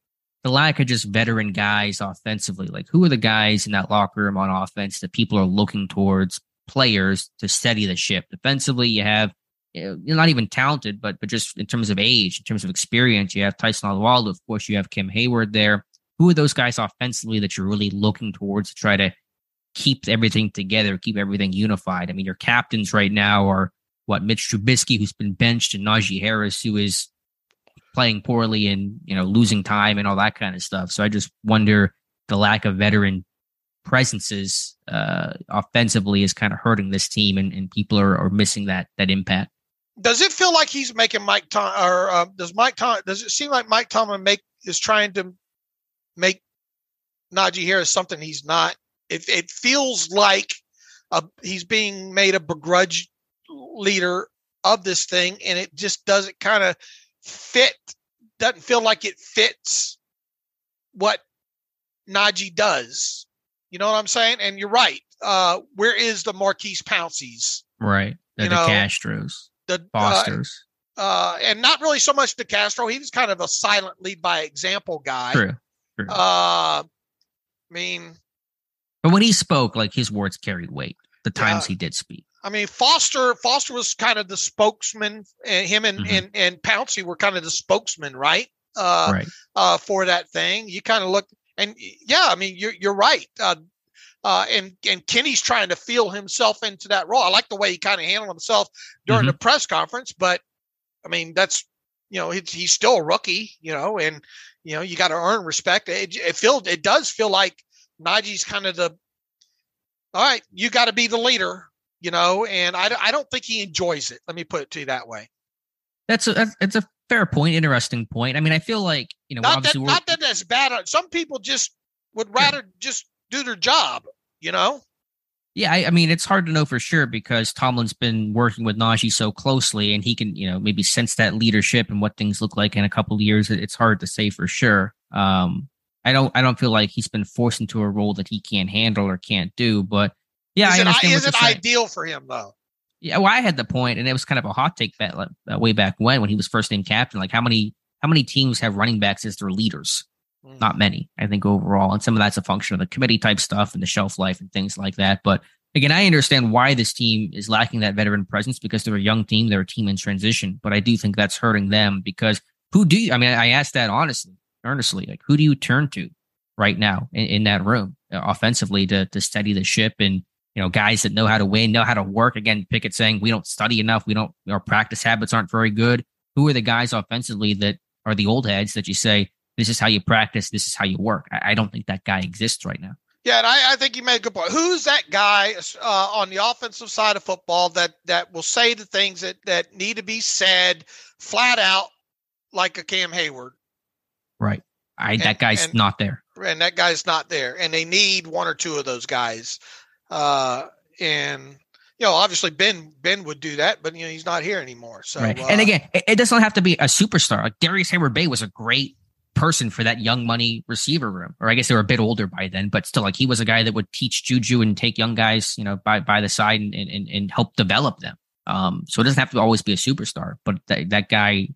the lack of just veteran guys offensively. Like, who are the guys in that locker room on offense that people are looking towards, players to steady the ship? Defensively, you have, you're not even talented, but just in terms of age, in terms of experience, you have Tyson Alwaldo. Of course, you have Kim Hayward there. Who are those guys offensively that you're really looking towards to try to keep everything together, keep everything unified? I mean, your captains right now are Mitch Trubisky, who's been benched, and Najee Harris, who is playing poorly and, losing time and all that kind of stuff. So I just wonder the lack of veteran presences offensively is kind of hurting this team, and people are missing that impact. Does it feel like he's making Mike Tom, or does it seem like Mike Tomlin is trying to make Najee Harris something he's not? It feels like he's being made a begrudged leader of this thing, and it just doesn't kind of fit. Doesn't feel like it fits what Najee does. You know what I'm saying? And you're right. Where is the Marquise Pouncey's? Right. The Castros. The Fosters. And not really so much DeCastro. He was kind of a silent lead by example guy. True. I mean, but when he spoke, like his words carried weight. The times he did speak. I mean, Foster was kind of the spokesman, and him and Pouncey were kind of the spokesman, right? For that thing. You kind of look, and yeah, I mean, you're right. And Kenny's trying to feel himself into that role. I like the way he kind of handled himself during the press conference, but I mean, that's, he's still a rookie, and, you got to earn respect. It does feel like Najee's kind of all right, you got to be the leader, and I don't think he enjoys it. Let me put it to you that way. It's a fair point. Interesting point. I mean, I feel like, not that that's bad. Some people just would rather just do their job, Yeah, I mean, it's hard to know for sure because Tomlin's been working with Najee so closely, and he can, maybe sense that leadership and what things look like in a couple of years. It's hard to say for sure. I don't feel like he's been forced into a role that he can't handle or can't do. But yeah, I understand. Is it ideal for him though? Yeah, well, I had the point, and it was kind of a hot take way back when he was first named captain. Like, how many teams have running backs as their leaders? Not many, I think, overall. And some of that's a function of the committee type stuff and the shelf life and things like that. But again, I understand why this team is lacking that veteran presence because they're a young team. They're a team in transition. But I do think that's hurting them because I asked that earnestly, like, who do you turn to right now in that room offensively to steady the ship? And, guys that know how to win, know how to work. Again, Pickett saying we don't study enough. Our practice habits aren't very good. Who are the guys offensively that are the old heads that you say, this is how you practice, this is how you work? I don't think that guy exists right now. Yeah, and I think you made a good point. Who's that guy on the offensive side of football that will say the things that need to be said flat out like a Cam Hayward? Right. That guy's not there. And that guy's not there. And they need one or two of those guys. And obviously Ben would do that, but he's not here anymore. So right. And again, it doesn't have to be a superstar. Like Darius Hayward-Bay was a great person for that young money receiver room, or I guess they were a bit older by then, but still, like, he was a guy that would teach Juju and take young guys, by the side and help develop them. So it doesn't have to always be a superstar, but that guy,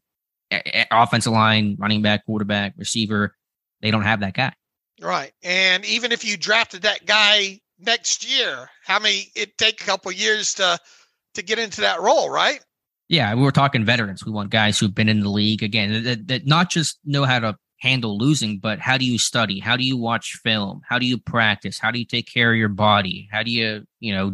offensive line, running back, quarterback, receiver, they don't have that guy. Right. And even if you drafted that guy next year, it'd take a couple of years to get into that role, right? Yeah, we were talking veterans. We want guys who've been in the league again, that not just know how to handle losing, but how do you study? How do you watch film? How do you practice? How do you take care of your body? How do you,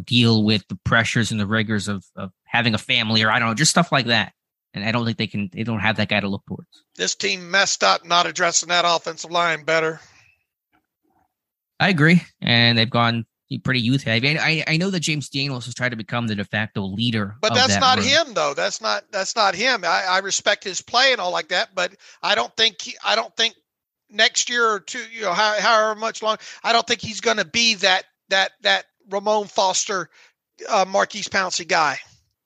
deal with the pressures and the rigors of having a family, or I don't know, just stuff like that. And I don't think they don't have that guy to look towards. This team messed up not addressing that offensive line better. I agree. And they've gone pretty youth heavy. I know that James Daniels has tried to become the de facto leader. But that's not him though. That's not him. I respect his play and all like that, but I don't think next year or two, however much long, I don't think he's going to be that Ramon Foster, Marquise Pouncey guy.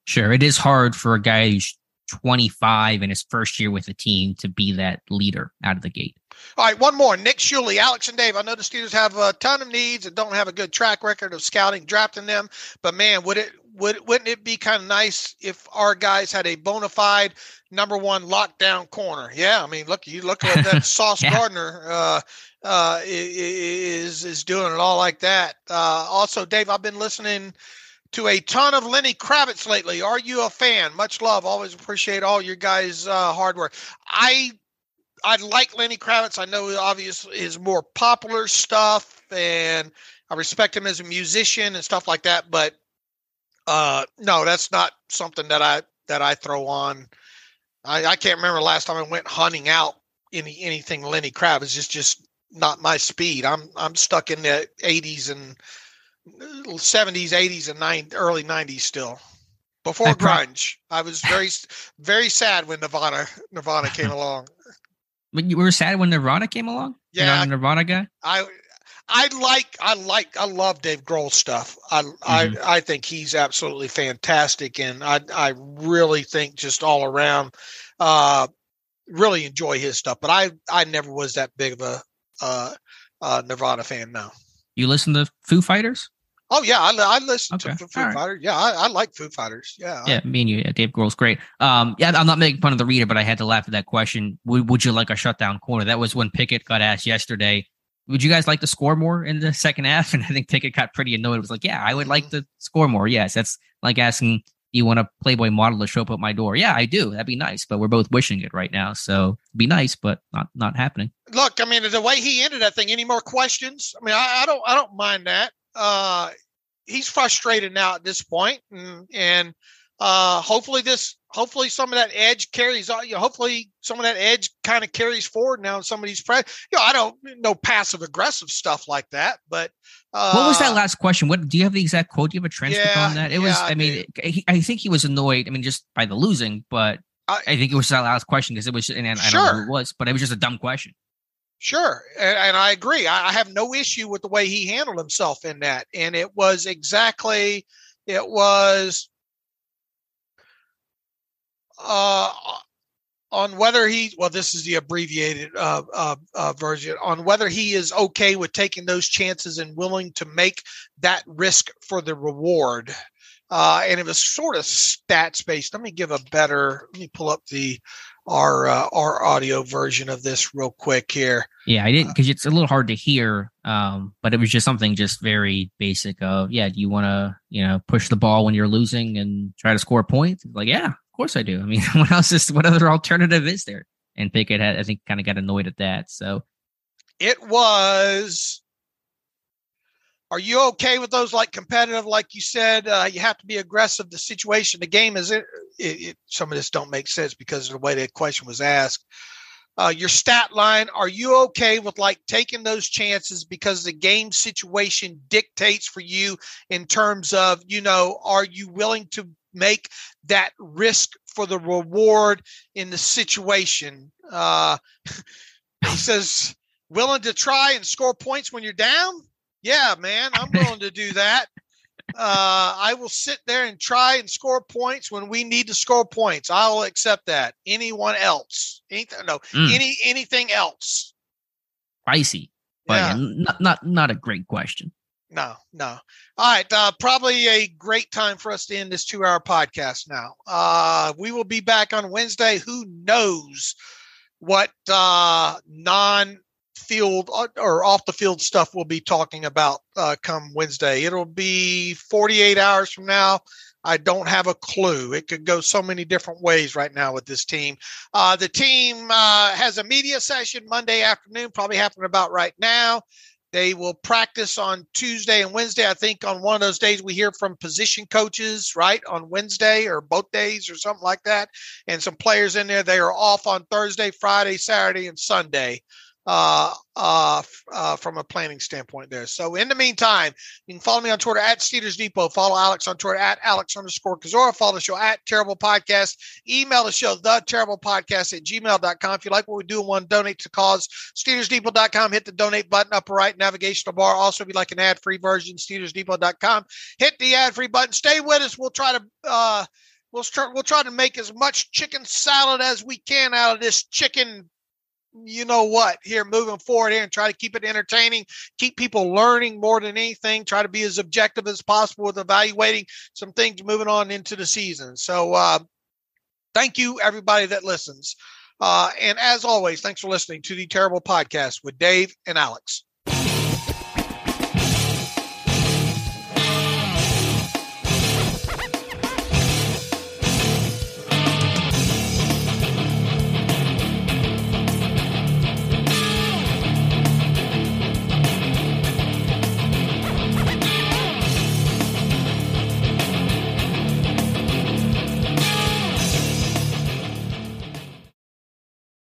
Sure. It is hard for a guy who's 25 in his first year with the team to be that leader out of the gate. All right, one more. Nick Shuley, Alex and Dave. I know the Steelers have a ton of needs and don't have a good track record of scouting, drafting them. But man, wouldn't it be kind of nice if our guys had a bona fide number one lockdown corner? Yeah, I mean, look at that Sauce Gardner is doing it all like that. Also, Dave, I've been listening to a ton of Lenny Kravitz lately. Are you a fan? Much love. Always appreciate all your guys' hard work. I like Lenny Kravitz. I know obviously his more popular stuff, and I respect him as a musician and stuff like that. But no, that's not something that I throw on. I can't remember the last time I went hunting out anything Lenny Kravitz. It's just not my speed. I'm stuck in the 80s and 70s, 80s, and early 90s still. Before grunge. I was very, very sad when Nirvana came along. But you were sad when Nirvana came along? Yeah. You're not a Nirvana guy? I love Dave Grohl's stuff. I think he's absolutely fantastic. And I really think just all around, really enjoy his stuff, but I never was that big of a Nirvana fan. No. You listen to Foo Fighters? Oh yeah, I listen to Foo Fighters. Yeah, I like Foo Fighters. Yeah. Yeah, me and you. Yeah, Dave Grohl's great. Yeah, I'm not making fun of the reader, but I had to laugh at that question. Would you like a shutdown corner? That was when Pickett got asked yesterday. Would you guys like to score more in the second half? And I think Pickett got pretty annoyed. It was like, yeah, I would like to score more. Yes, that's like asking, do you want a Playboy model to show up at my door? Yeah, I do. That'd be nice, but we're both wishing it right now. So it'd be nice, but not happening. Look, I mean, the way he ended that thing. Any more questions? I mean, I don't mind that. He's frustrated now at this point, and hopefully some of that edge carries on. Hopefully some of that edge kind of carries forward now. Somebody's I don't know passive aggressive stuff like that, but what was that last question? What do you have the exact quote? Do you have a transcript on that? It was. I mean, I think he was annoyed. I mean, just by the losing, but I think it was that last question because it was, and I don't know who it was, but it was just a dumb question. Sure. And I agree. I have no issue with the way he handled himself in that. And it was on whether this is the abbreviated version, on whether he is okay with taking those chances and willing to make that risk for the reward. And it was sort of stats based. Let me pull up our audio version of this real quick here. Yeah, I didn't, because it's a little hard to hear. But it was just something just very basic of, do you want to, push the ball when you're losing and try to score points? Like, yeah, of course I do. I mean, what other alternative is there? And Pickett I think kind of got annoyed at that. So it was, are you okay with those like competitive, like you said, you have to be aggressive. The situation, the game is some of this don't make sense because of the way the question was asked. Your stat line, are you okay with like taking those chances because the game situation dictates for you in terms of, are you willing to make that risk for the reward in the situation? He says, willing to try and score points when you're down? Yeah, man, I'm willing to do that. I will sit there and try and score points when we need to score points. I'll accept that. Anyone else? Anything else? Pricey, but not a great question. No. All right. Probably a great time for us to end this 2-hour podcast now. We will be back on Wednesday. Who knows what non-field or off the field stuff we'll be talking about come Wednesday. It'll be 48 hours from now. I don't have a clue. It could go so many different ways right now with this team. The team has a media session Monday afternoon, probably happening about right now. They will practice on Tuesday and Wednesday. I think on one of those days we hear from position coaches, right, on Wednesday or both days or something like that. And some players in there, they are off on Thursday, Friday, Saturday, and Sunday. From a planning standpoint there. So in the meantime, you can follow me on Twitter at Steelers Depot. Follow Alex on Twitter at Alex_Kozora. Follow the show at Terrible Podcast. Email the show, theterriblepodcast@gmail.com. If you like what we do and want to donate to the cause, SteelersDepot.com. Hit the donate button, upper right navigational bar. Also, if you like an ad-free version, SteelersDepot.com. Hit the ad-free button. Stay with us. We'll try to we'll try to make as much chicken salad as we can out of this chicken here moving forward here and try to keep it entertaining, keep people learning more than anything, try to be as objective as possible with evaluating some things moving on into the season. So thank you, everybody that listens. And as always, thanks for listening to the Terrible Podcast with Dave and Alex.